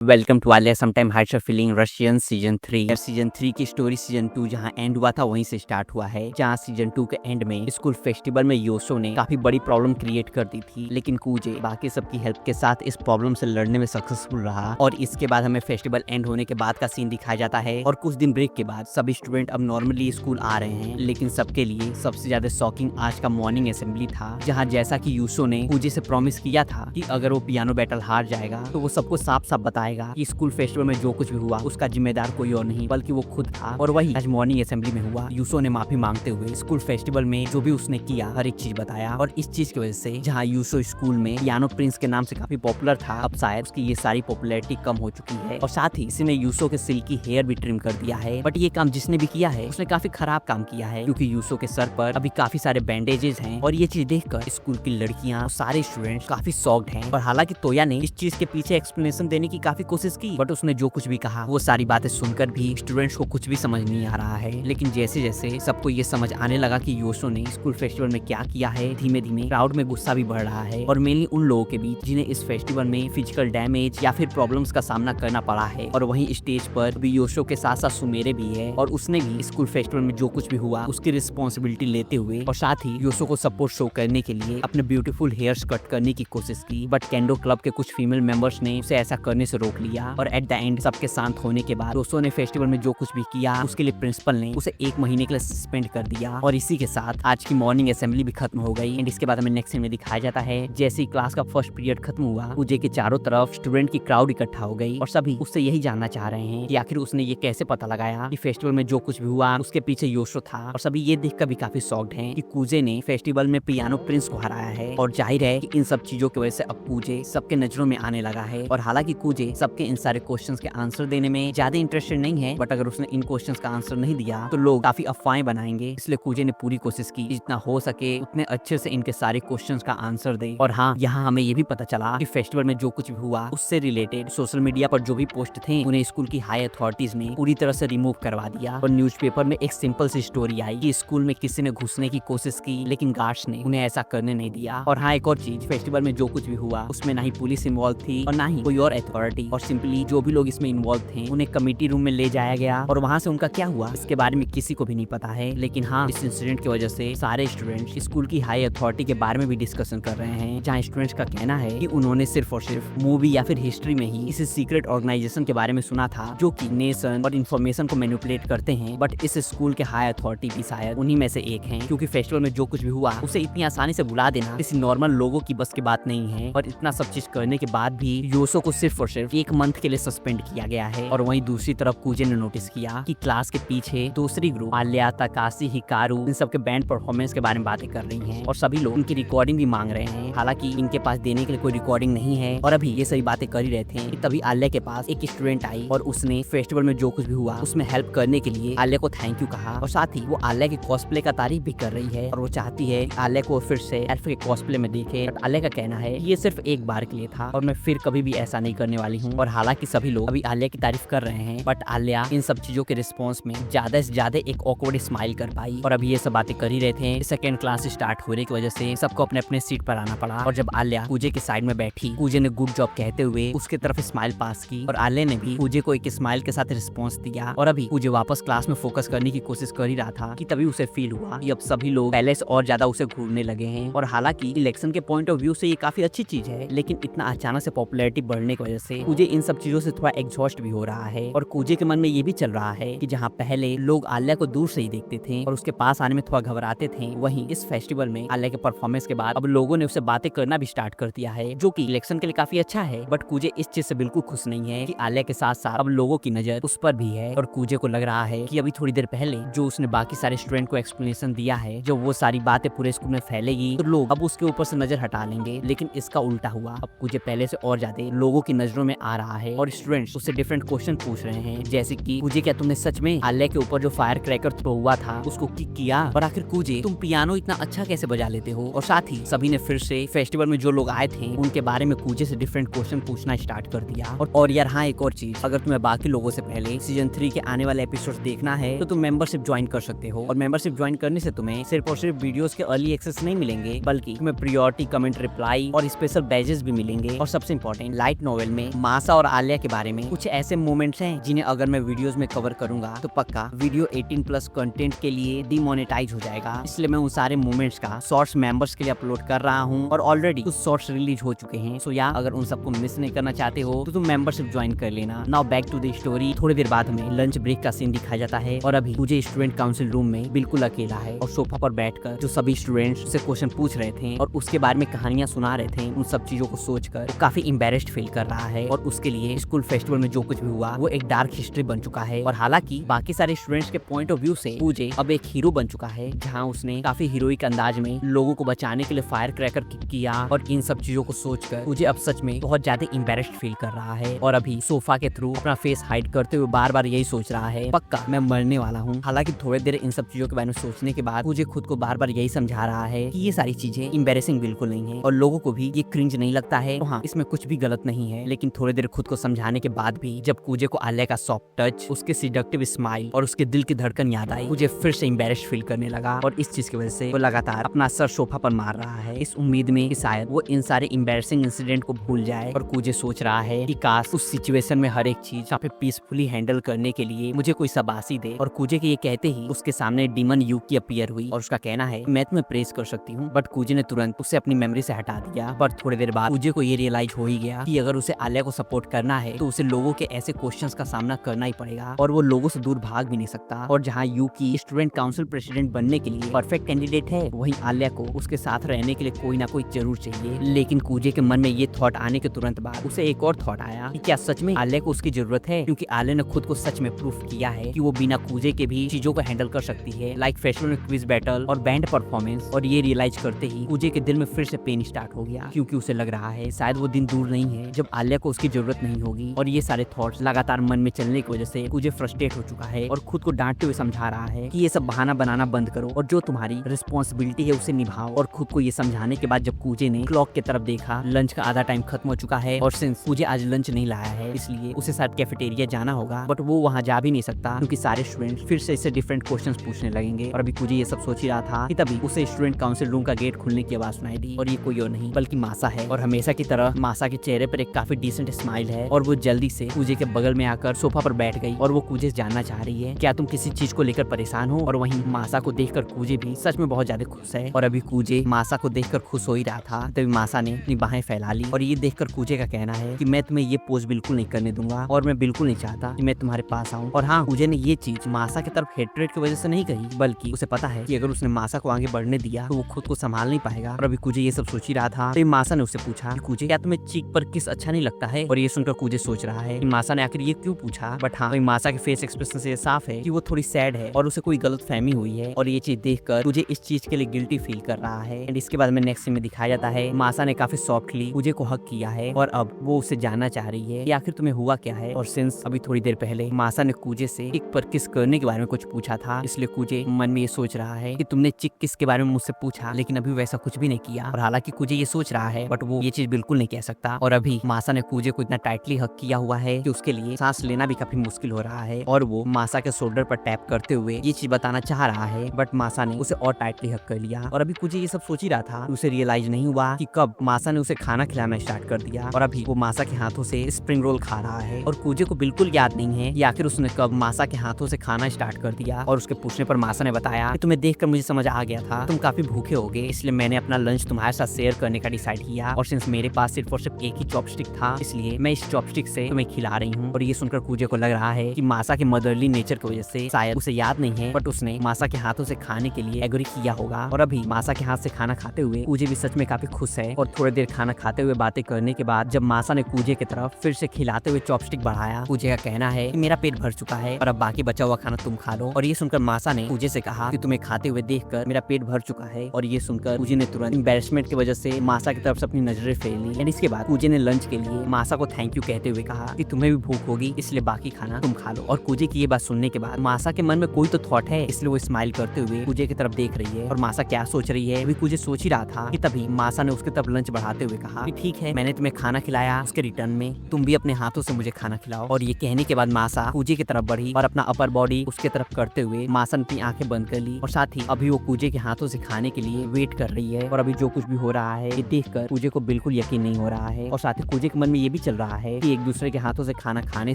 Welcome to Aliya sometime hearts are feeling Russian season 3। Season 3 की story season 2 जहां and हुआ था वहीं से स्टार्ट हुआ है, जहां सीजन 2 के एंड में स्कूल फेस्टिवल में योशो ने काफी बड़ी प्रॉब्लम क्रिएट कर दी थी, लेकिन कूजे बाकी सबकी हेल्प के साथ इस प्रॉब्लम से लड़ने में सक्सेसफुल रहा। और इसके बाद हमें फेस्टिवल एंड होने के बाद का सीन दिखाया जाता है और कुछ दिन ब्रेक के बाद सभी स्टूडेंट अब नॉर्मली स्कूल आ रहे हैं। लेकिन सबके लिए सबसे ज्यादा शॉकिंग आज का मॉर्निंग असेंबली था, जहाँ जैसा की योशो ने कूजे से प्रॉमिस किया था कि अगर वो पियानो बैटल हार जाएगा तो वो सबको साफ साफ बताएगा कि स्कूल फेस्टिवल में जो कुछ भी हुआ उसका जिम्मेदार कोई और नहीं बल्कि वो खुद था। और वही आज मॉर्निंग असेंबली में हुआ। यूसो ने माफी मांगते हुए स्कूल फेस्टिवल में जो भी उसने किया हर एक चीज बताया, और इस चीज की वजह से जहाँ यूसो स्कूल में पियानो प्रिंस के नाम से काफी पॉपुलर था, अब शायद उसकी ये सारी पॉपुलैरिटी कम हो चुकी है। और साथ ही इसी ने यूसो के सिल्की हेयर भी ट्रिम कर दिया है। बट ये काम जिसने भी किया है उसने काफी खराब काम किया है, क्योंकि यूसो के सर पर अभी काफी सारे बैंडेजेस हैं। और ये चीज देखकर स्कूल की लड़कियां सारे स्टूडेंट्स काफी शॉक्ड हैं। और हालांकि तोया ने इस चीज के पीछे एक्सप्लेनेशन देने की काफी कोशिश की, बट उसने जो कुछ भी कहा वो सारी बातें सुनकर भी स्टूडेंट्स को कुछ भी समझ नहीं आ रहा है। लेकिन जैसे जैसे सबको ये समझ आने लगा कि योशो ने स्कूल फेस्टिवल में क्या किया है, धीमे धीमे क्राउड में गुस्सा भी बढ़ रहा है। और मेनली उन लोगों के बीच जिन्हें इस फेस्टिवल में फिजिकल डैमेज या फिर प्रॉब्लम्स का सामना करना पड़ा है। और वहीं स्टेज पर भी योशो के साथ साथ सुमेरे भी है, और उसने भी स्कूल फेस्टिवल में जो कुछ भी हुआ उसकी रिस्पॉन्सिबिलिटी लेते हुए और साथ ही योशो को सपोर्ट शो करने के लिए अपने ब्यूटीफुल हेयर्स कट करने की कोशिश की। बट केंडो क्लब के कुछ फीमेल मेंबर्स ने उसे ऐसा करने से रोक लिया। और एट द एंड सबके शांत होने के बाद योशो ने फेस्टिवल में जो कुछ भी किया उसके लिए प्रिंसिपल ने उसे 1 महीने के लिए सस्पेंड कर दिया। और इसी के साथ आज की मॉर्निंग असेंबली भी खत्म हो गई। एंड इसके बाद हमें नेक्स्ट सीन में दिखाया जाता है जैसे ही क्लास का फर्स्ट पीरियड खत्म हुआ, पूजे के चारों तरफ स्टूडेंट की क्राउड इकट्ठा हो गई और सभी उससे यही जानना चाह रहे हैं कि आखिर उसने ये कैसे पता लगाया कि फेस्टिवल में जो कुछ भी हुआ उसके पीछे योशो था। और सभी ये देखकर भी काफी शॉक्ड हैं कि कूजे ने फेस्टिवल में पियानो प्रिंस को हराया है। और जाहिर है कि इन सब चीजों की वजह से अब कूजे सबके नजरों में आने लगा है। और हालांकि कूजे सबके इन सारे क्वेश्चंस के आंसर देने में ज्यादा इंटरेस्टेड नहीं है, बट अगर उसने इन क्वेश्चंस का आंसर नहीं दिया तो लोग काफी अफवाहें बनाएंगे। इसलिए कूजे ने पूरी कोशिश की जितना हो सके उतने अच्छे से इनके सारे क्वेश्चंस का आंसर दे। और हाँ, यहाँ हमें ये भी पता चला कि फेस्टिवल में जो कुछ भी हुआ उससे रिलेटेड सोशल मीडिया पर जो भी पोस्ट थे उन्हें स्कूल की हाई अथॉरिटीज ने पूरी तरह से रिमूव करवा दिया। और न्यूज़पेपर में एक सिंपल सी स्टोरी आई कि स्कूल में किसी ने घुसने की कोशिश की, लेकिन गार्ड्स ने उन्हें ऐसा करने नहीं दिया। और हाँ, एक और चीज, फेस्टिवल में जो कुछ भी हुआ उसमें ना ही पुलिस इन्वॉल्व थी और ना ही कोई और अथॉरिटी, और सिंपली जो भी लोग इसमें इन्वॉल्व थे उन्हें कमेटी रूम में ले जाया गया। और वहाँ से उनका क्या हुआ इसके बारे में किसी को भी नहीं पता है। लेकिन हाँ, इस इंसिडेंट की वजह से सारे स्टूडेंट्स स्कूल की हाई अथॉरिटी के बारे में भी डिस्कशन कर रहे हैं, जहाँ स्टूडेंट्स का कहना है कि उन्होंने सिर्फ और सिर्फ मूवी या फिर हिस्ट्री में ही इस सीक्रेट ऑर्गेनाइजेशन के बारे में सुना था जो कि नेशन और इन्फॉर्मेशन को मैनिपुलेट करते हैं। बट इस स्कूल के हाई अथॉरिटी भी शायद उन्हीं में से एक हैं, क्योंकि फेस्टिवल में जो कुछ भी हुआ उसे इतनी आसानी से बुला देना किसी नॉर्मल लोगों की बस की बात नहीं है। और इतना सब चीज करने के बाद भी योशो को सिर्फ और सिर्फ 1 मंथ के लिए सस्पेंड किया गया है। और वहीं दूसरी तरफ कूजे ने नोटिस किया कि क्लास के पीछे दूसरी ग्रुप आलिया, तकाशी, हिकारू इन सबके बैंड परफॉर्मेंस के बारे में बातें कर रही हैं और सभी लोग उनकी रिकॉर्डिंग भी मांग रहे हैं। हालांकि इनके पास देने के लिए कोई रिकॉर्डिंग नहीं है। और अभी ये सभी बातें कर ही रहे थे कि तभी आलिया के पास एक स्टूडेंट आई और उसने फेस्टिवल में जो कुछ भी हुआ उसमें हेल्प करने के लिए आलिया को थैंक यू कहा। और साथ ही वो आलिया के कॉस्प्ले का तारीफ भी कर रही है और वो चाहती है आलिया को फिर से एल्फ के कॉस्प्ले में देखे। बट आलिया का कहना है ये सिर्फ एक बार के लिए था और मैं फिर कभी भी ऐसा नहीं करने वाली हूँ। और हालांकि सभी लोग अभी आलिया की तारीफ कर रहे हैं, बट आलिया इन सब चीजों के रिस्पॉन्स में ज्यादा से ज्यादा एक ऑकवर्ड स्माइल कर पाई। और अभी ये सब बातें कर ही रहे थे, सेकंड क्लास स्टार्ट होने की वजह से सबको अपने अपने सीट पर आना पड़ा। और जब आलिया कूजे के साइड में बैठी, कूजे ने गुड जॉब कहते हुए उसके तरफ स्माइल पास की और आलिया ने भी कूजे को एक स्माइल के साथ रिस्पॉन्स दिया। और अभी कूजे वापस क्लास में फोकस करने की कोशिश कर ही रहा था कि तभी उसे फील हुआ कि अब सभी लोग पहले से और ज्यादा उसे घूरने लगे हैं। और हालांकि इलेक्शन के पॉइंट ऑफ व्यू से ये काफी अच्छी चीज है, लेकिन इतना अचानक से पॉपुलैरिटी बढ़ने की वजह से कूजे इन सब चीजों से थोड़ा एग्जॉस्ट भी हो रहा है। और कूजे के मन में ये भी चल रहा है कि जहाँ पहले लोग आलिया को दूर से ही देखते थे और उसके पास आने में थोड़ा घबराते थे, वहीं इस फेस्टिवल में आलिया के परफॉर्मेंस के बाद अब लोगों ने उससे बातें करना भी स्टार्ट कर दिया है, जो कि इलेक्शन के लिए काफी अच्छा है। बट कूजे इस चीज से बिल्कुल खुश नहीं है कि आलिया के साथ साथ अब लोगों की नजर उस पर भी है। और कूजे को लग रहा है कि अभी थोड़ी देर पहले जो उसने बाकी सारे स्टूडेंट को एक्सप्लेनेशन दिया है, जो वो सारी बातें पूरे स्कूल में फैलेगी तो लोग अब उसके ऊपर से नजर हटा लेंगे। लेकिन इसका उल्टा हुआ, अब कूजे पहले से और ज्यादा लोगों की नजरों में आ रहा है और स्टूडेंट्स उससे डिफरेंट क्वेश्चन पूछ रहे हैं, जैसे कि कूजे क्या तुमने सच में आलिया के ऊपर जो फायर क्रैकर थ्रो हुआ था उसको किक किया? और आखिर कूजे तुम पियानो इतना अच्छा कैसे बजा लेते हो? और साथ ही सभी ने फिर से फेस्टिवल में जो लोग आए थे उनके बारे में कूजे से डिफरेंट क्वेश्चन पूछना स्टार्ट कर दिया। और यार हाँ, एक और चीज, अगर तुम्हें बाकी लोगों से पहले सीजन 3 के आने वाले एपिसोड देखना है तो तुम मेंबरशिप ज्वाइन कर सकते हो। और मेंबरशिप ज्वाइन करने से तुम्हें सिर्फ और सिर्फ वीडियोस के अर्ली एक्सेस नहीं मिलेंगे, बल्कि तुम्हें प्रियोरिटी, कमेंट रिप्लाई और स्पेशल बैजेस भी मिलेंगे। और सबसे इंपॉर्टेंट, लाइट नॉवेल में मासा और आलिया के बारे में कुछ ऐसे मोमेंट्स हैं जिन्हें अगर मैं वीडियोस में कवर करूंगा तो पक्का वीडियो 18+ कंटेंट के लिए डिमोनेटाइज हो जाएगा। इसलिए मैं उन सारे मोमेंट्स का शॉर्ट्स मेंबर्स के लिए अपलोड कर रहा हूँ और ऑलरेडी कुछ शॉर्ट्स रिलीज हो चुके हैं। सो या अगर उन सबको मिस नहीं करना चाहते हो तो तुम मेंबरशिप ज्वाइन कर लेना। Now back to the story. थोड़ी देर बाद हमें लंच ब्रेक का सीन दिखाया जाता है और अभी तुझे स्टूडेंट काउंसिल रूम में बिल्कुल अकेला है और सोफा पर बैठकर जो सभी स्टूडेंट्स से क्वेश्चन पूछ रहे थे और उसके बारे में कहानियां सुना रहे थे, उन सब चीजों को सोचकर वो काफी एम्बेरेस्ड फील कर रहा है और उसके लिए स्कूल फेस्टिवल में जो कुछ भी हुआ वो एक डार्क हिस्ट्री बन चुका है। और हालांकि बाकी सारे स्टूडेंट्स के पॉइंट ऑफ व्यू से पूजे अब एक हीरो बन चुका है, जहाँ उसने काफी हीरोइक अंदाज में लोगों को बचाने के लिए फायर क्रैकर किया और इन सब चीजों को सोचकर मुझे अब सच में बहुत ज्यादा एम्बेरेस्ड फील कर रहा है और अभी सोफा के थ्रू अपना फेस हाइड करते हुए बार बार यही सोच रहा है पक्का मैं मरने वाला हूँ। हालांकि थोड़ी देर इन सब चीजों के बारे में सोचने के बाद मुझे खुद को बार बार यही समझा रहा है कि ये सारी चीजें एम्बेरेसिंग बिल्कुल नहीं है और लोगों को भी ये क्रिंज नहीं लगता है। तो हाँ, इसमें कुछ भी गलत नहीं है। लेकिन थोड़ी देर खुद को समझाने के बाद भी जब कूजे को आलिया का सॉफ्ट टच, उसके सिडक्टिव स्माइल और उसके दिल की धड़कन याद आई, मुझे फिर से एम्बेरेस्ड फील करने लगा और इस चीज की वजह से वो लगातार अपना सर सोफा पर मार रहा है, इस उम्मीद में कि शायद वो इन सारे एम्बेरेसिंग इंसिडेंट को भूल जाए। और कूजे सोच रहा है कि काश उस सिचुएशन में हर एक चीज काफी पीसफुली हैंडल करने के लिए मुझे कोई शाबाशी दे। और कूजे के ये कहते ही उसके सामने डीमन यू की अपीयर हुई और उसका कहना है मैं तुम्हें प्रेस कर सकती हूँ, बट कूजे ने तुरंत उसे अपनी मेमोरी से हटा दिया। पर थोड़ी देर बाद कूजे को ये रियलाइज हो ही गया कि अगर उसे आलिया को सपोर्ट करना है तो उसे लोगों के ऐसे क्वेश्चंस का सामना करना ही पड़ेगा और वो लोगों से दूर भाग भी नहीं सकता। और जहाँ यू की स्टूडेंट काउंसिल प्रेसिडेंट बनने के लिए परफेक्ट कैंडिडेट है, वहीं आलिया को उसके साथ रहने के लिए कोई ना कोई जरूर चाहिए। लेकिन कूजे के मन में ये थॉट आने के तुरंत बाद उसे एक और थॉट आया कि क्या सच में आलिया को उसकी जरूरत है, क्योंकि आलिया ने खुद को सच में प्रूफ किया है कि वो बिना कूजे के भी चीजों को हैंडल कर सकती है, लाइक फेस्टिवल में क्विज बैटल और बैंड परफॉर्मेंस। और ये रियलाइज करते ही कूजे के दिल में फिर से पेन स्टार्ट हो गया, क्योंकि उसे लग रहा है शायद वो दिन दूर नहीं है जब आलिया को उसकी जरूरत नहीं होगी। और ये सारे थॉट्स लगातार मन में चलने की वजह से कूजे फ्रस्ट्रेट हो चुका है और खुद को डांटते हुए समझा रहा है कि ये सब बहाना बनाना बंद करो और जो तुम्हारी रिस्पॉन्सिबिलिटी है उसे निभाओ। और खुद को ये समझाने के बाद जब कूजे ने क्लॉक की तरफ देखा, लंच का आधा टाइम खत्म हो चुका है और सिंस कूजे आज लंच नहीं लाया है इसलिए उसे शायद कैफेटेरिया जाना होगा, बट वो वहाँ जा भी नहीं सकता क्योंकि सारे स्टूडेंट्स फिर से इससे डिफरेंट क्वेश्चंस पूछने लगेंगे। और अभी कूजे ये सब सोच ही रहा था कि तभी उसे स्टूडेंट काउंसिल रूम का गेट खुलने की आवाज सुनाई दी और ये कोई और नहीं बल्कि मासा है। और हमेशा की तरह मासा के चेहरे पर एक काफी डिसेंट स्माइल है और वो जल्दी से कूजे के बगल में आकर सोफा पर बैठ गई और वो कूजे से जानना चाह रही है क्या तुम किसी चीज को लेकर परेशान हो। और वहीं मासा को देखकर कूजे भी सच में बहुत ज्यादा खुश है। और अभी कूजे मासा को देखकर खुश हो ही रहा था तभी मासा ने अपनी बाहें फैला ली और ये देखकर कूजे का कहना है कि मैं तुम्हें ये पोज बिल्कुल नहीं करने दूंगा और मैं बिल्कुल नहीं चाहता कि मैं तुम्हारे पास आऊं। और हाँ, कूजे ने ये चीज मासा की तरफ हेट्रेड की वजह से नहीं कही, बल्कि उसे पता है कि अगर उसने मासा को आगे बढ़ने दिया तो वो खुद को संभाल नहीं पाएगा। और अभी कूजे ये सब सोच ही रहा था तो मासा ने उससे पूछा कि कूजे क्या तुम्हें चीक पर किस अच्छा नहीं लगता है। और ये सुनकर कूजे सोच रहा है कि मासा ने आखिर ये क्यों पूछा, बट हाँ, मासा के फेस एक्सप्रेशन से साफ है कि वो थोड़ी सैड है और उसे कोई गलत फहमी हुई है। और ये चीज देखकर कूजे इस चीज के लिए गिल्टी फील कर रहा है। एंड इसके बाद में नेक्स्ट सीन में दिखाया जाता है मासा ने काफी सॉफ्टली कूजे को हक किया है और अब वो उसे जानना चाह रही है कि आखिर तुम्हें हुआ क्या है। और सिंस अभी थोड़ी देर पहले मासा ने कूजे से चिक पर किस करने के बारे में कुछ पूछा था, इसलिए कूजे मन में ये सोच रहा है कि तुमने चिक किस के बारे में मुझसे पूछा, लेकिन अभी वैसा कुछ भी नहीं किया। और हालांकि कूजे ये सोच रहा है बट वो ये चीज बिल्कुल नहीं कह सकता। और अभी मासा ने कूजे को इतना टाइटली हक किया हुआ है कि उसके लिए सांस लेना भी काफी मुश्किल हो रहा है। और वो मासा के शोल्डर पर टैप करते हुए ये चीज बताना चाह रहा है बट मासा ने उसे और टाइटली हक कर लिया। और अभी कूजे ये सब सोच ही रहा था, उसे रियलाइज नहीं हुआ कि कब मासा ने उसे खाना खिलाना स्टार्ट कर दिया। और अभी वो मासा के हाथों से स्प्रिंग रोल खा रहा है और कूजे को बिल्कुल याद नहीं है कि आखिर उसने कब मासा के हाथों से खाना स्टार्ट कर दिया। और उसके पूछने पर मासा ने बताया कि तुम्हें देखकर मुझे समझ आ गया था तुम काफी भूखे होगे, इसलिए मैंने अपना लंच तुम्हारे साथ शेयर करने का डिसाइड किया। और सिंस मेरे पास सिर्फ और सिर्फ एक ही चॉपस्टिक था इसलिए मैं इस चॉपस्टिक से तुम्हें खिला रही हूँ। और ये सुनकर कूजे को लग रहा है कि मासा के मदरली नेचर की वजह से शायद उसे याद नहीं है बट उसने मासा के हाथों से खाने के लिए एग्री किया होगा। और अभी मासा के हाथ से खाना खाते हुए कूजे भी सच में काफी खुश है। और थोड़ी देर खाना खाते हुए बातें करने के बाद जब मासा ने कूजे की तरफ फिर से खिलाते हुए चॉपस्टिक बढ़ाया, कूजे का कहना है कि मेरा पेट भर चुका है और अब बाकी बचा हुआ खाना तुम खा लो। और ये सुनकर मासा ने कूजे से कहा कि तुम्हें खाते हुए देखकर मेरा पेट भर चुका है। और ये सुनकर कूजे ने तुरंत एम्बैरेसमेंट की वजह से मासा की तरफ से अपनी नजरें फेर ली। एंड इसके बाद कूजे ने लंच के लिए मासा को थैंक यू कहते हुए कहा कि तुम्हें भी भूख होगी इसलिए बाकी खाना तुम खा लो। और कूजे की ये बात सुनने के बाद मासा के मन में कोई तो थॉट है, इसलिए वो स्माइल करते हुए कूजे की तरफ देख रही है। और मासा क्या सोच रही है अभी कूजे सोच ही रहा था कि तभी मासा ने उसकी तरफ लंच बढ़ाते हुए कहा कि ठीक है, मैंने तुम्हें खाना खिलाया, उसके रिटर्न में तुम भी अपने हाथों से मुझे खाना खिलाओ। और ये कहने के बाद मासा कूजे की तरफ बढ़ी और अपना अपर बॉडी उसके तरफ करते हुए मासा ने अपनी आंखें बंद कर ली और साथ ही अभी वो कूजे के हाथों से खाने के लिए वेट कर रही है। और अभी जो कुछ भी हो रहा है ये देखकर कूजे को बिल्कुल यकीन नहीं हो रहा है। और साथ ही कूजे के मन में ये भी चल रहा है कि एक दूसरे के हाथों से खाना खाने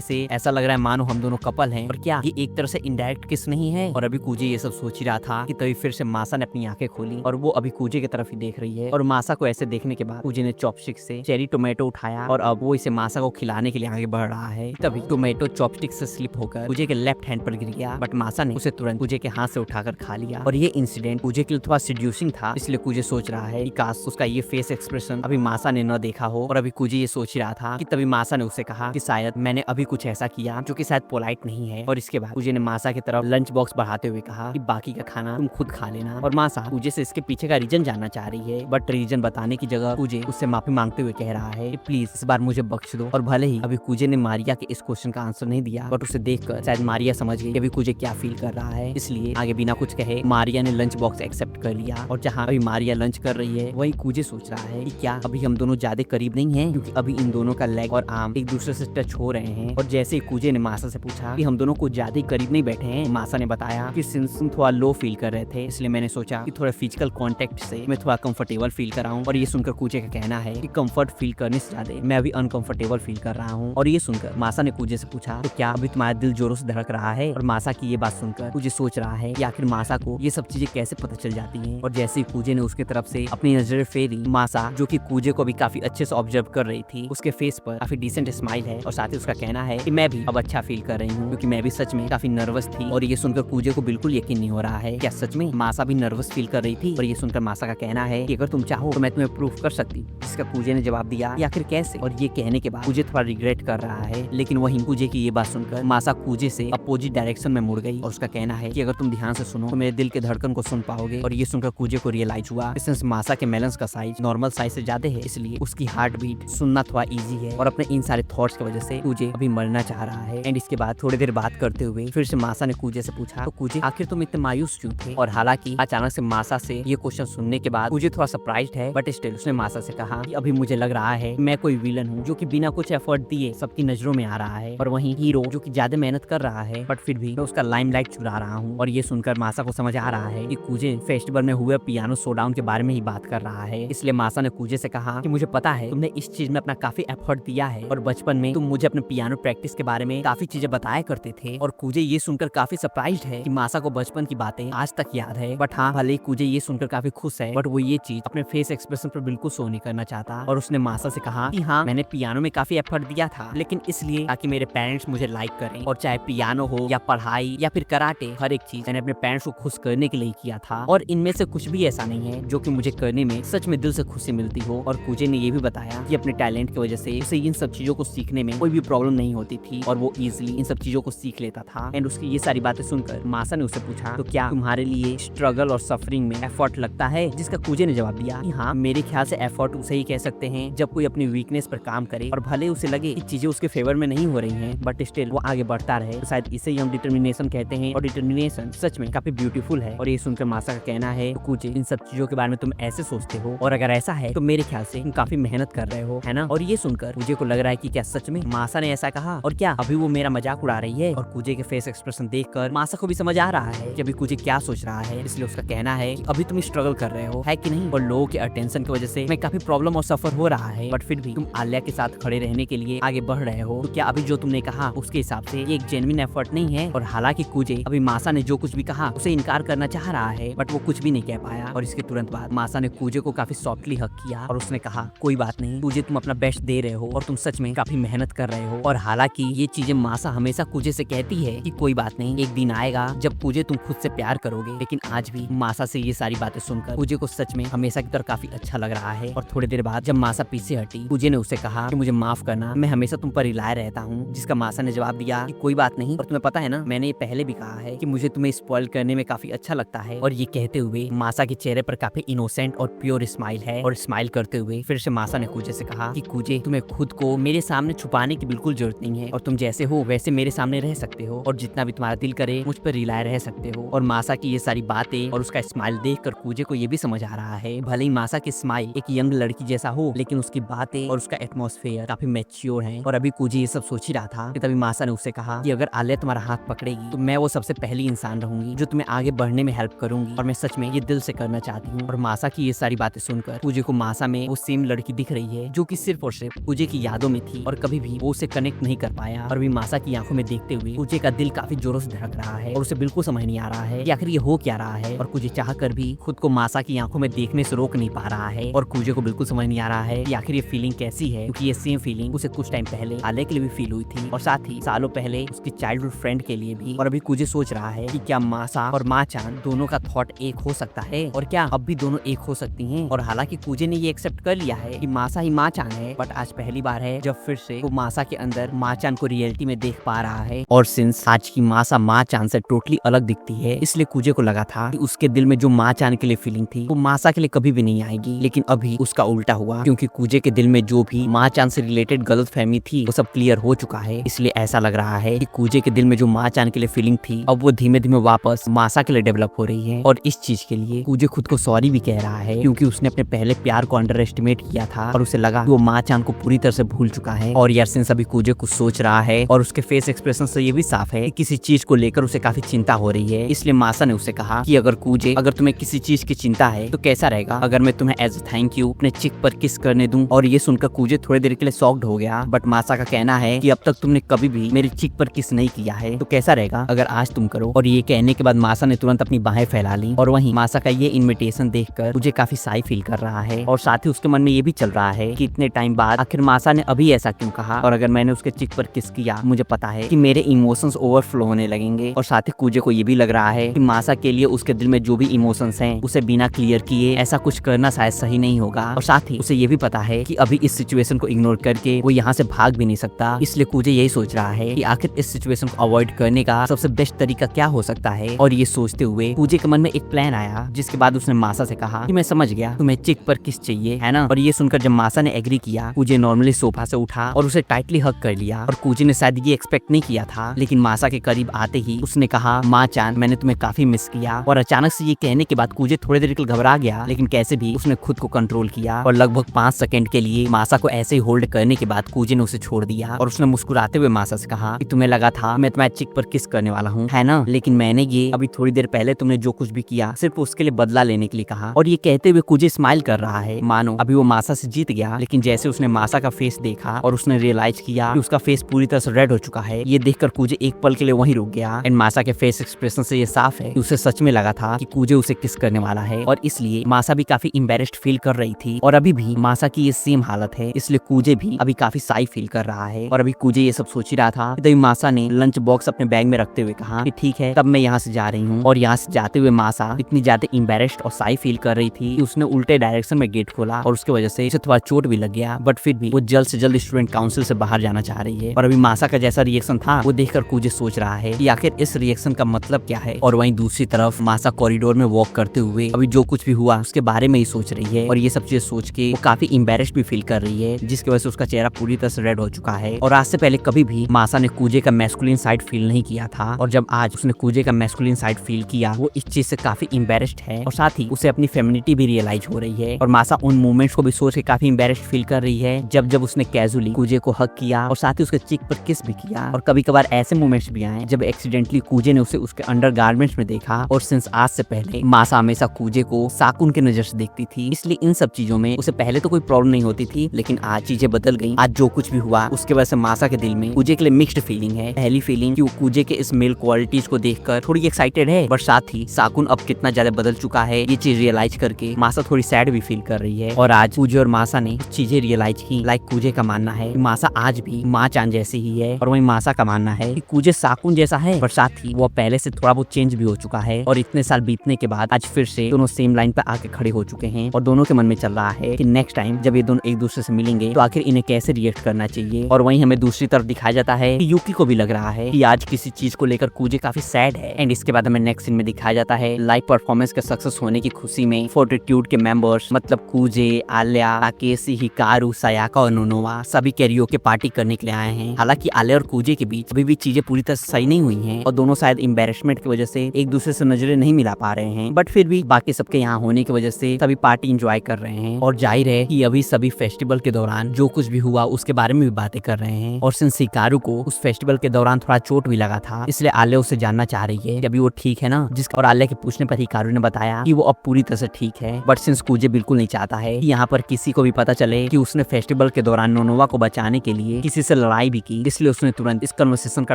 से ऐसा लग रहा है मानो हम दोनों कपल हैं। और क्या ये एक तरह से इनडायरेक्ट किस नहीं है? और अभी कूजे ये सब सोच ही रहा था कि तभी फिर से मासा ने अपनी आंखें खोली और वो अभी कूजे की तरफ ही देख रही है। और मासा को ऐसे देखने के बाद कूजे ने चॉपस्टिक से चेरी टोमेटो उठाया और अब वो इसे मासा को खिलाने के लिए आगे बढ़ रहा है। तभी टोमेटो चॉपस्टिक से स्लिप होकर कूजे के लेफ्ट हैंड पर गिर गया, बट मासा ने उसे तुरंत कूजे के हाथ से उठाकर खा लिया। और ये इंसिडेंट कूजे के लिए थोड़ा सीड्यूसिंग था, इसलिए कूजे सोच रहा है कि काश उसका ये फेस एक्सप्रेशन अभी मासा ने न देखा हो। और अभी कूजे ये सोच ही रहा था कि तभी मासा ने उसे कहा कि शायद मैंने अभी कुछ ऐसा किया जो कि शायद पोलाइट नहीं है। और इसके बाद कूजे ने मासा की तरफ लंच बॉक्स बढ़ाते हुए कहा कि बाकी का खाना तुम खुद खा लेना। और मासा कूजे से इसके पीछे का रीजन जानना चाह रही है, बट रीजन बताने की जगह कूजे उससे माफी मांगते हुए कह रहा है कि प्लीज इस बार मुझे बख्श दो। और भले ही अभी कूजे ने मारिया के इस क्वेश्चन का आंसर नहीं दिया, बट उसे देखकर शायद मारिया समझ गई कि अभी कूजे क्या फील कर रहा है। इसलिए आगे बिना कुछ कहे मारिया ने लंच बॉक्स एक्सेप्ट कर लिया। और जहाँ अभी मारिया लंच कर रही है वही कूजे सोच रहा है कि क्या अभी हम दोनों ज्यादा करीब नहीं हैं, क्योंकि अभी इन दोनों का लेग और आर्म एक दूसरे से टच हो रहे हैं। और जैसे ही कूजे ने मासा से पूछा कि हम दोनों को ज्यादा करीब नहीं बैठे हैं, मासा ने बताया कि सिंस तुम थोड़ा लो फील कर रहे थे इसलिए मैंने सोचा कि थोड़ा फिजिकल कांटेक्ट से मैं थोड़ा कंफर्टेबल फील कर रहा हूँ। और ये सुनकर कूजे का कहना है कि कंफर्ट फील करने से ज्यादा मैं अभी अनकंफर्टेबल फील कर रहा हूँ। और ये सुनकर मासा ने कूजे से पूछा तो क्या अभी तुम्हारा दिल जोरों से धड़क रहा है? और मासा की ये बात सुनकर कूजे सोच रहा है कि आखिर मासा को ये सब चीजें कैसे पता चल जाती हैं। और जैसे ही कूजे ने उसके तरफ से अपनी नजर फेरी, मासा जो कि कूजे को भी काफी अच्छे से ऑब्जर्व कर रही थी, उसके फेस पर काफी डिसेंट स्माइल है। और साथ ही उसका कहना है कि मैं भी अब अच्छा फील कर रही हूँ, क्योंकि मैं भी सच में काफी नर्वस थी। और ये सुनकर कूजे को बिल्कुल यकीन नहीं हो रहा है क्या सच में मासा भी नर्वस फील कर रही थी। और ये सुनकर मासा का कहना है कि अगर तुम चाहो तो मैं तुम्हें प्रूफ कर सकती हूँ। जिसका कूजे ने जवाब दिया या आखिर कैसे? और ये कहने के बाद कूजे थोड़ा रिग्रेट कर रहा है, लेकिन वहीं कूजे की ये बात सुनकर मासा कूजे से अपोजिट डायरेक्शन में मुड़ गई। और उसका कहना है कि अगर तुम ध्यान से सुनो तो मेरे दिल के धड़कन को सुन पाओगे। और ये सुनकर कूजे को रियलाइज हुआ सिंस मासा के मेलन्स का साइज नॉर्मल साइज से ज्यादा है, इसलिए उसकी हार्ट बीट सुनना थोड़ा इजी है। और अपने इन सारे थॉट्स की वजह से कूजे अभी मरना चाह रहा है। एंड इसके बाद थोड़ी देर बात करते हुए फिर से मासा ने कूजे से पूछा तो कूजे आखिर तुम इतने मायूस क्यों थे? और हालांकि अचानक से मासा से ये क्वेश्चन सुनने के बाद कूजे थोड़ा सरप्राइज्ड है, बट स्टिल उसने मासा से कहा कि अभी मुझे लग रहा है मैं कोई विलन हूँ जो कि बिना कुछ एफर्ट दिए सबकी नजरों में आ रहा है, और वहीं हीरो जो कि ज्यादा मेहनत कर रहा है बट फिर भी मैं उसका लाइमलाइट चुरा रहा हूँ। और ये सुनकर मासा को समझ आ रहा है कि कूजे फेस्टिवल में हुए पियानो शोडाउन के बारे में ही बात कर रहा है। इसलिए मासा ने कूजे से कहा कि मुझे पता है तुमने इस चीज में अपना काफी एफर्ट दिया है, और बचपन में तुम मुझे अपने पियानो प्रैक्टिस के बारे में काफी चीजें बताया करते थे। और कूजे ये सुनकर काफी सरप्राइज्ड है कि मासा को बचपन की बातें आज तक याद है। बट हाँ, भले कूजे ये सुनकर काफी खुश है, बट वो ये चीज अपने फेस एक्सप्रेशन पर बिल्कुल शो नहीं करना चाहता। और उसने मासा से कहा कि हाँ, मैंने पियानो में काफी एफर्ट दिया था, लेकिन इसलिए ताकि मेरे पेरेंट्स मुझे लाइक करें। और चाहे पियानो हो या पढ़ाई या फिर कराटे, हर एक चीज मैंने अपने पेरेंट्स को खुश करने के लिए किया था। और इनमें से कुछ भी ऐसा नहीं है जो कि मुझे करने में सच में दिल से खुशी मिलती हो। और कूजे ने ये भी बताया कि अपने टैलेंट की वजह से उसे इन सब चीजों को सीखने में कोई भी प्रॉब्लम नहीं होती थी, और वो इजिली इन सब चीजों को सीख लेता था। एंड उसकी ये सारी बातें सुनकर मासा ने उसे पूछा तो क्या तुम्हारे लिए स्ट्रगल और सफरिंग में एफर्ट लगता है? जिसका कूजे ने जवाब दिया कि हाँ, मेरे ख्याल से एफर्ट उसे ही कह सकते हैं जब कोई अपनी वीकनेस पर काम करे और भले उसे लगे कि चीजें उसके फेवर में नहीं हो रही हैं, बट स्टिल वो आगे बढ़ता रहे। तो शायद इसे ही हम डिटर्मिनेशन कहते हैं, और डिटर्मिनेशन सच में काफी ब्यूटीफुल है। और ये सुनकर मासा का कहना है तो कूजे, इन सब चीजों के बारे में तुम ऐसे सोचते हो, और अगर ऐसा है तो मेरे ख्याल से तुम काफी मेहनत कर रहे हो, है ना? और ये सुनकर कूजे को लग रहा है कि क्या सच में मासा ने ऐसा कहा, और क्या अभी वो मेरा मजाक उड़ा रही है? और कूजे के फेस एक्सप्रेशन देखकर मासा को भी समझ आ रहा है कि अभी कूजे क्या सोच रहा है। इसलिए उसका कहना है कि अभी तुम स्ट्रगल कर रहे हो, है कि नहीं? और लोगों के अटेंशन की वजह से मैं काफी प्रॉब्लम और सफर हो रहा है, बट फिर भी तुम आलिया के साथ खड़े रहने के लिए आगे बढ़ रहे हो। तो क्या अभी जो तुमने कहा उसके हिसाब से ये एक जेन्युइन एफर्ट नहीं है? और हालांकि कूजे अभी मासा ने जो कुछ भी कहा उसे इनकार करना चाह रहा है, बट वो कुछ भी नहीं कह पाया। और इसके तुरंत बाद मासा ने कूजे को काफी सॉफ्टली हक किया और उसने कहा कोई बात नहीं कूजे, तुम अपना बेस्ट दे रहे हो और तुम सच में काफी मेहनत कर रहे हो। और हालांकि ये चीजें मासा हमेशा कूजे से कहती है कि कोई बात नहीं, एक दिन आएगा जब कूजे तुम खुद से प्यार करोगे, लेकिन आज भी मासा से ये सारी बातें सुनकर कूजे को सच में हमेशा की तरह काफी अच्छा लग रहा है। और थोड़ी देर बाद जब मासा पीछे हटी, कूजे ने उसे कहा कि मुझे माफ करना, मैं हमेशा तुम पर रिलाय रहता हूँ। जिसका मासा ने जवाब दिया कि कोई बात नहीं, और तुम्हें पता है ना, मैंने ये पहले भी कहा है कि मुझे तुम्हें स्पॉइल करने में काफी अच्छा लगता है। और ये कहते हुए मासा के चेहरे पर काफी इनोसेंट और प्योर स्माइल है। और स्माइल करते हुए फिर से मासा ने कूजे से कहा कि कूजे, तुम्हें खुद को मेरे सामने छुपाने की बिल्कुल जरूरत नहीं है, और तुम जैसे हो वैसे मेरे सामने रह सकते हो, और जितना भी तुम्हारा दिल करे मुझ पर रिलाय रह सकते हो। और मासा की ये सारी बातें और उसका स्माइल देखकर कूजे को ये भी समझ आ रहा है, भले ही मासा की स्माइल एक यंग लड़की जैसा हो, लेकिन उसकी बातें और उसका एटमॉस्फेयर काफी मैच्योर है। और अभी कूजे ये सब सोच ही रहा था कि तभी मासा ने उसे कहा कि अगर आलिया तुम्हारा हाथ पकड़ेगी तो मैं वो सबसे पहली इंसान रहूंगी जो तुम्हें आगे बढ़ने में हेल्प करूंगी, और मैं सच में ये दिल से करना चाहती हूँ। और मासा की ये सारी बातें सुनकर कूजे को मासा में वो सेम लड़की दिख रही है जो कि सिर्फ और सिर्फ कूजे की यादों में थी और कभी भी वो उसे कनेक्ट नहीं कर पाया। और भी मासा की आंखों में देखते हुए कूजे का दिल काफी जोरों से धड़क रहा है और उसे बिल्कुल समझ नहीं आ रहा है कि आखिर ये हो क्या रहा है। और कूजे चाह कर भी खुद को मासा की आंखों में देखने से रोक नहीं पा रहा है और कूजे को बिल्कुल समझ नहीं आ रहा है कि आखिर ये फीलिंग कैसी है, क्योंकि ये सेम फीलिंग उसे कुछ टाइम पहले आले के लिए भी फील हुई थी और साथ ही सालों पहले उसकी चाइल्डहुड फ्रेंड के लिए भी। और अभी कूजे सोच रहा है कि क्या मासा और माचान दोनों का थॉट एक हो सकता है और क्या अब भी दोनों एक हो सकती हैं। और हालांकि कूजे ने ये एक्सेप्ट कर लिया है कि मासा ही माचान है, बट आज पहली बार है जब फिर से वो मासा के अंदर माचान को रियलिटी में देख पा रहा है। और सिंस आज की मासा माचान से टोटली अलग दिखती है, इसलिए कूजे को लगा था कि उसके दिल में जो माचान के लिए फीलिंग थी वो मासा के लिए कभी भी नहीं आएगी। लेकिन अभी उसका उल्टा हुआ, क्योंकि कूजे के दिल में जो भी माचान से रिलेटेड गलतफहमी थी वो सब क्लियर हो चुका है। इसलिए ऐसा लग रहा है कि कूजे के दिल में जो माचान के लिए फीलिंग थी अब वो धीमे धीमे वापस मासा के लिए डेवलप हो रही है। और इस चीज के लिए कूजे खुद को सॉरी भी कह रहा है, क्योंकि उसने अपने पहले प्यार को अंडर एस्टिमेट किया था और उसे लगा कि वो माचान को पूरी तरह से भूल चुका है। और यार सिंस अभी कूजे कुछ सोच रहा है और उसके फेस एक्सप्रेशन से ये भी साफ है कि किसी चीज को लेकर उसे काफी चिंता हो रही है। इसलिए मासा ने उसे कहा कि अगर कूजे, अगर तुम्हें किसी चीज की चिंता है तो कैसा रहेगा अगर मैं तुम्हें एज थैंक यू अपने चिक पर किस करने दूं। और ये सुनकर कूजे थोड़ी देर के लिए शॉक्ड हो गया, बट मासा का कहना है कि अब तक तुमने कभी भी मेरी चिक पर किस नहीं किया है, तो कैसा रहेगा अगर आज तुम करो। और ये कहने के बाद मासा ने तुरंत अपनी बाहें फैला ली। और वहीं मासा का ये इनविटेशन देखकर मुझे काफी साई फील कर रहा है और साथ ही उसके मन में ये भी चल रहा है कि इतने टाइम बाद आखिर मासा ने अभी ऐसा क्यों कहा। और अगर मैंने उसके चिक पर किस किया, मुझे पता है कि मेरे इमोशंस ओवरफ्लो होने लगेंगे। और साथ ही कूजे को ये भी लग रहा है कि मासा के लिए उसके दिल में जो भी इमोशंस हैं उसे बिना क्लियर किए ऐसा कुछ करना शायद सही नहीं होगा। और साथ ही उसे ये भी पता है कि अभी इस सिचुएशन को इग्नोर करके वो यहाँ से भाग भी नहीं सकता। इसलिए कूजे यही सोच रहा है कि आखिर इस सिचुएशन को अवॉइड करने का सबसे बेस्ट तरीका क्या हो सकता है। और ये सोचते हुए कूजे के मन में एक प्लान आया, जिसके बाद उसने मासा से कहा कि मैं समझ गया, तुम्हें चिक पर किस चाहिए, है ना। और ये सुनकर जब मासा ने एग्री किया, कूजे नॉर्मली सोफा से उठा और उसे टाइटली हग कर लिया। और कूजे ने शायद ये एक्सपेक्ट नहीं किया था, लेकिन मासा के करीब आते ही उसने कहा, माँ चान मैंने तुम्हें काफी मिस किया। और अचानक से ये कहने के बाद कूजे थोड़ी देर के लिए घबरा गया, लेकिन कैसे भी उसने खुद को कंट्रोल किया और लगभग 5 सेकंड के लिए मासा को ऐसे ही होल्ड करने के बाद कूजे ने उसे छोड़ दिया। और उसने मुस्कुराते हुए मासा से कहा कि तुम्हें लगा था मैं तुम्हारे चिक पर किस करने वाला हूँ, है ना, लेकिन मैंने ये अभी थोड़ी देर पहले तुमने जो कुछ भी किया सिर्फ उसके लिए बदला लेने के लिए कहा। और ये कहते हुए कूजे स्माइल कर रहा है, मानो अभी वो मासा से जीत गया। लेकिन जैसे उसने मासा का फेस देखा और उसने रियलाइज किया कि उसका फेस पूरी तरह से रेड हो चुका है, ये देखकर कूजे एक पल के लिए वहीं रुक गया। एंड मासा के फेस एक्सप्रेशन से ये साफ है कि उसे सच में लगा था कि कूजे उसे किस करने वाला है। और इसलिए मासा भी काफी एम्बैरेस्ड फील कर रही थी। और अभी भी मासा की ये सेम हालत है, इसलिए कूजे भी अभी काफी साई फील कर रहा है। और अभी कूजे ये सब सोच ही रहा था तभी मासा ने लंच बॉक्स अपने बैग में रखते हुए कहा कि ठीक है, तब मैं यहाँ से जा रही हूँ। और यहाँ से जाते हुए मासा इतनी ज्यादा एम्बैरेस्ड और साई फील कर रही थी कि उसने उल्टे डायरेक्शन में गेट खोला और उसकी वजह से उसे थोड़ा चोट भी लग गया। बट फिर भी वो जल्द से जल्द स्टूडेंट काउंसिल से बाहर जाना चाह रही है। और अभी मासा का जैसा रिएक्शन था वो देखकर कूजे सोच रहा है कि आखिर इस रिएक्शन का मतलब क्या है। और वहीं दूसरी तरफ मासा कॉरिडोर में वॉक करते हुए अभी जो कुछ भी हुआ उसके बारे में ही सोच रही है। और ये सब चीजें सोच के वो काफी एम्बैरेस्ड भी फील कर रही है, जिसकी वजह से उसका चेहरा पूरी तरह से रेड हो चुका है। और आज से पहले कभी भी मासा ने कूजे का मैस्कुलिन साइड फील नहीं किया था, और जब आज उसने कूजे का मैस्कुलिन साइड फील किया वो इस चीज से काफी एम्बैरेस्ड है। और साथ ही उसे अपनी फेमिनिटी भी रियलाइज हो रही है। और मासा उन मोमेंट्स को भी सोच के काफी एम्बैरेस्ड फील कर रही है जब जब उसने कैजुअली कूजे को हक किया और साथ ही उसके चिक पर किस भी किया। और कभी कभार ऐसे मोमेंट्स भी आए जब एक्सीडेंटली कूजे ने उसे उसके अंडरगारमेंट्स में देखा। और सिंस आज से पहले मासा हमेशा कूजे को साकुन के नजर से देखती थी, इसलिए इन सब चीजों में उसे पहले तो कोई प्रॉब्लम नहीं होती थी, लेकिन आज चीजें बदल गई। आज जो कुछ भी हुआ उसके वजह से मासा के दिल में कूजे के लिए मिक्स्ड फीलिंग है। पहली फीलिंग कि वो कूजे के इस मेल क्वालिटीज को देखकर थोड़ी एक्साइटेड है, बट साथ ही साकुन अब कितना ज्यादा बदल चुका है ये चीज रियलाइज करके मासा थोड़ी सैड भी फील कर रही है। और आज कूजे और मासा ने चीजें रियलाइज की। लाइक कूजे का मानना है कि मासा आज भी माँ चान जैसी ही है, और वहीं मासा का मानना है कि कूजे साकुन जैसा है, पर साथ ही वो पहले से थोड़ा बहुत चेंज भी हो चुका है। और इतने साल बीतने के बाद आज फिर से दोनों सेम लाइन पे आके खड़े हो चुके हैं, और दोनों के मन में चल रहा है कि नेक्स्ट टाइम जब ये दोनों एक दूसरे से मिलेंगे तो आखिर इन्हें कैसे रिएक्ट करना चाहिए। और वहीं हमें दूसरी तरफ दिखाया जाता है कि यूकी को भी लग रहा है कि आज किसी चीज को लेकर कूजे काफी सैड है। एंड इसके बाद हमें नेक्स्ट सीन में दिखाया जाता है लाइव परफॉर्मेंस के सक्सेस होने की खुशी में फोर्टिट्यूड के मेंबर्स मतलब कूजे, आल्या, ताकेशी, हिकारू, सायाका और नोनोवा सभी कैरियोके पार्टी करने के लिए आए हैं। हालांकि आल्या और कूजे के बीच अभी भी चीजें पूरी तरह सही नहीं हुई हैं और दोनों शायद एम्बैरेसमेंट की वजह से एक दूसरे से नजरें नहीं मिला पा रहे हैं, बट फिर भी बाकी सबके यहाँ होने की वजह से सभी पार्टी एंजॉय कर रहे हैं। और जाहिर है कि अभी सभी फेस्टिवल के दौरान जो कुछ भी हुआ उसके बारे में भी बातें कर रहे हैं। और सिंस हिकारू को उस फेस्टिवल के दौरान थोड़ा चोट भी लगा था, इसलिए आल्या उसे जानना चाह रही है कि अभी वो ठीक है ना, जिसका और आल्या के पूछने पर हिकारू ने बताया कि वो अब पूरी तरह से ठीक है। बट सिंस कूजे बिल्कुल नहीं चाहता है कि यहाँ पर किसी को भी पता चले कि उसने फेस्टिवल फेस्टिवल के दौरान नोनोवा को बचाने के लिए किसी से लड़ाई भी की, इसलिए उसने तुरंत इस कन्वर्सेशन का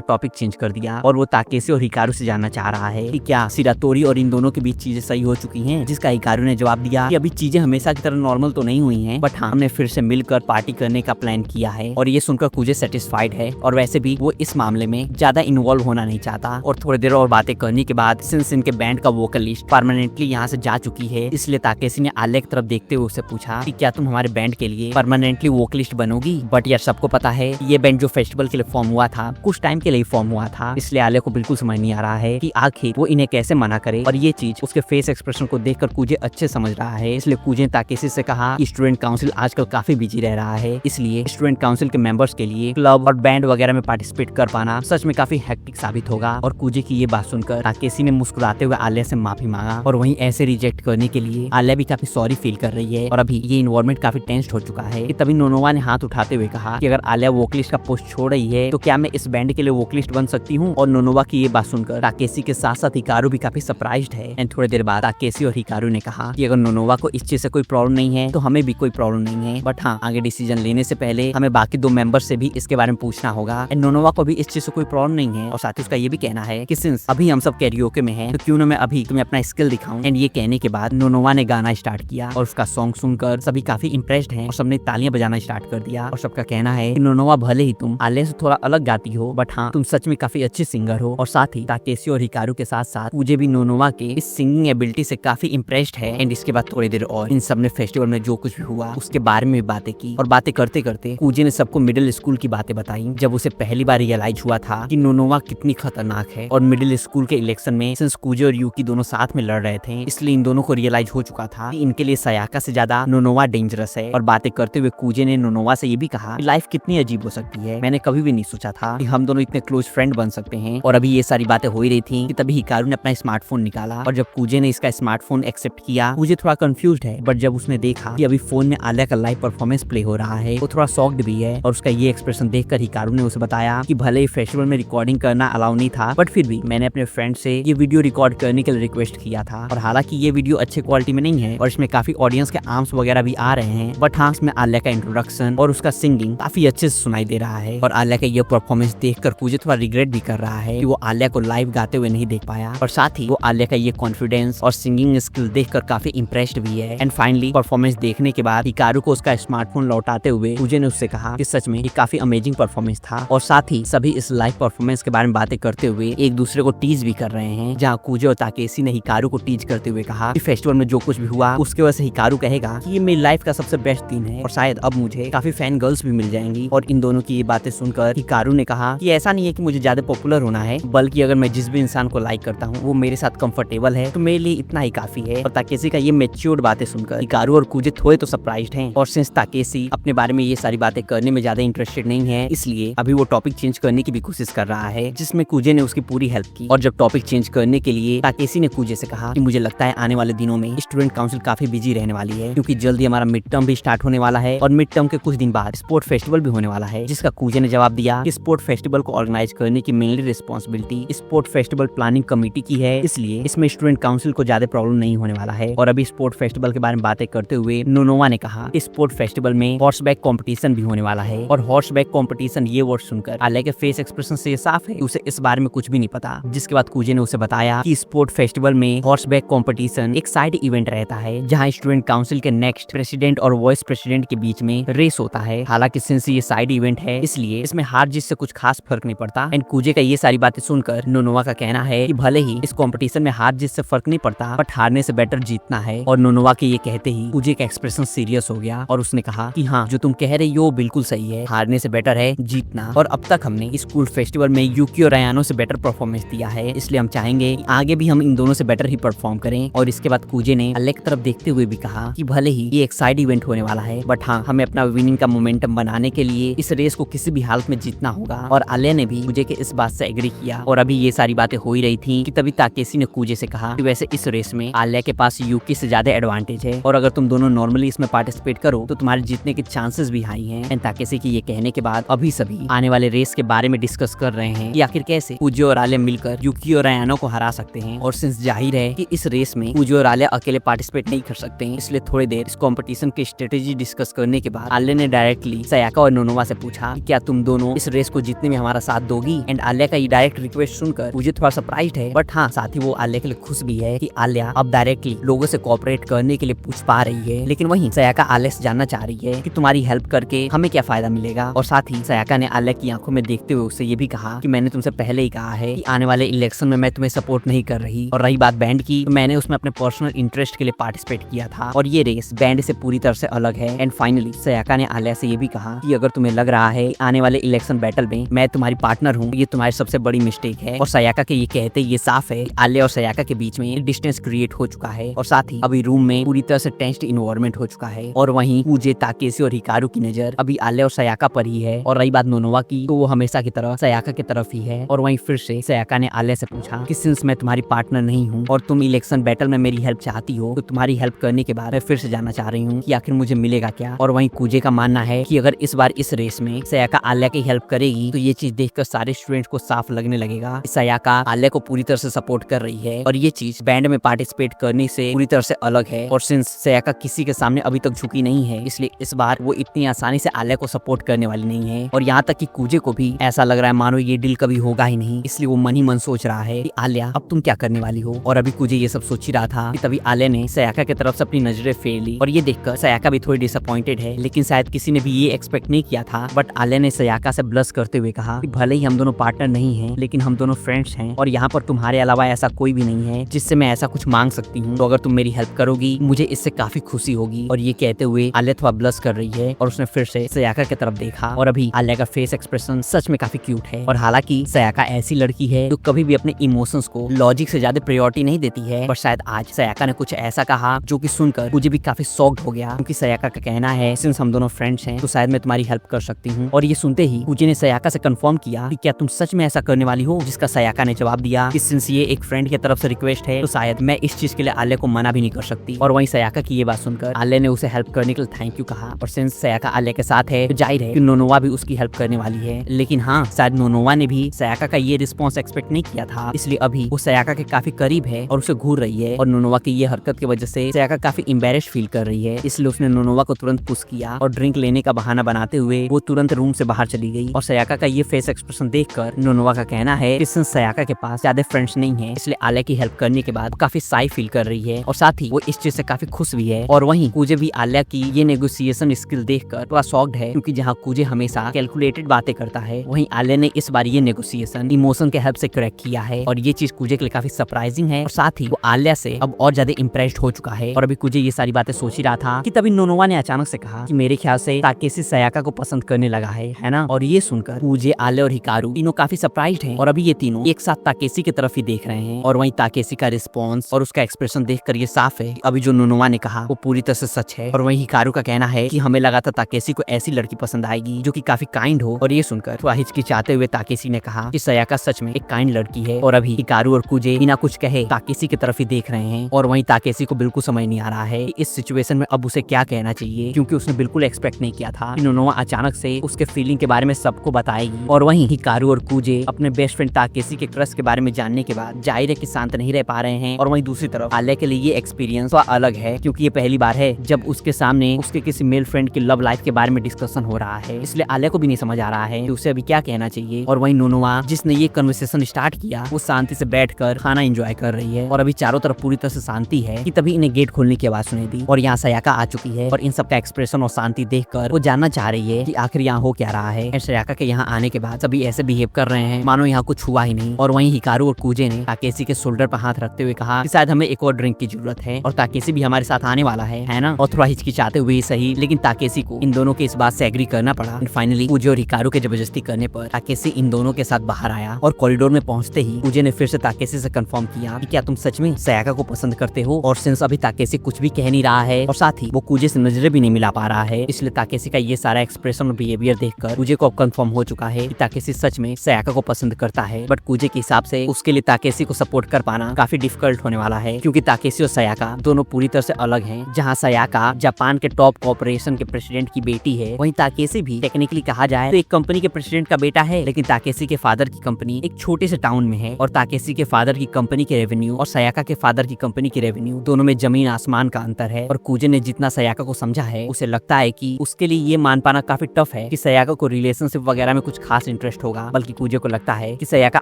टॉपिक चेंज कर दिया और वो ताकेशी और हिकारू से जानना चाह रहा है कि क्या शिरातोरी और इन दोनों के बीच चीजें सही हो चुकी हैं, जिसका हिकारू ने जवाब दिया कि अभी चीजें हमेशा की तरह नॉर्मल तो नहीं हुई हैं, बट हाँ, हमने फिर से मिलकर पार्टी करने का प्लान किया है। और ये सुनकर कुजे सेटिस्फाइड है और वैसे भी वो इस मामले में ज्यादा इन्वॉल्व होना नहीं चाहता। और थोड़ी देर और बातें करने के बाद सिंस इनके बैंड का वोकलिस्ट परमानेंटली यहाँ से जा चुकी है, इसलिए ताकेशी ने आलिया की तरफ देखते हुए उससे पूछा कि क्या तुम हमारे बैंड के लिए परमानेंटली वोकलिस्ट बनोगी। बट यार सबको पता है ये बैंड जो फेस्टिवल के लिए फॉर्म हुआ था कुछ टाइम के लिए फॉर्म हुआ था, इसलिए आलिया को बिल्कुल समझ नहीं आ रहा है कि आखिर वो इन्हें कैसे मना करे। और ये चीज उसके फेस एक्सप्रेशन को देखकर कुजे अच्छे समझ रहा है, इसलिए कुजे ने ताकेशी से कहा कि स्टूडेंट काउंसिल आजकल काफी बिजी रह रहा है, इसलिए स्टूडेंट काउंसिल के मेंबर्स के लिए क्लब और बैंड वगैरह में पार्टिसिपेट कर पाना सच में काफी हेक्टिक साबित होगा। और कुजे की ये बात सुनकर ताकेशी ने मुस्कुराते हुए आलिया से माफी मांगा और वहीं ऐसे रिजेक्ट करने के लिए आलिया भी काफी सॉरी फील कर रही है। और अभी ये इन्वायरमेंट काफी टेंस्ड हो चुका है कि तभी नोनोवा ने हाथ उठाते हुए कहा कि अगर आलिया वोकलिस्ट का पोस्ट छोड़ रही है तो क्या मैं इस बैंड के लिए वोकलिस्ट बन सकती हूँ। और नोनोवा की ये बात सुनकर ताकेशी के साथ साथ हिकारू भी काफी सरप्राइज्ड है। एंड थोड़ी देर बाद ताकेशी और हिकारू ने कहा कि अगर नोनोवा को इस चीज से कोई प्रॉब्लम नहीं है तो हमें भी कोई प्रॉब्लम नहीं है, बट हाँ, आगे डिसीजन लेने से पहले हमें बाकी दो मेंबर से भी इसके बारे में पूछना होगा। एंड नोनोवा को भी इस चीज से कोई प्रॉब्लम नहीं है और साथ ही उसका ये भी कहना है कि सिंस अभी हम सब कैरियोके में हैं तो क्यों ना मैं अभी तुम्हें अपना स्किल दिखाऊं। एंड ये कहने के बाद नोनोवा ने गाना स्टार्ट किया और उसका सॉन्ग सुनकर सभी काफी इंप्रेस्ड हैं और सबने तालियां बजाना स्टार्ट कर दिया। और सबका कहना है कि नोनोवा भले ही तुम आलिया से थोड़ा अलग गाती हो, बट हाँ, तुम सच में काफी अच्छी सिंगर हो। और साथ ही ताकेशी और हिकारू के साथ साथ मुझे भी नोनोवा के इस सिंगिंग एबिलिटी से काफी इंप्रेस्ड है। एंड इसके बाद थोड़ी देर और इन सब ने फेस्टिवल में जो कुछ भी हुआ उसके बारे में बातें की और बातें करते करते कुजे ने सबको मिडिल स्कूल की बातें बताई, जब उसे पहली बार रियलाइज हुआ था कि नोनोवा कितनी खतरनाक है। और मिडिल स्कूल के इलेक्शन में सिंस कुजे और यूकी दोनों साथ में लड़ रहे थे, इसलिए इन दोनों को रियलाइज हो चुका था कि इनके लिए सयाका से ज्यादा नोनोवा डेंजरस है। और बातें करते हुए कुजे ने नोनोवा से ये भी कहा कि लाइफ कितनी अजीब हो सकती है, मैंने कभी भी नहीं सोचा था कि हम दोनों इतने क्लोज फ्रेंड बन सकते हैं। और अभी ये सारी बातें हो ही रही थी कि तभी हिकारू ने अपना स्मार्टफोन निकाला और जब कुजे ने इसका स्मार्टफोन एक्सेप्ट किया, कुजे थोड़ा कंफ्यूज्ड है, बट जब उसने देखा कि अभी फोन में आलिया का लाइव परफॉर्मेंस प्ले हो रहा है वो थोड़ा शॉक्ड भी है। और उसका ये एक्सप्रेशन देखकर हिकारू ने उसे बताया कि भले ही फेस्टिवल में रिकॉर्डिंग करना अलाउ नहीं था, बट फिर भी मैंने अपने फ्रेंड से ये वीडियो रिकॉर्ड करने के लिए रिक्वेस्ट किया था। और हालांकि ये वीडियो अच्छे क्वालिटी में नहीं है और इसमें काफी ऑडियंस के आर्म्स वगैरह भी आ रहे हैं, बट हाँ, इसमें आलिया का इंट्रोडक्शन और उसका सिंगिंग काफी अच्छे से सुनाई दे रहा है। और आलिया का ये परफॉर्मेंस देखकर कुजे थोड़ा रिग्रेट भी कर रहा है कि वो आलिया को लाइव गाते हुए नहीं देख पाया। और साथ ही वो आलिया का ये कॉन्फिडेंस और सिंगिंग स्किल देखकर काफी इंप्रेस्ड भी है। एंड फाइनली परफॉर्मेंस देखने के बाद हिकारू को उसका स्मार्टफोन लौटाते हुए कुजे ने उससे कहा कि सच में ये काफी अमेजिंग परफॉर्मेंस था। और साथ ही सभी इस लाइव परफॉर्मेंस के बारे में बातें करते हुए एक दूसरे को टीज भी कर रहे हैं, जहाँ कुजे और ताकेशी ने हिकारू को टीज करते हुए कहा कि फेस्टिवल में जो कुछ भी हुआ उसके वजह से हिकारू कहेगा कि ये मेरी लाइफ का सबसे बेस्ट दिन है और शायद अब मुझे काफी फैन गर्ल्स भी मिल जाएंगी। और इन दोनों की ये बातें सुनकर हिकारू ने कहा कि ऐसा नहीं है कि मुझे ज्यादा पॉपुलर होना है, बल्कि अगर मैं जिस भी इंसान को लाइक करता हूँ वो मेरे साथ कंफर्टेबल है तो मेरे लिए इतना ही काफी है। और ताकेशी का ये मैच्योर्ड बातें सुनकर हिकारू और कुजे थोड़े तो सरप्राइज्ड हैं। और सिंस ताकेशी अपने बारे में ये सारी बातें करने में ज्यादा इंटरेस्टेड नहीं है, इसलिए अभी वो टॉपिक चेंज करने की भी कोशिश कर रहा है, जिसमें कुजे ने उसकी पूरी हेल्प की। और जब टॉपिक चेंज करने के लिए ताकेशी ने कुजे से कहा कि मुझे लगता है आने वाले दिनों में स्टूडेंट काउंसिल काफी बिजी रहने वाली है, क्योंकि जल्दी हमारा मिड टर्म भी स्टार्ट होने वाला है और मिड टर्म के कुछ दिन बाद स्पोर्ट फेस्टिवल भी होने वाला है। जिसका कुजे ने जवाब दिया कि स्पोर्ट फेस्टिवल को ऑर्गेनाइज करने की mainly responsibility sport festival planning committee की है, इसलिए इसमें स्टूडेंट काउंसिल को ज्यादा प्रॉब्लम नहीं होने वाला है। और अभी स्पोर्ट फेस्टिवल के बारे में बातें करते हुए नोनोवा ने कहा कि स्पोर्ट फेस्टिवल में हॉर्सबैक कंपटीशन भी होने वाला है। और हॉर्सबैक कंपटीशन ये वर्ड सुनकर आलिया के फेस एक्सप्रेशन से साफ है कि उसे इस बारे में कुछ भी नहीं पता। जिसके बाद कुजे ने उसे बताया कि स्पोर्ट फेस्टिवल में हॉर्सबैक कंपटीशन एक साइड इवेंट रहता है, जहां स्टूडेंट काउंसिल के नेक्स्ट प्रेसिडेंट और वाइस प्रेसिडेंट के बीच में रेस होता है। हालांकि सिंस ये साइड इवेंट है, इसलिए इसमें हार जीत से कुछ खास फर्क नहीं पड़ता। एंड कुजे का ये सारी बातें सुनकर नोनोवा का कहना है कि भले ही इस कंपटीशन में हार जीत से फर्क नहीं पड़ता, बट हारने से बेटर जीतना है। और नोनोवा के ये कहते ही कुजे का एक्सप्रेशन सीरियस हो गया और उसने कहा कि हाँ, जो तुम कह रही हो बिल्कुल सही है, हारने से बेटर है जीतना। और अब तक हमने स्कूल फेस्टिवल में यूकी और अयानो से बेटर परफॉर्मेंस दिया है, इसलिए हम चाहेंगे कि आगे भी हम इन दोनों से बेटर ही परफॉर्म करें। और इसके बाद कुजे ने आलिया की तरफ देखते हुए भी कहा कि भले ही ये एक साइड इवेंट होने वाला है, बट हाँ, हमें अपना विनिंग का मोमेंटम बनाने के लिए इस रेस को किसी भी हालत में जीतना होगा। और आलिया ने भी कुजे के इस बात से एग्री किया। और अभी ये सारी बातें हो ही रही थी कि तभी ताकेशी ने कुजे से कहा कि वैसे इस रेस में आलिया के पास यूकी से ज्यादा एडवांटेज है और अगर तुम दोनों नॉर्मली इसमें पार्टिसिपेट करो तो तुम्हारे जीतने के चांसेस भी हाई हैं। एंड ताकेशी के ये कहने के बाद अभी सभी आने वाले रेस के बारे में डिस्कस कर रहे हैं कि आखिर कैसे कुजे और आलिया मिलकर यूकी और अयानो को हरा सकते हैं। और सिंस जाहिर है कि इस रेस में कुजे और आलिया अकेले पार्टिसिपेट नहीं कर सकते हैं, इसलिए थोड़ी देर इस कंपटीशन की स्ट्रेटेजी डिस्कस करने के बाद आल्या ने डायरेक्टली सयाका और नोनोवा से पूछा कि क्या तुम दोनों इस रेस को जीतने में हमारा साथ दोगी। एंड आल्या का ये डायरेक्ट रिक्वेस्ट सुनकर मुझे थोड़ा सरप्राइज्ड है, बट हाँ साथ ही वो आल्या के लिए खुश भी है कि आल्या अब डायरेक्टली लोगों से कोऑपरेट करने के लिए पूछ पा रही है। लेकिन वहीं सयाका आल्या से जानना चाह रही है कि तुम्हारी हेल्प करके हमें क्या फायदा मिलेगा। और साथ ही सयाका ने आल्या की आंखों में देखते हुए उससे ये भी कहा कि मैंने तुमसे पहले ही कहा है कि आने वाले इलेक्शन में मैं तुम्हें सपोर्ट नहीं कर रही। और रही बात बैंड की, तो मैंने उसमें अपने पर्सनल इंटरेस्ट के लिए पार्टिसिपेट किया था और ये रेस बैंड से पूरी तरह से अलग है। एंड फाइनली सयाका ने आल्या से ये भी कहा कि अगर तुम्हें लग रहा है आने वाले इलेक्शन बैटल में मैं तुम्हारी पार्टनर हूँ, ये तुम्हारी सबसे बड़ी मिस्टेक है। और सयाका के ये कहते ये साफ है आल्या और सयाका के बीच में डिस्टेंस क्रिएट हो चुका है और साथ ही अभी रूम में पूरी तरह से टेंस्ड इन्वायरमेंट हो चुका है। और वहीं पूजे, ताकेशी और हिकारू की नजर अभी आल्या और सयाका पर ही है। और रही बात नोनोवा की, तो वो हमेशा की तरह सयाका की तरफ ही है। और वहीं फिर से सयाका ने आल्या से पूछा कि सिंस मैं तुम्हारी पार्टनर नहीं हूँ और तुम इलेक्शन बैटल में मेरी हेल्प चाहती हो, तो तुम्हारी हेल्प करने के बाद मैं फिर से जानना चाह रही हूँ कि आखिर मुझे मिलेगा क्या। और वहीं कूजे का मानना है कि अगर इस बार इस रेस में सयाका आल्या की हेल्प करेगी तो ये चीज देखकर सारे स्टूडेंट्स को साफ लगने लगेगा कि सयाका आल्या को पूरी तरह से सपोर्ट कर रही है और ये चीज बैंड में पार्टिसिपेट करने से पूरी तरह से अलग है। और सिंस सयाका किसी के सामने अभी तक झुकी नहीं है, इसलिए इस बार वो इतनी आसानी से आल्या को सपोर्ट करने वाली नहीं है। और यहाँ तक कि कूजे को भी ऐसा लग रहा है मानो ये डील कभी होगा ही नहीं, इसलिए वो मन ही मन सोच रहा है कि आल्या अब तुम क्या करने वाली हो। और अभी कूजे ये सब सोच ही रहा था कि तभी आल्या ने सयाका की तरफ से अपनी नजरें फेर ली और ये देखकर सयाका भी थोड़ी डिसअपॉइंटेड है, लेकिन शायद किसी ने भी ये एक्सपेक्ट नहीं किया था। बट आल्या ने सयाका से ब्लश करते हुए कहा कि भले ही हम दोनों पार्टनर नहीं हैं, लेकिन हम दोनों फ्रेंड्स हैं और यहाँ पर तुम्हारे अलावा ऐसा कोई भी नहीं है जिससे मैं ऐसा कुछ मांग सकती हूँ। तो अगर तुम मेरी हेल्प करोगी मुझे इससे काफी खुशी होगी। और ये कहते हुए आल्या थोड़ा ब्लश कर रही है और उसने फिर से सयाका की तरफ देखा और अभी आल्या का फेस एक्सप्रेशन सच में काफी क्यूट है। और हालांकि सयाका ऐसी लड़की है जो कभी भी अपने इमोशंस को लॉजिक से ज्यादा प्रायोरिटी नहीं देती है, पर शायद आज सयाका ने कुछ ऐसा कहा जो कि सुनकर मुझे भी काफी शॉक्ड हो गया, क्योंकि सयाका का कहना है सिंस हम दोनों फ्रेंड्स हैं तो शायद मैं तुम्हारी हेल्प कर सकती हूँ। और ये सुनते ही कूजे ने सयाका से कंफर्म किया कि क्या तुम सच में ऐसा करने वाली हो, जिसका सयाका ने जवाब दिया कि सिंस ये एक फ्रेंड की तरफ से रिक्वेस्ट है तो शायद मैं इस चीज के लिए आल्या को मना भी नहीं कर सकती। और वहीं सयाका की ये बात सुनकर आल्या ने उसे हेल्प करने के लिए थैंक यू कहा। और सिंस सयाका आल्या के साथ है तो जाहिर है कि नोनोवा भी उसकी हेल्प करने वाली है। लेकिन हाँ, शायद नोनोवा ने भी सयाका का ये रिस्पॉन्स एक्सपेक्ट नहीं किया था, इसलिए अभी वो सयाका के काफी करीब है और उसे घूर रही है। और नोनोवा की ये हरकत की वजह से सयाका काफी एम्बैरेस्ड फील कर रही है, इसलिए उसने नोनोवा को तुरंत पुश किया और ड्रिंक लेने का बहाना बनाते हुए वो तुरंत रूम से बाहर चली गई। और सयाका का ये फेस एक्सप्रेशन देखकर नोनोवा का कहना है कि सिंस सयाका के पास ज्यादा फ्रेंड्स नहीं है, इसलिए आल्या की हेल्प करने के बाद काफी शाई फील कर रही है और साथ ही वो इस चीज से काफी खुश भी है। और वहीं कूजे भी आल्या की ये नेगोशिएशन स्किल देखकर थोड़ा शॉक्ड है, क्योंकि जहाँ कूजे हमेशा कैलकुलेटेड बातें करता है, वहीं आल्या ने इस बार ये नेगोशिएशन इमोशन के हेल्प से क्रैक किया है। और ये चीज कूजे के लिए काफी सरप्राइजिंग है और साथ ही वो आल्या से अब और ज्यादा इम्प्रेस्ड हो चुका है। और अभी कूजे ये सारी बातें सोच ही रहा था कि तभी नोनोवा ने अचानक से कहा कि मेरे ख्याल से ताकेशी सयाका को पसंद करने लगा है ना। और ये सुनकर कूजे, आल्या और हिकारू तीनों काफी सरप्राइज्ड हैं और अभी ये तीनों एक साथ ताकेशी की तरफ ही देख रहे हैं। और वहीं ताकेशी का रिस्पॉन्स और उसका एक्सप्रेशन देखकर ये साफ है अभी जो नोनोवा ने कहा वो पूरी तरह से सच है। और वहीं हिकारू का कहना है कि हमें लगा था ताकेशी को ऐसी लड़की पसंद आएगी जो कि काफी काइंड हो। और ये सुनकर थोड़ा हिचकिचाते हुए ताकेशी ने कहा कि सयाका सच में एक काइंड लड़की है। और अभी हिकारू और कूजे बिना कुछ कहे ताकेशी की तरफ ही देख रहे हैं। और वहीं ताकेशी को बिल्कुल समझ नहीं आ रहा है कि इस सिचुएशन में अब उसे क्या कहना चाहिए, क्योंकि उसने बिल्कुल एक्सपेक्ट नहीं किया था कि नोनोवा अचानक से उसके फीलिंग के बारे में सबको बताएगी। और वहीं हिकारू और कूजे अपने बेस्ट फ्रेंड ताकेशी के क्रश के बारे में जानने के बाद जाहिर है कि शांत नहीं रह पा रहे हैं। और वहीं दूसरी तरफ आल्या के लिए ये एक्सपीरियंस थोड़ा अलग है, क्योंकि ये पहली बार है जब उसके सामने उसके किसी मेल फ्रेंड की लव लाइफ के बारे में डिस्कशन हो रहा है, इसलिए आल्या को भी नहीं समझ आ रहा है कि उसे अभी क्या कहना चाहिए। और वहीं नोनोवा जिसने ये कन्वर्सेशन स्टार्ट किया वो शांति से बैठकर खाना एंजॉय कर रही है। और अभी चारों तरफ पूरी तरह से शांति है कि तभी इन्हें गेट खोलने की आवाज सुनी दी और यहाँ सयाका आ चुकी है। और इन सब का एक्सप्रेशन और शांति देखकर वो जानना चाह रही है कि आखिर यहाँ हो क्या रहा है। सयाका के यहाँ आने के बाद सभी ऐसे बिहेव कर रहे हैं मानो यहाँ कुछ हुआ ही नहीं। और वहीं हिकारू और कूजे ने ताकेशी के शोल्डर पर हाथ रखते हुए कहा कि शायद हमें एक और ड्रिंक की जरूरत है और ताकेशी भी हमारे साथ आने वाला है ना। और थोड़ा हिचकिचाते हुए ही सही, लेकिन ताकेशी को इन दोनों के इस बात से एग्री करना पड़ा। फाइनली कूजे और हिकारू के जबरदस्ती करने पर ताकेशी इन दोनों के साथ बाहर आया और कॉरिडोर में पहुंचते ही कूजे ने फिर से ताकेशी से कंफर्म किया कि क्या तुम सच में सयाका को पसंद करते हो। और सिंस अभी ताकेशी कुछ भी कह नहीं रहा है और साथ ही वो कूजे से नजरें भी नहीं मिला पा रहा है, इसलिए ताकेशी का ये सारा एक्सप्रेशन और बिहेवियर देखकर कूजे को अब कंफर्म हो चुका है कि ताकेशी सच में सयाका को पसंद करता है। बट कूजे के हिसाब से उसके लिए ताकेशी को सपोर्ट कर पाना काफी डिफिकल्ट होने वाला है, क्योंकि ताकेशी और सयाका दोनों पूरी तरह से अलग हैं। जहां सयाका जापान के टॉप कॉर्पोरेशन के प्रेसिडेंट की बेटी है, वहीं ताकेशी भी टेक्निकली कहा जाए तो एक कंपनी के प्रेसिडेंट का बेटा है, लेकिन ताकेशी के फादर की कंपनी एक छोटे से टाउन में है। और ताकेशी के फादर की कंपनी के रेवेन्यू और सयाका के फादर की कंपनी की रेवेन्यू दोनों में जमीन आसमान का अंतर है। और कूजे ने जितना सयाका को समझा है उसे लगता लगता है कि उसके लिए ये मान पाना काफी टफ है कि सयाका को रिलेशनशिप वगैरह में कुछ खास इंटरेस्ट होगा, बल्कि कूजे को लगता है कि सयाका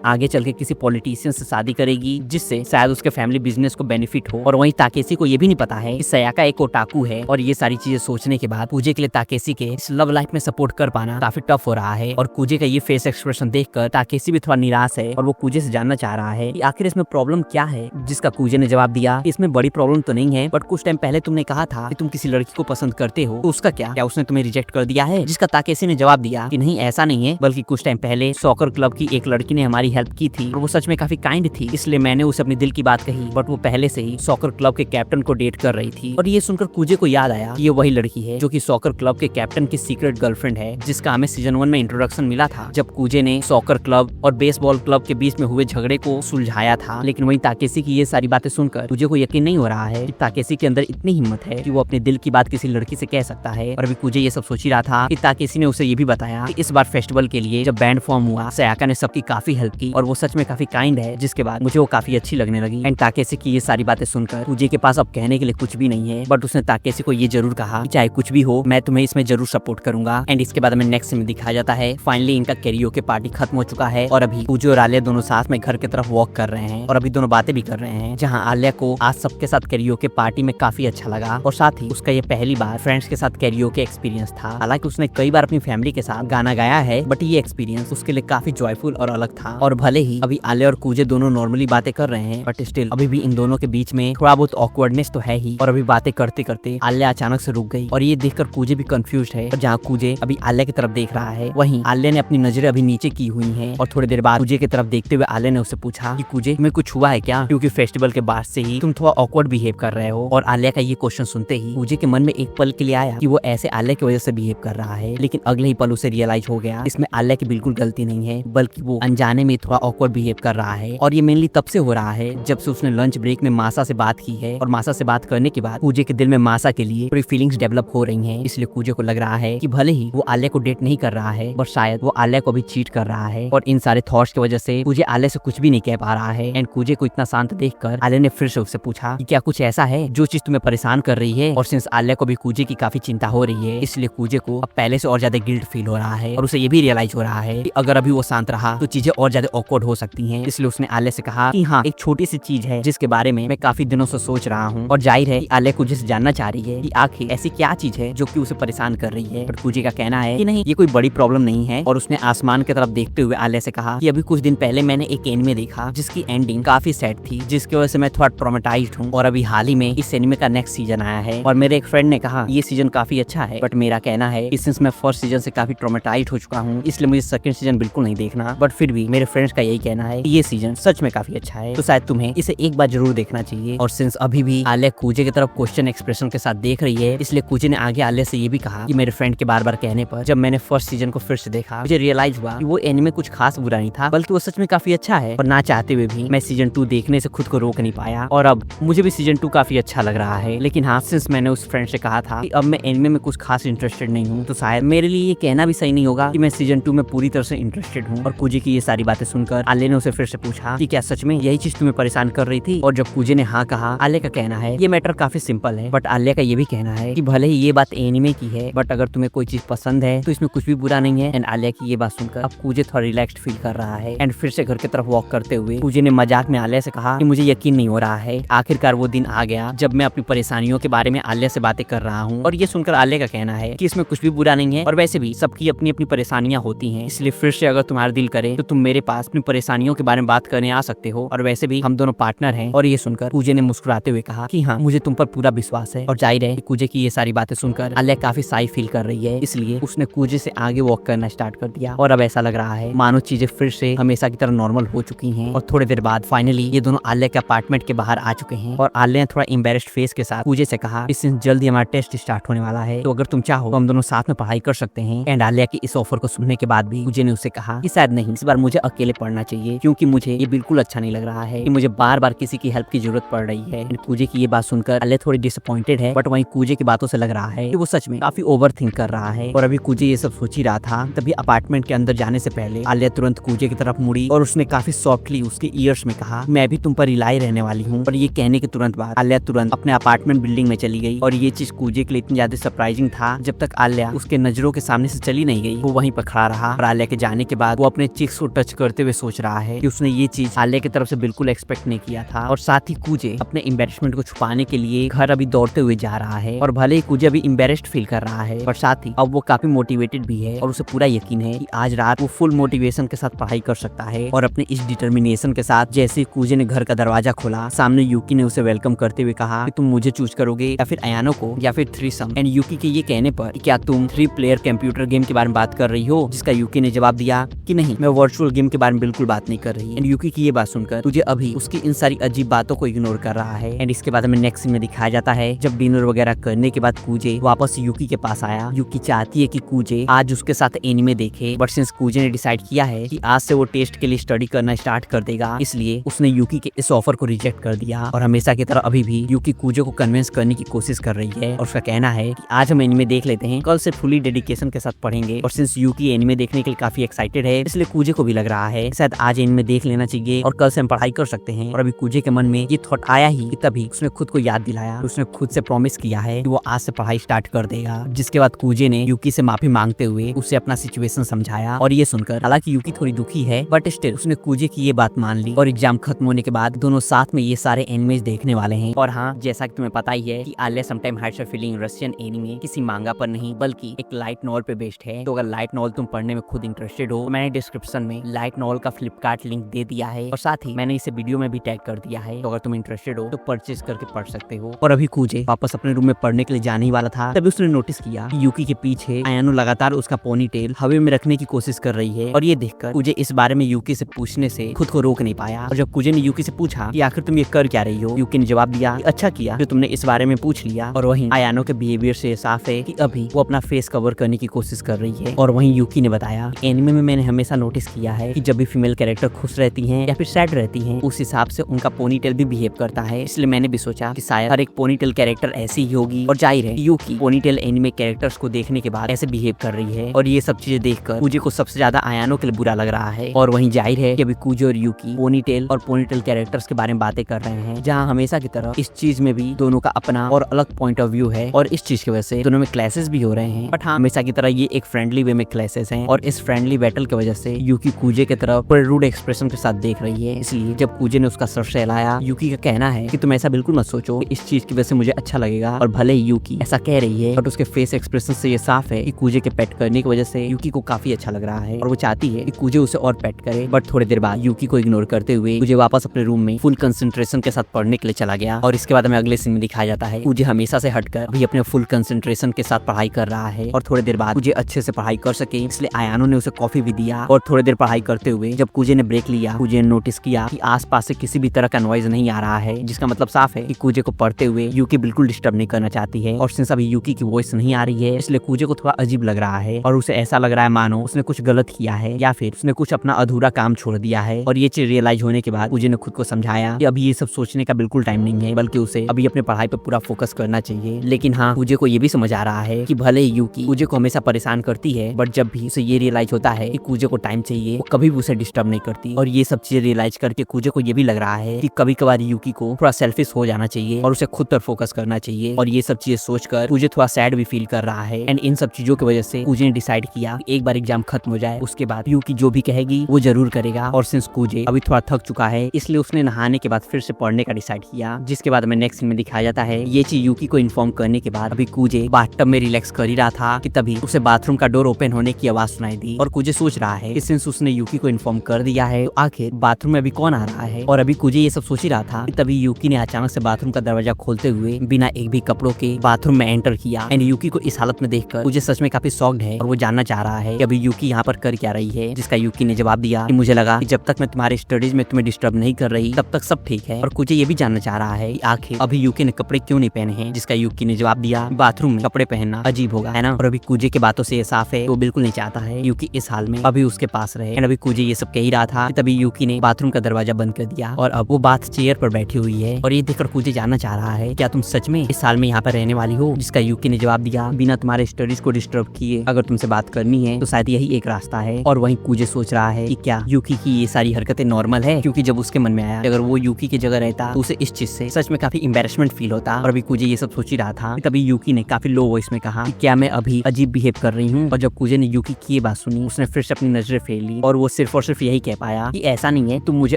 आगे चल के किसी पॉलिटिशियन से शादी करेगी जिससे शायद उसके फैमिली बिजनेस को बेनिफिट हो। और वहीं ताकेशी को ये भी नहीं पता है कि सयाका एक ओटाकू है। और ये सारी चीजें सोचने के बाद कूजे के लिए ताकेशी के इस लव लाइफ में सपोर्ट कर पाना काफी टफ हो रहा है। और कूजे का ये फेस एक्सप्रेशन देखकर ताकेशी भी थोड़ा निराश है और वो कूजे से जानना चाह रहा है कि आखिर इसमें प्रॉब्लम क्या है, जिसका कूजे ने जवाब दिया कि इसमें बड़ी प्रॉब्लम तो नहीं है, बट कुछ टाइम पहले तुमने कहा था कि तुम किसी लड़की को पसंद करते हो, तो उसका क्या उसने तुम्हें रिजेक्ट कर दिया है? जिसका ताकेशी ने जवाब दिया कि नहीं ऐसा नहीं है, बल्कि कुछ टाइम पहले सॉकर क्लब की एक लड़की ने हमारी हेल्प की थी और वो सच में काफी काइंड थी, इसलिए मैंने उसे अपने दिल की बात कही, बट वो पहले से ही सॉकर क्लब के कैप्टन को डेट कर रही थी। और ये सुनकर कूजे को याद आया कि ये वही लड़की है जो कि सॉकर क्लब के कैप्टन की सीक्रेट गर्लफ्रेंड है, जिसका हमें सीजन 1 में इंट्रोडक्शन मिला था जब कूजे ने सॉकर क्लब और बेसबॉल क्लब के बीच में हुए झगड़े को सुलझाया था। लेकिन वहीं ताकेशी की ये सारी बातें सुनकर कूजे को यकीन नहीं हो रहा है कि ताकेशी के अंदर इतनी हिम्मत है कि वो अपने दिल की बात किसी लड़की से कह सकता है। और अभी कूजे ये सब सोच ही रहा था कि ताकेशी ने उसे ये भी बताया कि इस बार फेस्टिवल के लिए जब बैंड फॉर्म हुआ सयाका ने सबकी काफी हेल्प की और वो सच में काफी काइंड है, जिसके बाद मुझे वो काफी अच्छी लगने लगी। एंड ताकेशी की ये सारी बातें सुनकर कूजे के पास अब कहने के लिए कुछ भी नहीं है, बट उसने ताकेशी को ये जरूर कहा कि चाहे कुछ भी हो मैं तुम्हें इसमें जरूर सपोर्ट करूंगा। एंड इसके बाद हमें नेक्स्ट में दिखाया जाता है फाइनली इनका कैरियोके पार्टी खत्म हो चुका है और अभी कूजे और आलिया दोनों साथ में घर की तरफ वॉक कर रहे हैं और अभी दोनों बातें भी कर रहे हैं, जहाँ आलिया को आज सबके साथ कैरियोके पार्टी में काफी अच्छा लगा और साथ ही उसका ये पहली बार फ्रेंड्स के साथ कैरियोके एक्सपीरियंस था। हालांकि उसने कई बार अपनी फैमिली के साथ गाना गाया है, बट ये एक्सपीरियंस उसके लिए काफी जॉयफुल और अलग था। और भले ही अभी आलिया और कूजे दोनों नॉर्मली बातें कर रहे हैं, बट स्टिल अभी भी इन दोनों के बीच में थोड़ा बहुत ऑकवर्डनेस तो है ही। और अभी बातें करते करते आलिया अचानक से रुक गई और ये देखकर कूजे भी कंफ्यूज है। और जहाँ कूजे अभी आलिया की तरफ देख रहा है, वहीं आलिया ने अपनी नजरें अभी नीचे की हुई हैं। और थोड़ी देर बाद कूजे की तरफ देखते हुए आलिया ने उससे पूछा कि कूजे में कुछ हुआ है क्या, क्योंकि फेस्टिवल के बाद से ही तुम थोड़ा ऑकवर्ड बिहेव कर रहे हो। और आलिया का ये क्वेश्चन सुनते ही कूजे के मन में एक पल के लिए आया कि वो ऐसे आलिया की वजह से बिहेव कर रहा है, लेकिन अगले ही पल उसे रियलाइज हो गया इसमें आलिया की बिल्कुल गलती नहीं है, बल्कि वो अनजाने में थोड़ा ऑकवर्ड बिहेव कर रहा है। और ये मेनली तब से हो रहा है जब से उसने लंच ब्रेक में मासा से बात की है। और मासा से बात करने के बाद कूजे के दिल में मासा के लिए थोड़ी फीलिंग्स डेवलप हो रही हैं। इसलिए कूजे को लग रहा है कि भले ही वो आलिया को डेट नहीं कर रहा है, बट शायद वो आलिया को भी चीट कर रहा है। और इन सारे थॉट्स की वजह से कूजे आलिया से कुछ भी नहीं कह पा रहा है। एंड कूजे को इतना शांत देखकर आलिया ने फिर से उससे पूछा कि क्या कुछ ऐसा है जो चीज तुम्हें परेशान कर रही है। और सिंस आलिया को भी कूजे की काफी चिंता हो रही है, इसलिए कूजे को अब पहले से और ज्यादा गिल्ट फील हो रहा है और उसे ये भी रियलाइज हो रहा है कि अगर अभी वो शांत रहा तो चीजें और ज्यादा ऑकवर्ड हो सकती हैं। इसलिए उसने आलिया से कहा कि हाँ, एक छोटी सी चीज है जिसके बारे में मैं काफी दिनों से सोच रहा हूँ। और जाहिर है आलिया कूजे से जानना चाह रही है कि आखिर ऐसी क्या चीज है जो कि उसे परेशान कर रही है। बट कूजे का कहना है कि नहीं, ये कोई बड़ी प्रॉब्लम नहीं है। और उसने आसमान की तरफ देखते हुए आलिया से कहा कि अभी कुछ दिन पहले मैंने एक एनिमे देखा जिसकी एंडिंग काफी सैड थी, जिसकी वजह से मैं थोड़ा ट्रॉमेटाइज्ड हूँ। और अभी हाल ही में इस एनिमे का नेक्स्ट सीजन आया है और मेरे एक फ्रेंड ने कहा ये सीजन काफी अच्छा है, बट मेरा कहना है कि सिंस मैं फर्स्ट सीजन से काफी ट्रॉमेटाइज्ड हो चुका हूँ, इसलिए मुझे सेकंड सीजन बिल्कुल नहीं देखना। बट फिर भी मेरे फ्रेंड्स का यही कहना है कि ये सीजन सच में काफी अच्छा है, तो शायद तुम्हें इसे एक बार जरूर देखना चाहिए। और सिंस अभी भी आलिया कूजे की तरफ क्वेश्चन एक्सप्रेशन के साथ देख रही है, इसलिए कूजे ने आगे आलिया से ये भी कहा कि मेरे फ्रेंड के बार बार कहने पर जब मैंने फर्स्ट सीजन को फिर से देखा, मुझे रियलाइज हुआ कि वो एनिमे कुछ खास बुरा नहीं था, बल्कि वो सच में काफी अच्छा है। और ना चाहते हुए भी मैं सीजन 2 देखने से खुद को रोक नहीं पाया और अब मुझे भी सीजन 2 काफी अच्छा लग रहा है। लेकिन हाँ, सिंस मैंने उस फ्रेंड से कहा था कि अब मैं एनिमे में कुछ खास इंटरेस्टेड नहीं हूँ, तो शायद मेरे लिए ये कहना भी सही नहीं होगा कि मैं सीजन 2 में पूरी तरह से इंटरेस्टेड हूँ। और कूजे की ये सारी बातें सुनकर आलिया ने उसे फिर से पूछा कि क्या सच में यही चीज तुम्हें परेशान कर रही थी। और जब कूजे ने हाँ कहा, आलिया का कहना है ये मैटर काफी सिंपल है, बट आलिया का ये भी कहना है कि भले ही ये बात एनिमे की है, बट अगर तुम्हें कोई चीज पसंद है तो इसमें कुछ भी बुरा नहीं है। एंड आलिया की ये बात सुनकर अब कूजे थोड़ा रिलैक्स्ड फील कर रहा है। एंड फिर से घर की तरफ वॉक करते हुए कूजे ने मजाक में आलिया से कहा कि मुझे यकीन नहीं हो रहा है, आखिरकार वो दिन आ गया जब मैं अपनी परेशानियों के बारे में आलिया से बातें कर रहा हूँ। और ये सुनकर आलिया का कहना है कि इसमें कुछ भी बुरा नहीं है और वैसे भी सबकी अपनी अपनी परेशानियां होती हैं, इसलिए फिर से अगर तुम्हारा दिल करे तो तुम मेरे पास अपनी परेशानियों के बारे में बात करने आ सकते हो, और वैसे भी हम दोनों पार्टनर हैं। और ये सुनकर कूजे ने मुस्कुराते हुए कहा कि हाँ, मुझे तुम पर पूरा विश्वास है। और जाहिर है कूजे की ये सारी बातें सुनकर आलिया काफी साई फील कर रही है, इसलिए उसने कूजे से आगे वॉक करना स्टार्ट कर दिया। और अब ऐसा लग रहा है मानो चीजें फिर से हमेशा की तरह नॉर्मल हो चुकी हैं। और थोड़ी देर बाद फाइनली ये दोनों आलिया के अपार्टमेंट के बाहर आ चुके हैं और आलिया ने थोड़ा एम्बेरेस्ड फेस के साथ कूजे से कहा इससे जल्दी हमारा टेस्ट स्टार्ट होने वाला है, तो अगर तुम चाहो तो हम दोनों साथ में पढ़ाई कर सकते हैं। एंड आलिया की इस ऑफर को सुनने के बाद भी कूजे ने उससे कहा कि शायद नहीं, इस बार मुझे अकेले पढ़ना चाहिए, क्योंकि मुझे ये बिल्कुल अच्छा नहीं लग रहा है कि मुझे बार बार किसी की हेल्प की जरूरत पड़ रही है। कूजे की ये बात सुनकर आलिया थोड़ी डिसअपॉइंटेड है, बट वहीं कूजे की बातों से लग रहा है कि वो सच में काफी ओवर थिंक कर रहा है। और अभी कूजे ये सब सोच ही रहा था, तभी अपार्टमेंट के अंदर जाने से पहले आलिया तुरंत कूजे की तरफ मुड़ी और उसने काफी सॉफ्टली उसके ईयर्स में कहा मैं भी तुम पर रिलाई रहने वाली हूँ। और ये कहने के तुरंत बाद आलिया तुरंत अपने अपार्टमेंट बिल्डिंग में चली गई और ये चीज कूजे के लिए इतनी ज्यादा ज्यादा सरप्राइजिंग था जब तक आल्या उसके नजरों के सामने से चली नहीं गई। वो वहीं पर खड़ा रहा और आल्या के जाने के बाद वो अपने चिक्स को टच करते हुए सोच रहा है कि उसने ये चीज आल्या की तरफ से बिल्कुल एक्सपेक्ट नहीं किया था। और साथ ही कूजे अपने एम्बेरसमेंट को छुपाने के लिए घर अभी दौड़ते हुए जा रहा है और भले ही कूजे अभी एम्बेरस्ड फील कर रहा है पर साथ ही अब वो काफी मोटिवेटेड भी है और उसे पूरा यकीन है कि आज रात वो फुल मोटिवेशन के साथ पढ़ाई कर सकता है। और अपने इस डिटर्मिनेशन के साथ जैसे कूजे ने घर का दरवाजा खोला, सामने यूकी ने उसे वेलकम करते हुए कहा कि तुम मुझे चूज करोगे या फिर अयानो को या फिर थ्रीसम। एंड यूकी के ये कहने पर कि क्या तुम 3 प्लेयर कंप्यूटर गेम के बारे में बात कर रही हो, जिसका यूकी ने जवाब दिया कि नहीं, मैं वर्चुअल गेम के बारे में बिल्कुल बात नहीं कर रही। एंड यूकी की ये बात सुनकर तुझे अभी उसकी इन सारी अजीब बातों को इग्नोर कर रहा है। एंड इसके बाद हमें नेक्स्ट सीन में दिखाया जाता है जब डिनर वगैरह करने के बाद कूजे वापस यूकी के पास आया। यूकी चाहती है कि कूजे आज उसके साथ एनिमे देखे, बट सिंस कूजे ने डिसाइड किया है कि आज से वो टेस्ट के लिए स्टडी करना स्टार्ट कर देगा, इसलिए उसने यूकी के इस ऑफर को रिजेक्ट कर दिया। और हमेशा की तरह अभी भी यूकी कूजे को कन्विंस करने की कोशिश कर रही है और उसका कहना है कि आज हम एनिमे देख लेते हैं, कल से फुली डेडिकेशन के साथ पढ़ेंगे। और सिंस यूकी एनिमे देखने के लिए काफी एक्साइटेड है, इसलिए कूजे को भी लग रहा है शायद आज एनिमे देख लेना चाहिए और कल से हम पढ़ाई कर सकते हैं। और अभी कूजे के मन में ये थॉट आया ही तभी उसने खुद को याद दिलाया, उसने खुद से प्रॉमिस किया है कि वो आज से पढ़ाई स्टार्ट कर देगा। जिसके बाद कूजे ने यूकी से माफी मांगते हुए उसे अपना सिचुएशन समझाया। और ये सुनकर हालांकि यूकी थोड़ी दुखी है बट स्टिल उसने कूजे की ये बात मान ली। और एग्जाम खत्म होने के बाद दोनों साथ में ये सारे एनिमेज देखने वाले हैं। और हाँ, जैसा कि तुम्हें पता ही है कि आल्या sometime Heights feeling Russian anime किसी मांगा पर नहीं बल्कि एक लाइट नॉवल पे बेस्ड है। तो अगर लाइट नॉवल तुम पढ़ने में खुद इंटरेस्टेड हो तो मैंने डिस्क्रिप्शन में लाइट नॉवल का फ्लिपकार्ट लिंक दे दिया है और साथ ही मैंने इसे वीडियो में भी टैग कर दिया है। तो अगर तुम इंटरेस्टेड हो तो परचेज करके पढ़ सकते हो। और अभी कूजे वापस अपने रूम में पढ़ने के लिए जाने ही वाला था तभी उसने नोटिस किया कि यूकी के पीछे अयानो लगातार उसका पोनी टेल हवा में रखने की कोशिश कर रही है। और ये देखकर कूजे इस बारे में यूकी से पूछने से खुद को रोक नहीं पाया। और जब कूजे ने यूकी से पूछा कि आखिर तुम ये कर क्या रही हो, यूकी ने जवाब दिया कि अच्छा किया जो तुमने इस बारे में पूछ लिया। और वहीं अयानो के बिहेवियर से साफ है कि अभी वो अपना फेस कवर करने की कोशिश कर रही है। और वहीं यूकी ने बताया एनिमे में मैंने हमेशा नोटिस किया है कि जब भी फीमेल कैरेक्टर खुश रहती हैं या फिर सैड रहती हैं उस हिसाब से उनका पोनीटेल भी बिहेव करता है। इसलिए मैंने भी सोचा कि शायद हर एक पोनीटेल कैरेक्टर ऐसी ही होगी। और जाहिर है यूकी पोनीटेल एनिमे कैरेक्टर्स को देखने के बाद ऐसे बिहेव कर रही है। और ये सब चीजें देखकर कूजे को सबसे ज्यादा अयानो के लिए बुरा लग रहा है। और वहीं जाहिर है कि अभी कूजे और यूकी पोनीटेल और पोनीटेल कैरेक्टर्स के बारे में बातें कर रहे हैं, जहाँ हमेशा की तरह इस चीज में भी दोनों का अपना और अलग पॉइंट ऑफ व्यू है। और इस चीज की वजह से दोनों में क्लैशेस भी हो रहे हैं, बट हाँ हमेशा की तरह ये एक फ्रेंडली वे में क्लैशेस हैं। और इस फ्रेंडली बैटल की वजह से यूकी कूजे की तरफ बड़े रूड एक्सप्रेशन के साथ देख रही है। इसलिए जब कूजे ने उसका सर सहलाया, यूकी का कहना है कि तुम ऐसा बिल्कुल मत सोचो, इस चीज की वजह से मुझे अच्छा लगेगा। और भले ही यूकी ऐसा कह रही है बट उसके फेस एक्सप्रेशन से ये साफ है कि कूजे के पेट करने की वजह से यूकी को काफी अच्छा लग रहा है और वो चाहती है कि कूजे उसे और पेट करे। बट थोड़ी देर बाद यूकी को इग्नोर करते हुए कूजे वापस अपने रूम में फुल कंसंट्रेशन के साथ पढ़ने के लिए चला गया। और इसके बाद हमें अगले सीन में दिखाया जाता है कूजे हमेशा से हटकर अभी अपने फुल कंसंट्रेशन के साथ पढ़ाई कर रहा है। और थोड़ी देर बाद कूजे अच्छे से पढ़ाई कर सके इसलिए अयानो ने उसे कॉफी भी दिया। और थोड़ी देर पढ़ाई करते हुए जब कूजे ने ब्रेक लिया, कूजे ने नोटिस किया कि आसपास से किसी भी तरह का नॉइज नहीं आ रहा है, जिसका मतलब साफ है कि कूजे को पढ़ते हुए यूकी बिल्कुल डिस्टर्ब नहीं करना चाहती है। और सिंस अभी यूकी की वॉइस नहीं आ रही है इसलिए कूजे को थोड़ा अजीब लग रहा है और उसे ऐसा लग रहा है मानो उसने कुछ गलत किया है या फिर उसने कुछ अपना अधूरा काम छोड़ दिया है। और ये चीज रियलाइज होने के बाद कूजे ने खुद को समझाया कि अभी ये सब सोचने का बिल्कुल टाइम नहीं है, बल्कि उसे अभी अपने पढ़ाई पर पूरा फोकस करना चाहिए। लेकिन हाँ, कूजे को ये भी समझ आ रहा है कि भले ही यूकी कूजे को हमेशा परेशान करती है बट जब भी उसे ये रियलाइज होता है कि कूजे को टाइम चाहिए वो कभी भी उसे डिस्टर्ब नहीं करती। और ये सब चीजें रियलाइज करके कूजे को ये भी लग रहा है कि कभी कभार यूकी को थोड़ा सेल्फिश हो जाना चाहिए और उसे खुद पर फोकस करना चाहिए। और ये सब चीजें सोचकर कूजे थोड़ा सैड भी फील कर रहा है। एंड इन सब चीजों की वजह से कूजे ने डिसाइड किया एक बार एग्जाम खत्म हो जाए उसके बाद यूकी जो भी कहेगी वो जरूर करेगा। और सिंस कूजे अभी थोड़ा थक चुका है इसलिए उसने नहाने के बाद फिर से पढ़ने का डिसाइड किया। जिसके बाद हमें नेक्स्ट सीन में दिखाया जाता है ये चीज यूकी को इन्फॉर्म करने के बाद अभी कूजे बाथटब में रिलैक्स कर ही रहा था कि तभी उसे बाथरूम का डोर ओपन होने की आवाज सुनाई दी। और कूजे सोच रहा है कि सिंस उसने यूकी को इन्फॉर्म कर दिया है तो आखिर बाथरूम में अभी कौन आ रहा है। और अभी कूजे ये सब सोच ही रहा था कि तभी यूकी ने अचानक से बाथरूम का दरवाजा खोलते हुए बिना एक भी कपड़ों के बाथरूम में एंटर किया। एंड यूकी को इस हालत में देखकर कूजे सच में काफी शॉक्ड है और वो जानना चाह रहा है कि अभी यूकी यहाँ पर कर क्या रही है। जिसका यूकी ने जवाब दिया कि मुझे लगा कि जब तक मैं तुम्हारे स्टडीज में तुम्हें डिस्टर्ब नहीं कर रही तब तक सब ठीक है। और कूजे ये भी जानना चाह रहा है कि आखिर अभी यूकी ने कपड़े क्यों नहीं पहने हैं। जिसका यूकी ने जवाब दिया बाथरूम में कपड़े पहनना अजीब होगा, है ना। और अभी कूजे के बातों से ये साफ है वो बिल्कुल नहीं चाहता है यूकी इस हाल में अभी उसके पास रहे। एंड अभी कूजे ये सब कह ही रहा था तभी यूकी ने बाथरूम का दरवाजा बंद कर दिया और अब वो बाथ चेयर पर बैठी हुई है। और ये देखकर कूजे जानना चाह रहा है क्या तुम सच में इस साल में यहाँ पर रहने वाली हो। जिसका यूकी ने जवाब दिया बिना तुम्हारे स्टडीज को डिस्टर्ब किए अगर तुमसे बात करनी है तो शायद यही एक रास्ता है। और वहीं कूजे सोच रहा है कि क्या यूकी की ये सारी हरकतें नॉर्मल है, क्योंकि जब उसके मन में आया अगर वो यूकी की जगह रहता तो उसे इस चीज से सच में काफी एम्बैरेसमेंट फील होता। और अभी कूजे ये सब सोच ही रहा था तभी यूकी यूकी ने काफी लो वॉइस में कहा कि क्या मैं अभी अजीब बिहेव कर रही हूँ। और जब कूजे ने यूकी की ये बात सुनी, उसने फिर से अपनी नजरें फेर ली और वो सिर्फ और सिर्फ यही कह पाया कि ऐसा नहीं है, तुम मुझे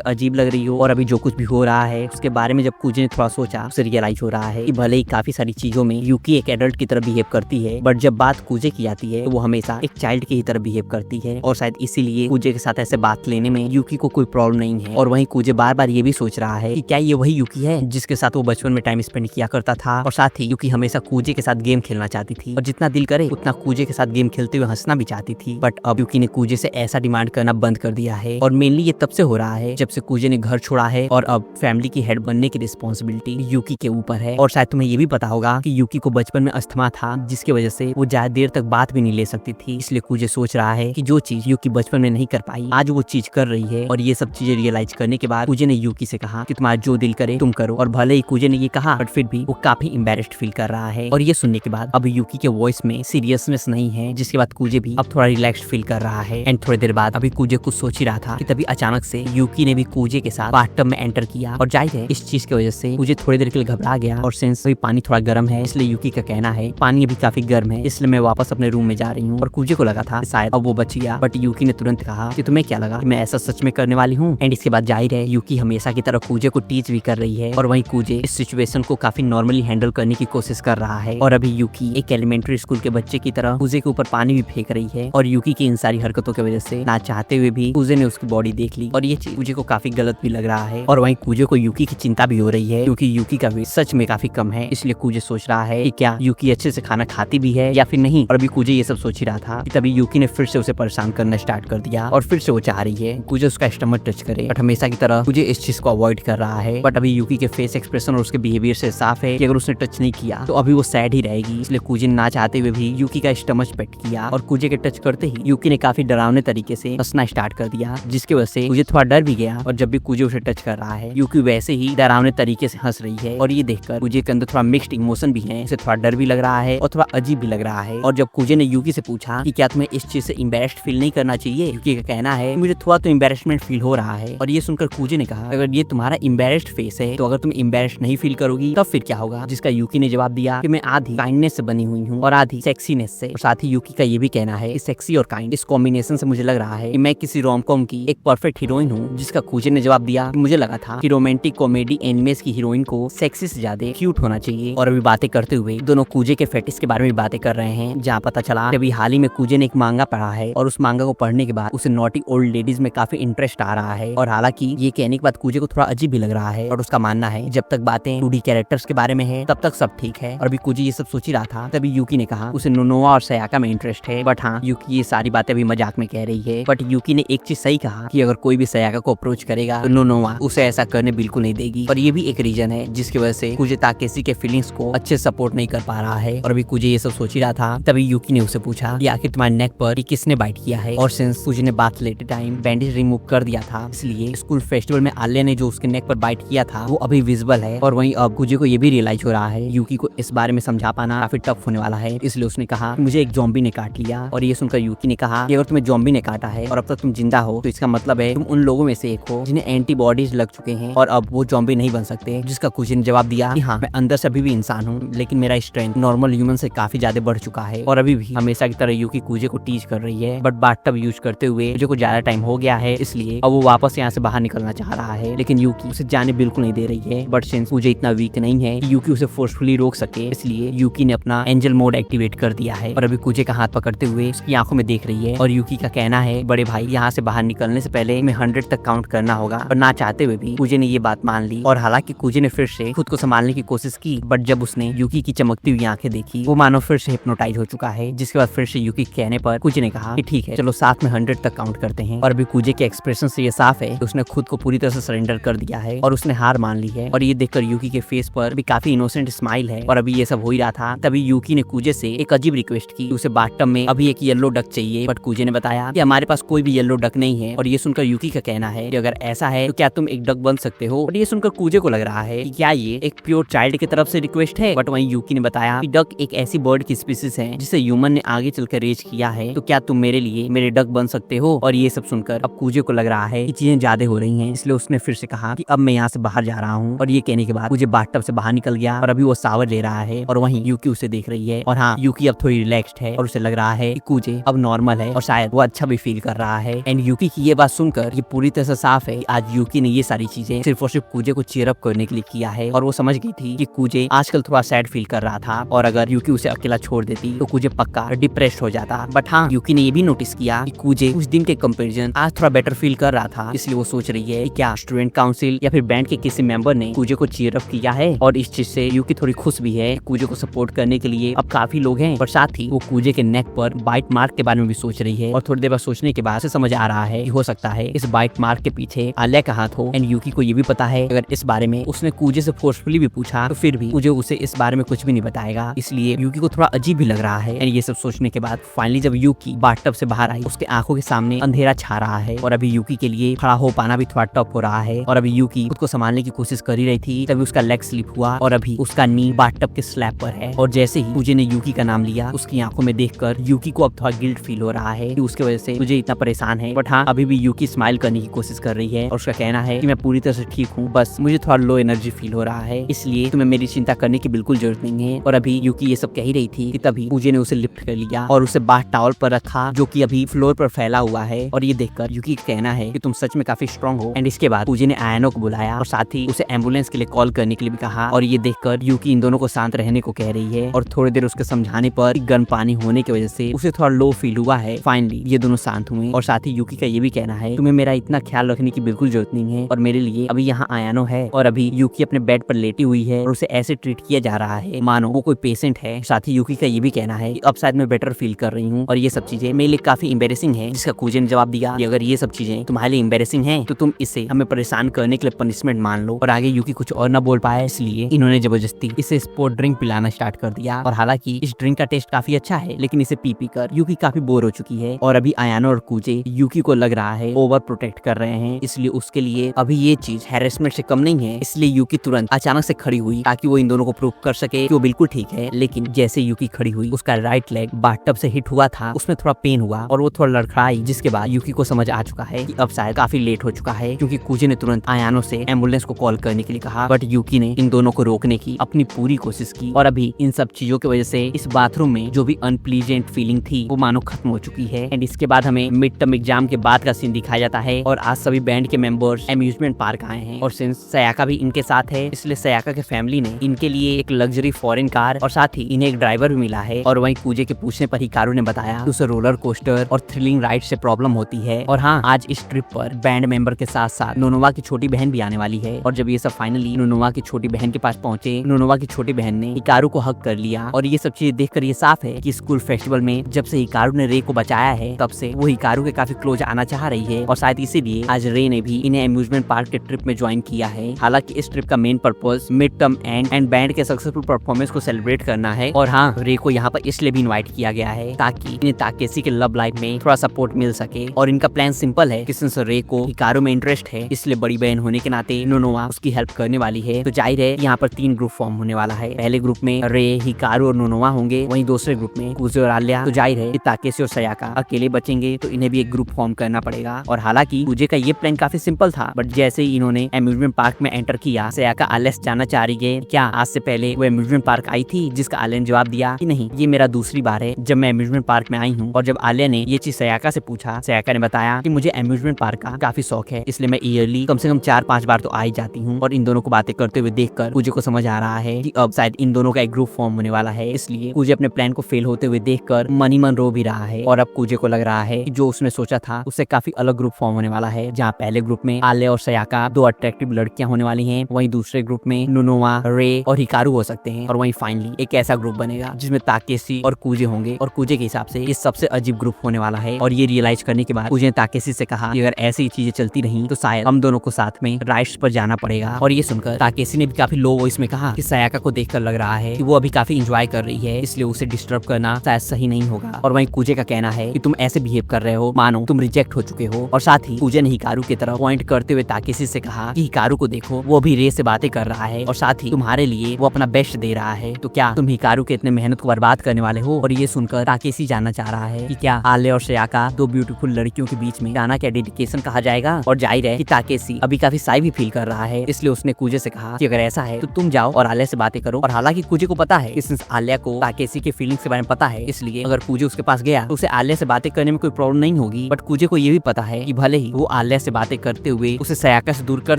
अजीब लग रही हो। और अभी जो कुछ भी हो रहा है उसके बारे में जब कूजे ने थोड़ा सोचा, उसे रियलाइज हो रहा है कि भले ही काफी सारी चीजों में यूकी एक एडल्ट की तरह बिहेव करती है, बट जब बात कूजे की आती है तो वो हमेशा एक चाइल्ड की ही तरह बिहेव करती है। और शायद इसीलिए कूजे के साथ ऐसे बात लेने में यूकी को कोई प्रॉब्लम नहीं है। और वहीं कूजे बार बार ये भी सोच रहा है कि क्या ये वही यूकी है जिसके साथ वो बचपन में टाइम स्पेंड किया करता था। और साथ ही यूकी हमेशा कूजे के साथ गेम खेलना चाहती थी और जितना दिल करे उतना कूजे के साथ गेम खेलते हुए हंसना भी चाहती थी। बट अब यूकी ने कूजे से ऐसा डिमांड करना बंद कर दिया है। और मेनली ये तब से हो रहा है जब से कूजे ने घर छोड़ा है और अब फैमिली की हेड बनने की रिस्पॉन्सिबिलिटी यूकी के ऊपर है। और शायद तुम्हें ये भी पता होगा कि यूकी को बचपन में अस्थमा था, जिसकी वजह से वो ज्यादा देर तक बात भी नहीं ले सकती थी। इसलिए कूजे सोच रहा है कि जो चीज यूकी बचपन में नहीं कर पाई, आज वो चीज कर रही है। और ये सब चीजें रियलाइज करने के बाद कूजे ने यूकी से कहा कि तुम्हारा जो दिल करे तुम करो। और भले ही कूजे ने ये कहा, बट फिर भी वो काफी एम्बैरेस्ड फील कर रहा है। और ये सुनने के बाद अब यूकी के वॉइस में सीरियसनेस नहीं है, जिसके बाद कूजे भी अब थोड़ा रिलैक्स्ड फील कर रहा है। एंड थोड़ी देर बाद अभी कूजे कुछ सोच ही रहा था कि तभी अचानक से यूकी ने भी कूजे के साथ बाथटब में एंटर किया। और जाहिर है इस चीज की वजह से कूजे थोड़ी देर के लिए घबरा गया। और सिंस अभी पानी थोड़ा गर्म है, इसलिए यूकी का कहना है पानी अभी काफी गर्म है, इसलिए मैं वापस अपने रूम में जा रही हूँ। और कूजे को लगा था शायद अब वो बच गया, बट यूकी ने तुरंत कहा कि तुम्हें क्या लगा कि मैं ऐसा सच में करने वाली हूँ। एंड इसके बाद जाहिर है यूकी हमेशा की तरह कूजे को टीच भी कर रही है। और वहीं कूजे इस सिचुएशन को काफी नॉर्मली हैंडल करने की कोशिश कर रहा है। और अभी यूकी एक एलिमेंट्री स्कूल के बच्चे की तरह कूजे के ऊपर पानी भी फेंक रही है। और यूकी की इन सारी हरकतों की वजह से ना चाहते हुए भी कूजे ने उसकी बॉडी देख ली। और ये चीज कूजे को काफी गलत भी लग रहा है। और वहीं कूजे को यूकी की चिंता भी हो रही है, क्योंकि यूकी का वेट सच में काफी कम है। इसलिए कूजे सोच रहा है कि क्या यूकी अच्छे से खाना खाती भी है या फिर नहीं। और अभी कूजे ये सब सोच ही रहा था कि तभी यूकी ने फिर से उसे परेशान करना स्टार्ट कर दिया। और फिर से वो चाह रही है कूजे उसका स्टमक टच करे, बट हमेशा की तरह कूजे इस चीज को अवॉइड कर रहा है। बट अभी यूकी के फेस एक्सप्रेशन और उसके बिहेवियर से साफ है कि अगर उसने टच नहीं किया तो अभी वो सैड ही रहेगी। इसलिए कूजे ने ना चाहते हुए भी यूकी का स्टमक पेट किया। और कूजे के टच करते ही यूकी ने काफी डरावने तरीके से हंसना स्टार्ट कर दिया, जिसकी वजह से कूजे थोड़ा डर भी गया। और जब भी कूजे उसे टच कर रहा है यूकी वैसे ही डरावने तरीके से हंस रही है। और ये देखकर कूजे के अंदर थोड़ा मिक्स्ड इमोशन भी है, उसे थोड़ा डर भी लग रहा है और थोड़ा अजीब भी लग रहा है। और जब कूजे ने यूकी से पूछा कि क्या तुम्हें इस चीज से एम्बैरेस्ड फील नहीं करना चाहिए, यूकी का कहना है मुझे थोड़ा तो एम्बैरेसमेंट फील हो रहा है। और ये सुनकर कूजे ने कहा अगर ये तुम्हारा एम्बैरेस्ड फेस है तो अगर तुम एम्बैरेस्ड नहीं फील करोगी तब फिर क्या होगा। जिसका यूकी ने जवाब दिया कि मैं आधी काइंडनेस से बनी हुई हूँ और आधी सेक्सीनेस से। और साथ ही यूकी का ये भी कहना है सेक्सी और काइंड इस कॉम्बिनेशन से मुझे लग रहा है कि मैं किसी रोमकॉम की एक परफेक्ट हीरोइन हूँ। जिसका कूजे ने जवाब दिया मुझे लगा था कि रोमांटिक कॉमेडी एनिमेस की हीरोइन को सेक्सी से ज्यादा क्यूट होना चाहिए। और अभी बातें करते हुए दोनों कूजे के फेटिस के बारे में बातें कर रहे हैं, जहाँ पता चला अभी हाल ही में कूजे ने एक मांगा पढ़ा है और उस मांगा को पढ़ने के बाद उसे नॉटी ओल्ड लेडीज में काफी इंटरेस्ट आ रहा है। और हालांकि ये कहने के बाद कूजे को थोड़ा अजीब भी लग रहा है और उसका मानना है जब तक बातें 2D कैरेक्टर्स के बारे में है तब तक सब ठीक है। और अभी कूजे ये सब सोच ही रहा था तभी यूकी ने कहा उसे नोनोआ और सयाका में इंटरेस्ट है। बट हाँ यूकी ये सारी बातें भी मजाक में कह रही है। बट यूकी ने एक चीज सही कहा कि अगर कोई भी सयाका को अप्रोच करेगा तो नोनोआ उसे ऐसा करने बिल्कुल नहीं देगी। और ये भी एक रीजन है जिसकी वजह से कूजे ताकेशी के फीलिंग्स को अच्छे सपोर्ट नहीं कर पा रहा है। और अभी कूजे ये सब सोच ही रहा था तभी यूकी ने उसे पूछा कि आखिर तुम्हारे नेक पर किसने बाइट किया है। और सिंस कूजे ने बात लेते टाइम बैंडेज रिमूव कर दिया था, इसलिए स्कूल फेस्टिवल में आलिया ने जो उसके नेक पर बाइट किया था वो अभी विजिबल है। और वहीं अब कूजे को ये भी रियलाइज हो रहा है यूकी को इस बारे में समझा पाना काफी टफ होने वाला है। इसलिए उसने कहा मुझे एक ज़ॉम्बी ने काट लिया। और ये सुनकर यूकी ने कहा कि अगर तुम्हें ज़ॉम्बी ने काटा है और अब तक तुम जिंदा हो तो इसका मतलब है तुम उन लोगों में से एक हो जिन्हें एंटीबॉडीज लग चुके हैं और अब वो ज़ॉम्बी नहीं बन सकते। जिसका कूजे ने जवाब दिया कि हाँ मैं अंदर से अभी भी इंसान हूँ, लेकिन मेरा स्ट्रेंथ नॉर्मल ह्यूमन से काफी ज्यादा बढ़ चुका है। और अभी भी हमेशा की तरह यूकी कूजे को टीच कर रही है। बट बाथटब यूज करते हुए कूजे को ज्यादा टाइम हो गया है, इसलिए अब वो वापस यहाँ से बाहर निकलना चाह रहा है, लेकिन यूकी उसे जाने बिल्कुल नहीं दे रही है। बट सिंस कूजे इतना वीक नहीं है कि यूकी उसे फोर्सफुली रोक सके, इसलिए यूकी ने अपना एंजल मोड एक्टिवेट कर दिया है। और अभी कूजे का हाथ पकड़ते हुए उसकी आंखों में देख रही है। और यूकी का कहना है बड़े भाई यहाँ से बाहर निकलने से पहले हमें 100 तक काउंट करना होगा। और ना चाहते हुए भी कूजे ने ये बात मान ली। और हालांकि कूजे ने फिर से खुद को संभालने की कोशिश की, बट जब उसने यूकी की चमकती हुई आंखें देखी वो मानो फिर से हिप्नोटाइज हो चुका है। जिसके बाद फिर से यूकी के कहने पर कूजे ने कहा कि ठीक है चलो साथ में 100 तक काउंट करते हैं। और अभी कूजे के एक्सप्रेशन से ये साफ है कि उसने खुद को पूरी तरह से सरेंडर कर दिया है और उसने हार मान ली है। और ये देखकर यूकी के फेस पर भी काफी इनोसेंट स्माइल है। और अभी ये सब हो ही रहा था तभी यूकी ने कूजे से एक अजीब रिक्वेस्ट की, उसे बाथटब में अभी एक येलो डक चाहिए। बट कूजे ने बताया कि हमारे पास कोई भी येलो डक नहीं है। और ये सुनकर यूकी का कहना है कि अगर ऐसा है तो क्या तुम एक डक बन सकते हो। और ये सुनकर कूजे को लग रहा है कि क्या ये एक प्योर चाइल्ड की तरफ से रिक्वेस्ट है। बट वहीं यूकी ने बताया कि डक एक ऐसी बर्ड की स्पीसीज है जिसे ह्यूमन ने आगे चलकर रेज किया है, तो क्या तुम मेरे लिए मेरे डक बन सकते हो। और ये सब सुनकर अब कूजे को लग रहा है कि चीजें ज्यादा हो रही हैं, इसलिए उसने फिर से कहा कि अब मैं यहाँ से बाहर जा रहा हूँ। और ये कहने के बाद कूजे बाथटब से बाहर निकल गया और अभी वो शावर ले रहा है। और वहीं यूकी उसे देख रही है। और हाँ, यूकी अब थोड़ी रिलैक्स्ड है और उसे लग रहा है कि कूजे अब नॉर्मल है और शायद वो अच्छा भी फील कर रहा है। एंड यूकी की ये बात सुनकर ये पूरी तरह से साफ है आज यूकी ने ये सारी चीजें सिर्फ और सिर्फ कूजे को चीयर अप करने के लिए किया है। और वो समझ गई थी कि कूजे आजकल थोड़ा सैड फील कर रहा था और अगर यूकी उसे अकेला छोड़ देती तो कूजे पक्का डिप्रेस्ड हो जाता। बट हाँ, यूकी ने ये भी नोटिस किया कि कूजे उस दिन के कंपैरिजन आज थोड़ा बेटर फील कर रहा था, इसलिए वो सोच रही है कि क्या स्टूडेंट काउंसिल या फिर बैंड के किसी मेंबर ने कूजे को चीयर अप किया है। और इस चीज से यूकी थोड़ी खुश भी है। कूजे को सपोर्ट करने के लिए अब काफी लोग हैं और साथ ही वो कूजे के नेक पर बाइट मार्क के बारे में भी सोच रही है। और थोड़ी देर बाद सोचने के बाद से समझ आ रहा है कि हो सकता है इस बाइट मार्क के पीछे आलिया का हाथ हो। एंड यूकी को ये भी पता है अगर इस बारे में उसने कूजे से फोर्सफुली भी पूछा तो फिर भी कूजे उसे इस बारे में कुछ भी नहीं बताएगा, इसलिए यूकी को थोड़ा अजीब भी लग रहा है। एंड ये सब सोचने के बाद फाइनली जब यूकी बाथटब से बाहर आई उसके आंखों के सामने अंधेरा छा रहा है और अभी यूकी के लिए खड़ा हो पाना भी थोड़ा टफ हो रहा है। और अभी यूकी खुद को संभालने की कोशिश कर ही रही थी तभी उसका लेग स्लिप हुआ और अभी उसका नी बाथटब के स्लैब पर है। और जैसे ही कूजे ने यूकी का नाम लिया उसकी आंखों में देखकर यूकी को अब थोड़ा गिल्ट फील हो रहा है कि उसके वजह से मुझे इतना परेशान है। बट हाँ, अभी भी यूकी स्माइल करने की कोशिश कर रही है और उसका कहना है कि मैं पूरी तरह से ठीक हूँ, बस मुझे थोड़ा लो एनर्जी फील हो रहा है, इसलिए तुम्हें मेरी चिंता करने की बिल्कुल जरूरत नहीं है। और अभी यूकी ये सब कह ही रही थी कि तभी कूजे ने उसे लिफ्ट कर लिया और उसे बाथ टॉवल पर रखा जो कि अभी फ्लोर पर फैला हुआ है। और ये देखकर यूकी का कहना है कि तुम सच में काफी स्ट्रांग हो। एंड इसके बाद कूजे ने आयानो को बुलाया और साथ ही उसे एम्बुलेंस के लिए कॉल करने के लिए भी कहा। और ये देखकर यूकी इन दोनों को शांत रहने को कह रही है और थोड़ी देर उसके समझाने पर गर्म पानी होने की वजह से उसे थोड़ा लो फील हुआ है। फाइनली ये दोनों शांत हुए और साथ ही यूकी का ये भी कहना है तुम्हें मेरा इतना ख्याल रखने की बिल्कुल जरूरत नहीं है और मेरे लिए अभी यहाँ आयानो है। और अभी यूकी अपने बेड पर लेटी हुई है और उसे ऐसे ट्रीट किया जा रहा है मानो वो कोई पेशेंट है। साथ ही यूकी का ये भी कहना है कि अब शायद मैं बेटर फील कर रही हूँ और ये सब चीजें मेरे लिए काफी एम्बेरेसिंग है। जिसका कूजे ने जवाब दिया कि अगर ये सब चीजें तुम्हारे लिए एम्बेरेसिंग है तो तुम इसे हमें परेशान करने के लिए पनिशमेंट मान लो। और आगे यूकी कुछ और न बोल पाया इसलिए इन्होंने जबरदस्ती इसे स्पोर्ट ड्रिंक पिलाना स्टार्ट कर दिया। और हालांकि इस ड्रिंक का टेस्ट काफी अच्छा है लेकिन इसे पी पी कर यूकी काफी बोर हो चुकी है। और अभी आयानो और कूजे यूकी को लग रहा है ओवर प्रोटेक्ट कर रहे हैं, इसलिए उसके लिए अभी ये चीज हैरेसमेंट से कम नहीं है। इसलिए यूकी तुरंत अचानक से खड़ी हुई ताकि वो इन दोनों को प्रूव कर सके कि वो बिल्कुल ठीक है। लेकिन जैसे यूकी खड़ी हुई उसका राइट लेग बाथटब से हिट हुआ था, उसमें थोड़ा पेन हुआ और वो थोड़ा लड़खड़ाई, जिसके बाद यूकी को समझ आ चुका है कि अब शायद काफी लेट हो चुका है क्योंकि कूजे ने तुरंत आयानो से एम्बुलेंस को कॉल करने के लिए कहा। बट यूकी ने इन दोनों को रोकने की अपनी पूरी कोशिश की और अभी इन सब चीजों की वजह से इस बाथरूम में जो भी अनप्लीजेंट फीलिंग थी वो मानो खत्म हो चुकी है। एंड इसके बाद हमें मिड टर्म एग्जाम के बाद का सीन दिखाया जाता है और आज सभी बैंड के मेंबर्स अम्यूजमेंट पार्क आए हैं और सिंस सयाका भी इनके साथ है इसलिए सयाका के फैमिली ने इनके लिए एक लग्जरी फॉरेन कार और साथ ही इन्हें एक ड्राइवर भी मिला है। और वहीं कूजे के पूछने पर हिकारू ने बताया कि उसे रोलर कोस्टर और थ्रिलिंग राइड से प्रॉब्लम होती है। और हाँ, आज इस ट्रिप पर बैंड मेंबर के साथ साथ नोनोवा की छोटी बहन भी आने वाली है। और जब ये सब फाइनली नोनोवा की छोटी बहन के पास पहुंचे, नोनोवा की छोटी बहन ने हिकारू को हक कर लिया। और ये सब चीजें देखकर ये साफ है कि स्कूल फेस्टिवल में जब से हिकारू ने रे को बचाया है तब से वो हिकारू के काफी क्लोज आना चाह रही है और शायद इसीलिए आज रे ने भी इन्हें अम्यूजमेंट पार्क के ट्रिप में ज्वाइन किया है। हालांकि इस ट्रिप का main purpose mid term and band के सक्सेसफुल परफॉर्मेंस को सेलिब्रेट करना है। और हाँ, रे को यहाँ पर इसलिए भी इनवाइट किया गया है ताकि इन्हें ताकेशी के लव लाइफ में थोड़ा सपोर्ट मिल सके। और इनका प्लान सिंपल है कि सिंस रे को हिकारू में इंटरेस्ट है इसलिए बड़ी बहन होने के नाते नोनोवा उसकी हेल्प करने वाली है। तो जाहिर है यहाँ पर 3 ग्रुप फॉर्म होने वाला है। पहले ग्रुप में रे, हिकारू और नोनोवा होंगे, वहीं दूसरे ग्रुप में कूजे और आलिया। तो जाहिर है ताकेशी और सयाका अकेले बचेंगे तो इन्हें भी एक ग्रुप फॉर्म करना पड़ेगा। और हालांकि कूजे का ये प्लान काफी सिंपल था बट जैसे ही इन्होंने अम्यूजमेंट पार्क में एंटर किया, सयाका आलिया से जानना चाह रही है क्या आज से पहले वो अम्यूजमेंट पार्क आई थी, जिसका आलिया ने जवाब दिया कि नहीं, ये मेरा दूसरी बार है जब मैं अम्यूजमेंट पार्क में आई हूँ। और जब आलिया ने ये चीज सयाका से पूछा, सयाका ने बताया कि मुझे अम्यूजमेंट पार्क का काफी शौक है इसलिए मैं ईयरली कम से कम 4-5 बार तो आ ही जाती हूँ। और इन दोनों को बातें करते हुए देखकर कूजे को समझ आ रहा है कि अब शायद इन दोनों का एक ग्रुप फॉर्म होने वाला है, इसलिए कूजे अपने प्लान को फेल होते हुए देखकर मन ही मन रो भी रहा है। और अब कूजे को लग रहा है कि जो उसने सोचा था उससे काफी अलग ग्रुप फॉर्म होने वाला है, जहाँ पहले ग्रुप में आलिया और सयाका 2 अट्रैक्टिव लड़कियां होने वाली हैं, वहीं दूसरे ग्रुप में नोनोवा, रे और हिकारू हो सकते हैं। और वहीं फाइनली एक ऐसा ग्रुप बनेगा जिसमें ताकेशी और कूजे होंगे। और कूजे के हिसाब से ये सबसे अजीब ग्रुप होने वाला है। और ये रियलाइज करने के बाद कूजे ने ताकेशी से कहा कि अगर ऐसी चीजें चलती रही तो शायद हम दोनों को साथ में राइड्स पर जाना पड़ेगा। और ये सुनकर ताकेशी ने भी काफी लो वॉइस में कहा कि सयाका को देखकर लग रहा है कि वो अभी काफी एंजॉय कर रही है, इसलिए उसे डिस्टर्ब करना शायद सही नहीं होगा। और वहीं कूजे का कहना है कि तुम ऐसे बिहेव कर रहे हो मानो तुम रिजेक्ट हो चुके हो। और साथ ही कूजे ने हिकारू की तरफ पॉइंट करते हुए ताकेशी से कहा कि हिकारू को देखो, वो भी रे से बातें कर रहा है और साथ ही तुम्हारे लिए वो अपना बेस्ट दे रहा है, तो क्या तुम हिकारू के इतने मेहनत को बर्बाद करने वाले हो। और ये सुनकर ताकेशी जानना चाह रहा है कि क्या आलिया और सयाका 2 ब्यूटीफुल लड़कियों के बीच में गाना क्या डेडिकेशन कहा जाएगा। और जाहिर है कि ताकेशी अभी काफी साई भी फील कर रहा है, इसलिए उसने कूजे से कहा कि अगर ऐसा है तो तुम जाओ और आलिया से बातें करो। और हालांकि हालांकि कूजे को पता है कि सिंस आलिया को ताकेसी के फीलिंग्स के बारे में पता है, इसलिए अगर कूजे उसके पास गया तो उसे आलिया से बातें करने में कोई प्रॉब्लम नहीं होगी। बट कूजे को ये भी पता है कि भले ही वो आलिया से बातें करते हुए उसे सयाका से दूर कर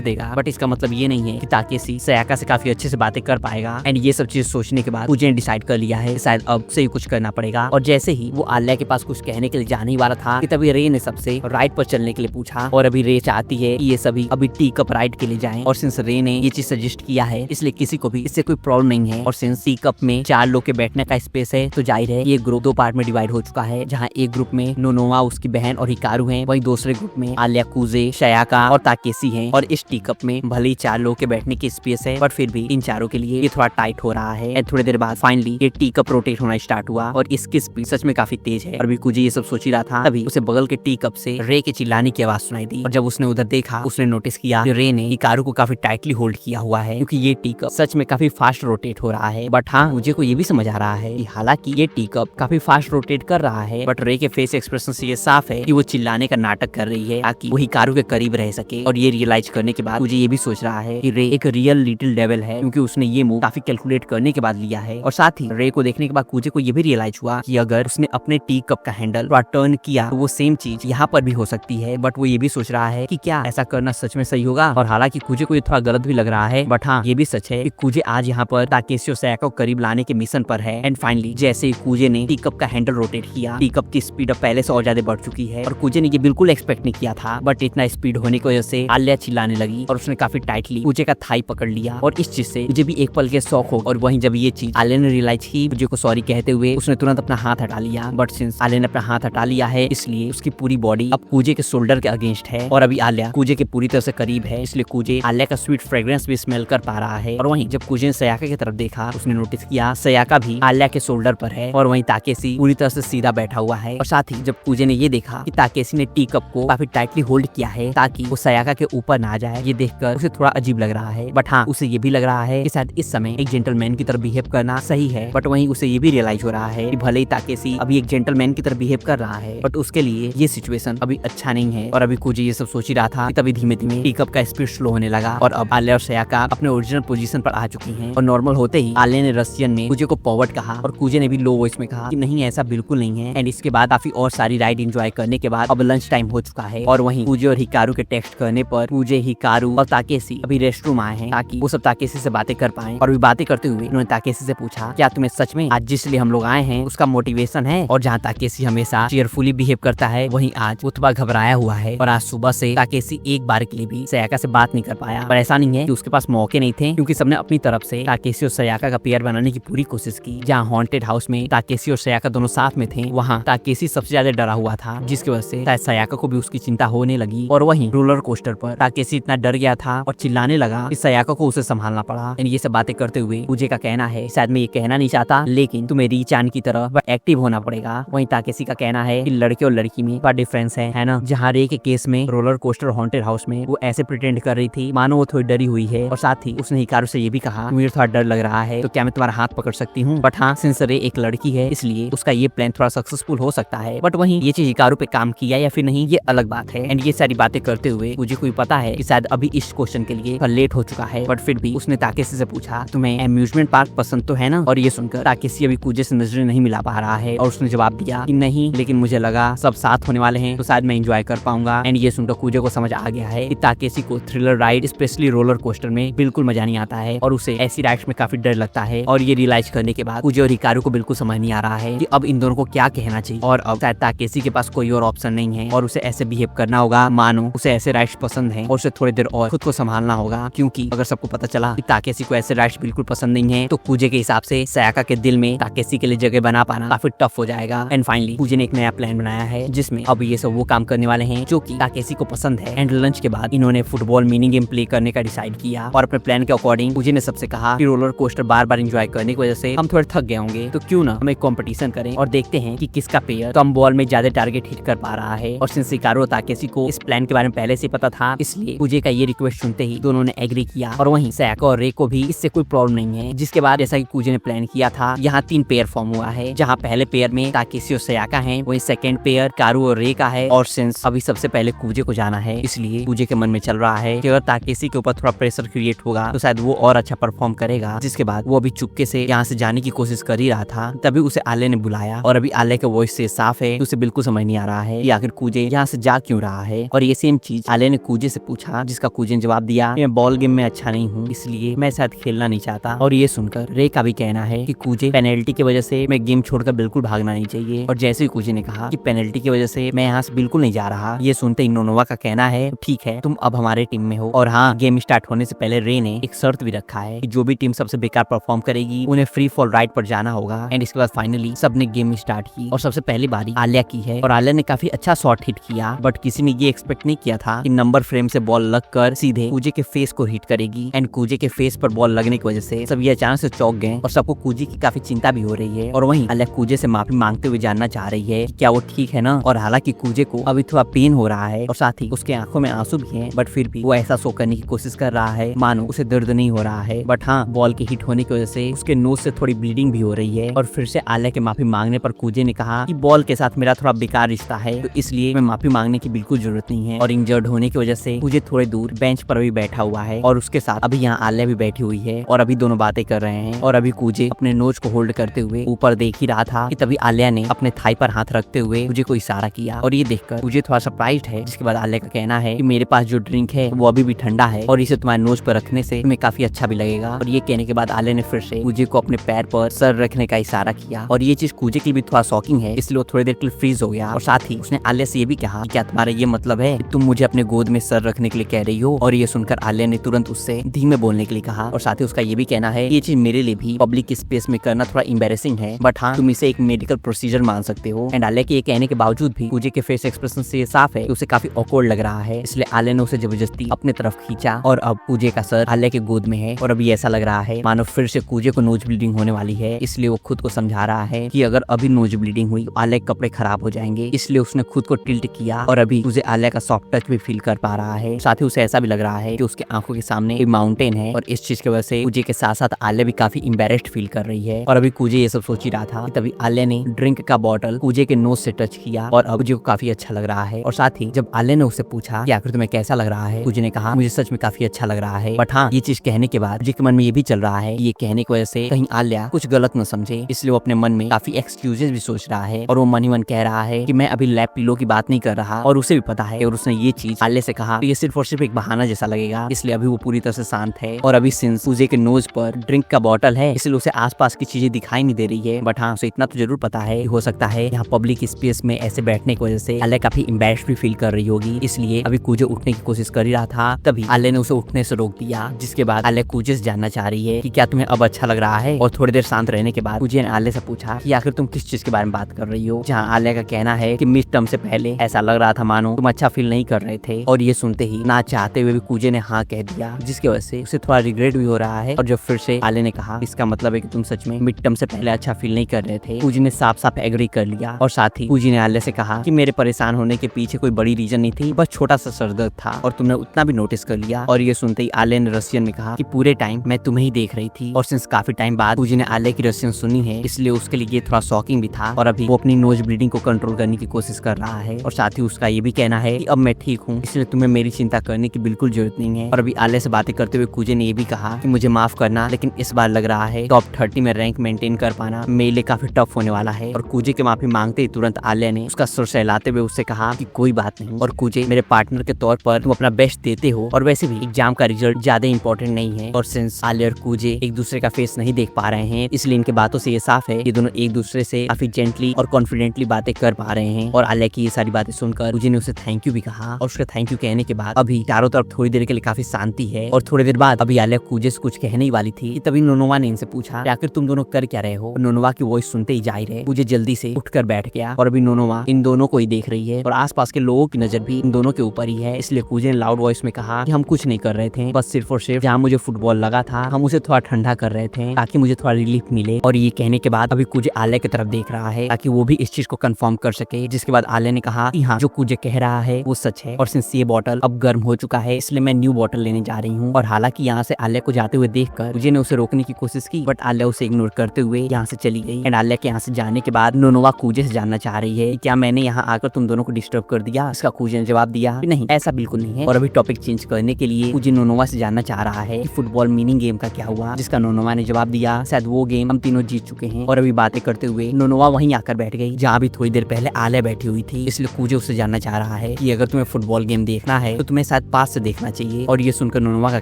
देगा, बट इसका मतलब ये नहीं है कि ताकेसी सयाका से काफी अच्छे से बातें कर पाएगा। एंड ये सब चीज सोचने के बाद कूजे ने डिसाइड कर लिया है कि शायद अब से ही कुछ करना पड़ेगा। और जैसे ही वो आलिया के पास कुछ कहने के लिए जाने ही वाला था कि तभी रे ने सबसे राइड पर चलने के लिए पूछा। और अभी रे चाहती है कि ये सभी अभी टी कप राइड के लिए जाएं। और सिंस रे ने ये चीज सजेस्ट किया है, इसलिए किसी को भी इससे कोई प्रॉब्लम नहीं है। और सिंस टी कप में 4 लोग के बैठने का स्पेस है, तो जाहिर है ये ग्रुप 2 पार्ट में डिवाइड हो चुका है, जहाँ एक ग्रुप में नोनोवा, उसकी बहन और हिकारू हैं, वहीं दूसरे ग्रुप में आलिया, कूजे, सयाका और ताकेसी हैं। और इस टी कप में भले ही 4 लोग के बैठने की स्पेस है, बट फिर भी इन चारों के लिए ये थोड़ा टाइट हो रहा है। थोड़ी देर बाद फाइनली ये टी कप रोटेट होना स्टार्ट हुआ और इसकी स्पीड सच में काफी तेज है। और अभी कूजे ये सब सोच ही रहा था, तभी उसे बगल के टी कप से रे के चिल्लाने की आवाज सुनाई दी। और जब उसने उधर देखा, उसने नोटिस किया कि रे ने हिकारू को काफी टाइटली होल्ड किया हुआ है, क्योंकि ये टी कप सच में काफी फास्ट रोटेट हो रहा है। बट हाँ, मुझे को ये भी समझ आ रहा है कि हालांकि ये टी कप काफी फास्ट रोटेट कर रहा है, बट रे के फेस एक्सप्रेशन से ये साफ है कि वो चिल्लाने का नाटक कर रही है ताकि वो हिकारू के करीब रह सके। और ये रियलाइज करने के बाद मुझे ये भी सोच रहा है कि रे एक रियल लिटिल डेविल है, क्योंकि उसने ये मूव काफी कैलकुलेट करने के बाद लिया है। और साथ ही रे को देखने के बाद कूजे को ये भी रियलाइज हुआ कि अगर उसने अपने टी कप का हैंडल थोड़ा टर्न किया तो वो सेम चीज यहाँ पर भी हो सकती है। बट वो ये भी सोच रहा है कि क्या ऐसा करना सच में सही होगा। और हालांकि कूजे को ये थोड़ा गलत भी लग रहा है, बट हाँ, ये भी सच है कि कूजे आज यहाँ पर ताकेसी और सयाका को करीब लाने के मिशन पर है। एंड फाइनली जैसे ही कूजे ने टी कप का हैंडल रोटेट किया, टी कप की स्पीड अब पहले से और ज्यादा बढ़ चुकी है। और कूजे ने ये बिल्कुल एक्सपेक्ट नहीं किया था, बट इतना स्पीड होने की वजह से आलिया चिल्लाने लगी और उसने काफी टाइटली कूजे का थाई पकड़ लिया। और इस चीज से मुझे भी एक पल के शौक हो। और वहीं जब ये चीज आलिया ने रियलाइज की, कूजे को सॉरी कहते हुए उसने तुरंत अपना हाथ हटा लिया। बट सिंस आलिया ने अपना हाथ हटा लिया है, इसलिए उसकी पूरी बॉडी अब कूजे के शोल्डर के अगेंस्ट है। और अभी आलिया कूजे के पूरी तरह से करीब है, इसलिए कूजे आलिया का स्वीट फ्रेग्रेंस भी स्मेल कर पा रहा है। और वहीं जब कूजे ने सयाका की तरफ देखा, उसने नोटिस किया सयाका भी आलिया के शोल्डर पर है। और वहीं ताकेसी पूरी तरह से सीधा बैठा हुआ है। और साथ ही जब कूजे ने ये देखा कि ताकेसी ने टी कप को काफी टाइटली होल्ड किया है ताकि वो सयाका के ऊपर ना जाए, ये देखकर उसे थोड़ा अजीब लग रहा है। बट हाँ, उसे ये भी लग रहा है कि शायद इस समय एक जेंटलमैन की तरफ बिहेव करना सही है। बट वहीं उसे ये भी रियलाइज हो रहा है कि भले ही ताकेसी अभी एक जेंटलमैन की तरफ बिहेव कर रहा है, बट उसके लिए ये सिचुएशन अभी अच्छा नहीं है। और अभी कूजे ये सब सोच ही रहा था कि तभी धीमे धीमे टी कप का स्पीड स्लो होने लगा और अब आलिया और सयाका अपने ओरिजिनल पोजीशन पर आ चुकी हैं। और नॉर्मल होते ही आलिया ने रशियन में कूजे को पॉवर्ड कहा और कूजे ने भी लो वॉइस में कहा कि नहीं, ऐसा बिल्कुल नहीं है। एंड इसके बाद काफी और सारी राइड एंजॉय करने के बाद अब लंच टाइम हो चुका है। और वहीं कूजे और हिकारू के टेक्स्ट करने पर कूजे, हिकारू और ताकेसी अभी रेस्ट रूम आए हैं ताकि वो सब ताकेसी से बातें कर पाएं। और भी बातें करते हुए उन्होंने ताकेसी से पूछा, क्या तुम्हें सच में आज जिस लिए हम लोग आए हैं उसका मोटिवेशन है? और जहाँ ताकेसी हमेशा चीयरफुली बिहेव करता है, वहीं आज वो थोड़ा घबराया हुआ है। और आज सुबह से ताकेसी एक बार के लिए भी सयाका से बात नहीं कर पाया। पर ऐसा नहीं है कि उसके पास मौके नहीं थे, क्योंकि सबने अपनी तरफ से ताकेसी और सयाका का पेयर बनाने की पूरी कोशिश की। जहाँ हॉन्टेड हाउस में ताकेसी और सयाका दोनों साथ में थे, वहाँ ताकेसी सबसे ज्यादा डरा हुआ था, जिसकी वजह से शायद सयाका को भी उसकी चिंता होने लगी। और वहीं रोलर कोस्टर पर ताकेसी इतना डर गया था और चिल्लाने लगा कि सयाका को उसे संभालना पड़ा। ये सब बातें करते हुए कूजे का कहना है, शायद मैं ये कहना नहीं चाहता, लेकिन तुम्हें रीचान की तरह एक्टिव होना पड़ेगा। वहीं ताकेसी का कहना है कि लड़के और लड़की में बड़ा डिफरेंस है ना? जहाँ रे के केस में रोलर कोस्टर हॉन्टेड हाउस में वो ऐसे प्रिटेंड कर रही थी मानो वो थोड़ी डरी हुई है। और साथ ही उसने हिकारू से ये भी कहा, मुझे थोड़ा डर लग रहा है, तो क्या मैं तुम्हारा हाथ पकड़ सकती हूँ? बट हाँ, सिंस रे एक लड़की है, इसलिए उसका ये प्लान थोड़ा सक्सेसफुल हो सकता है। बट वहीं ये चीज हिकारू पे काम किया या फिर नहीं, ये अलग बात है। एंड ये सारी बातें करते हुए मुझे कोई पता है कि शायद अभी इस क्वेश्चन के लिए लेट हो चुका है, बट फिर भी उसने ताकेसी से पूछा, तुम्हें अम्यूजमेंट पार्क पसंद तो है ना? और ये सुनकर ताकेसी अभी कूजे से नजरें नहीं मिला पा रहा है और उसने जवाब दिया कि नहीं, लेकिन मुझे लगा सब साथ होने वाले हैं तो शायद मैं एंजॉय कर पाऊंगा। एंड ये सुनकर कूजे को समझ आ गया है कि ताकेसी को thriller ride, specially roller coaster में बिल्कुल मजा नहीं आता है और उसे ऐसी राइड्स में काफी डर लगता है। और ये रियलाइज करने के बाद कूजे और हिकारू को बिल्कुल समझ नहीं आ रहा है कि अब इन दोनों को क्या कहना चाहिए। और अब शायद ताकेसी के पास कोई और ऑप्शन नहीं है और उसे ऐसे बिहेव करना होगा मानो उसे ऐसे राइड्स पसंद है और उसे थोड़ी देर और खुद को संभालना होगा। क्योंकि अगर सबको पता चला कि ताकेसी को ऐसे राइड्स बिल्कुल पसंद नहीं है, तो कूजे के हिसाब से सयाका के दिल में ताकेसी के लिए जगह बना पाना काफी टफ हो जाएगा। एंड फाइनली कूजे ने एक नया प्लान बनाया है, जिसमें अब ये सब वो काम करने वाले हैं जो कि ताकेसी को पसंद है। एंड लंच के बाद इन्होंने फुटबॉल मिनी गेम प्ले करने का डिसाइड किया और अपने प्लान के अकॉर्डिंग कूजे ने सबसे कहा कि रोलर कोस्टर बार बार एंजॉय करने की वजह से हम थोड़े थक गए होंगे, तो क्यों ना हम एक कॉम्पिटिशन करें और देखते हैं कि किसका पेयर कम बॉल में ज्यादा टारगेट हिट कर पा रहा है। और सिंस हिकारू और ताकेसी को इस प्लान के बारे में पहले से पता था, इसलिए कूजे का ये रिक्वेस्ट सुनते ही दोनों ने एग्री किया। और वहीं सयाका और रे को भी इससे कोई प्रॉब्लम नहीं है। जिसके बाद जैसा कि कूजे ने प्लान किया था, यहाँ 3 पेयर फॉर्म हुआ है, जहाँ पहले पेयर में ताकेसी और सयाका है, वहीं सेकंड पेयर कारू और रे का है। और सिंस अभी सबसे पहले कूजे को जाना है, इसलिए कूजे के मन में चल रहा है कि अगर ताकेसी के ऊपर थोड़ा प्रेशर क्रिएट होगा तो शायद वो और अच्छा परफॉर्म करेगा, जिसके के बाद वो अभी चुपके से यहाँ से जाने की कोशिश कर ही रहा था, तभी उसे आले ने बुलाया और अभी आले का वॉइस से साफ है उसे बिल्कुल समझ नहीं आ रहा है कि आखिर कूजे यहाँ से जा क्यों रहा है। और ये सेम चीज आले ने कूजे से पूछा, जिसका कूजे ने जवाब दिया, मैं बॉल गेम में अच्छा नहीं हूँ, इसलिए मैं साथ खेलना नहीं चाहता। और ये सुनकर रे का भी कहना है कि कूजे पेनल्टी की वजह से मैं गेम छोड़कर बिल्कुल भागना नहीं चाहिए। और जैसे ही कूजे ने कहा कि पेनल्टी की वजह से मैं यहाँ से बिल्कुल नहीं जा रहा, ये सुनते ही नोनोवा का कहना है, ठीक है तुम अब हमारे टीम में हो। और हाँ, गेम स्टार्ट होने से पहले रे ने एक शर्त भी रखा है कि जो भी टीम सबसे बेकार परफॉर्म करेगी उन्हें फ्री फॉल राइड पर जाना होगा। एंड इसके बाद फाइनली सबने गेम स्टार्ट की और सबसे पहली बारी आलिया की है। और आलिया ने काफी अच्छा शॉट हिट किया, बट किसी ने ये एक्सपेक्ट नहीं किया था कि नंबर फ्रेम से बॉल लगकर सीधे कूजे के फेस को हिट करेगी। एंड कूजे के फेस पर बॉल लगने की वजह से सब ये अचानक से चौंक गए और सबको कूजे की काफी चिंता भी हो रही है। और वहीं आलिया कूजे से माफी मांगते हुए जानना चाह रही है कि क्या वो ठीक है ना। और हालांकि कूजे को अभी थोड़ा पेन हो रहा है और साथ ही उसके आंखों में आंसू भी हैं, बट फिर भी वो ऐसा शो करने की कोशिश कर रहा है मानो उसे दर्द नहीं हो रहा है। बट हाँ, बॉल के हिट होने की वजह से उसके नोज से थोड़ी ब्लीडिंग भी हो रही है। और फिर से आलिया के माफी मांगने पर कूजे ने कहा कि बॉल के साथ मेरा थोड़ा बेकार रिश्ता है, तो इसलिए मैं माफी मांगने की बिल्कुल जरूरत नहीं है। और इंजर्ड होने की वजह से कूजे थोड़े दूर बेंच पर भी बैठा हुआ है और उसके साथ अभी यहाँ आलिया भी बैठी हुई है और अभी दोनों बातें कर रहे हैं। और अभी कूजे अपने नोज को होल्ड करते हुए ऊपर देख ही रहा था कि तभी आलिया ने अपने थाई पर हाथ रखते हुए कूजे को इशारा किया। और ये देखकर कूजे थोड़ा सरप्राइज्ड है, जिसके बाद आलिया का कहना है कि मेरे पास जो ड्रिंक है वो अभी भी ठंडा है और इसे तुम्हारे नोज पर रखने से तुम्हें काफी अच्छा भी लगेगा। और ये कहने के बाद आलिया ने फिर से कूजे को अपने पैर पर सर रखने का इशारा किया। और ये चीज कूजे के लिए भी थोड़ा शॉकिंग है, इसलिए वो थोड़ी देर के लिए फ्रीज हो गया। और साथ ही उसने आलिया से ये भी कहा कि क्या तुम्हारा ये मतलब है कि तुम मुझे अपने गोद में सर रखने के लिए कह रही हो। और ये सुनकर आलिया ने तुरंत उससे धीमे बोलने के लिए कहा। और साथ ही उसका ये भी कहना है ये चीज मेरे लिए भी पब्लिक स्पेस में करना थोड़ा एम्बैरेसिंग है, बट हाँ तुम इसे एक मेडिकल प्रोसीजर मान सकते हो। एंड आलिया के ये कहने के बावजूद भी कूजे के फेस एक्सप्रेशन से ये साफ है कि उसे काफी ऑकवर्ड लग रहा है, इसलिए आलिया ने उसे जबरदस्ती अपने तरफ खींचा। और अब कूजे का सर आलिया के गोद में है और अभी ऐसा लग रहा है मानो फिर से कूजे को नोज ब्लीडिंग होने वाली है, इसलिए वो खुद को समझा रहा है कि अगर अभी नोज ब्लीडिंग हुई तो आलिया के कपड़े खराब हो जाएंगे, इसलिए उसने खुद को टिल्ट किया। और अभी उसे आलिया का सॉफ्ट टच भी फील कर पा रहा है। साथ ही उसे ऐसा भी लग रहा है कि उसके आंखों के सामने एक माउंटेन है और इस चीज की वजह से कूजे के साथ साथ आलिया भी काफी एम्बैरेस्ड फील कर रही है। और अभी कूजे ये सब सोच ही रहा था, तभी आलिया ने ड्रिंक का बॉटल कूजे के नोज से टच किया और अब कूजे को काफी अच्छा लग रहा है। और साथ ही जब आलिया ने उससे पूछा कि आखिर तुम्हें कैसा लग रहा है, कूजे ने कहा मुझे सच में काफी अच्छा लग रहा है। बट हाँ, ये चीज कहने के बाद कूजे के मन में ये भी चल रहा है ये कहने की वजह से कहीं आलिया कुछ गलत न समझे, इसलिए वो अपने मन में काफी एक्सक्यूजेस भी सोच रहा है। और वो मन ही मन कह रहा है कि मैं अभी लैप पिलो की बात नहीं कर रहा और उसे भी पता है और उसने ये चीज आलिया से कहा तो ये सिर्फ और सिर्फ एक बहाना जैसा लगेगा, इसलिए अभी वो पूरी तरह से शांत है। और अभी सिंस कूजे के नोज पर ड्रिंक का बॉटल है इसलिए उसे आसपास की चीजें दिखाई नहीं दे रही है, बट हाँ उसे इतना तो जरूर पता है कि हो सकता है यहाँ पब्लिक स्पेस में ऐसे बैठने की वजह से आलिया काफी एम्बैरेस्ड भी फील कर रही होगी, इसलिए अभी कूजे उठने की कोशिश कर ही रहा था, तभी आलिया ने उसे उठने से रोक दिया। जिसके बाद आलिया कूजे से जानना चाह रही है कि क्या तुम्हें अब अच्छा लग रहा है। और थोड़ी देर शांत रहने के बाद कूजे ने आलिया से पूछा कि आखिर तुम किस चीज के बारे में बात कर रही हो, जहाँ आलिया का कहना है कि मिड टर्म से पहले ऐसा लग रहा था मानो तुम अच्छा फील नहीं कर रहे थे। और ये सुनते ही ना चाहते हुए भी कूजे ने हाँ कह दिया, जिसकी वजह से उसे थोड़ा रिग्रेट भी हो रहा है। और जब फिर से आलिया ने कहा इसका मतलब है कि तुम सच में मिड टर्म से पहले अच्छा फील नहीं कर रहे थे, कूजे ने साफ साफ एग्री कर लिया। और साथ ही कूजे ने आलिया से कहा कि मेरे परेशान होने के पीछे कोई बड़ी रीजन नहीं थी, बस छोटा सा सरदर्द था और तुमने उतना भी नोटिस कर लिया। और ये सुनते ही आलिया ने रशियन में कहा कि पूरे टाइम मैं तुम्हें ही देख रही थी। और सिंस काफी टाइम बाद कूजे ने आलिया की रशियन सुनी है, इसलिए उसके लिए ये थोड़ा शॉकिंग भी था। और अभी वो अपनी नोज ब्लीडिंग को कंट्रोल करने की कोशिश कर रहा है। और साथ ही उसका ये भी कहना है कि अब मैं ठीक हूँ, इसलिए तुम्हें मेरी चिंता करने की बिल्कुल जरूरत नहीं है। और अभी आलिया से बातें करते हुए कूजे ने ये भी कहा कि मुझे माफ करना, लेकिन इस बार लग रहा है टॉप 30 में रैंक मेंटेन कर पाना मेरे लिए काफी टफ होने वाला है। और कूजे के माफी मांगते ही तुरंत आलिया ने उसका सुर सहलाते हुए उससे कहा कि कोई बात नहीं, और कूजे मेरे पार्टनर के तौर पर तुम अपना बेस्ट देते हो और वैसे भी एग्जाम का रिजल्ट ज्यादा इंपॉर्टेंट नहीं है। और सिंस आलिया और कूजे एक दूसरे का फेस नहीं देख पा रहे हैं, इसलिए इनके बातों से ये साफ है कि दोनों एक दूसरे से काफी जेंटली और कॉन्फिडेंटली बातें कर पा रहे हैं। और आलिया की ये सारी बातें सुनकर कूजे ने उसे थैंक यू भी कहा। और उसका थैंक यू कहने के बाद अभी चारों तरफ थोड़ी देर के लिए काफी शांति है। और थोड़ी देर बाद अभी आलिया कूजे से कुछ कहने ही वाली थी, तभी नोनोवा ने इनसे पूछा आखिर तुम दोनों कर क्या रहे हो। नोनोवा की वॉइस सुनते ही जाहिर है कूजे जल्दी से उठकर बैठ गया। और अभी नोनोवा इन दोनों को ही देख रही है और आसपास के लोगों की नजर भी इन दोनों के ऊपर ही है, इसलिए कूजे ने लाउड वॉइस में कहा कि हम कुछ नहीं कर रहे थे, बस सिर्फ और सिर्फ जहाँ मुझे फुटबॉल लगा था हम उसे थोड़ा ठंडा कर रहे थे ताकि मुझे थोड़ा रिलीफ मिले। और ये कहने के बाद अभी कूजे आलिया की तरफ देख रहा है ताकि वो भी इस चीज को कंफर्म कर सके। जिसके बाद आलिया ने कहा कि हाँ जो कूजे कह रहा है वो सच है, और सिंस ये बॉटल अब गर्म हो चुका है इसलिए मैं न्यू बॉटल लेने जा रही हूँ। और हालांकि यहाँ से आलिया को जाते हुए देखकर कूजे ने उसे रोकने की कोशिश की, बट आलिया उसे इग्नोर करते हुए यहाँ से चली गई। एंड आलिया के यहाँ से जाने के बाद नोनोवा कूजे से जानना चाह रही है क्या मैंने यहाँ आकर तुम दोनों को डिस्टर्ब कर दिया। इसका कूजे ने जवाब दिया नहीं, ऐसा बिल्कुल नहीं है। और अभी टॉपिक चेंज करने के लिए कूजे नोनोवा से जानना चाह रहा है कि फुटबॉल मीनिंग गेम का क्या हुआ। था, जिसका नोनोवा ने जवाब दिया शायद वो गेम हम तीनों जीत चुके हैं। और अभी बातें करते हुए नोनोवा वहीं आकर बैठ गई जहाँ भी थोड़ी देर पहले आलिया बैठी हुई थी। इसलिए कूजे उससे जानना चाह रहा है कि अगर तुम्हें फुटबॉल गेम देखना है तो तुम्हें शायद पास से देखना चाहिए। और ये सुनकर नोनोवा का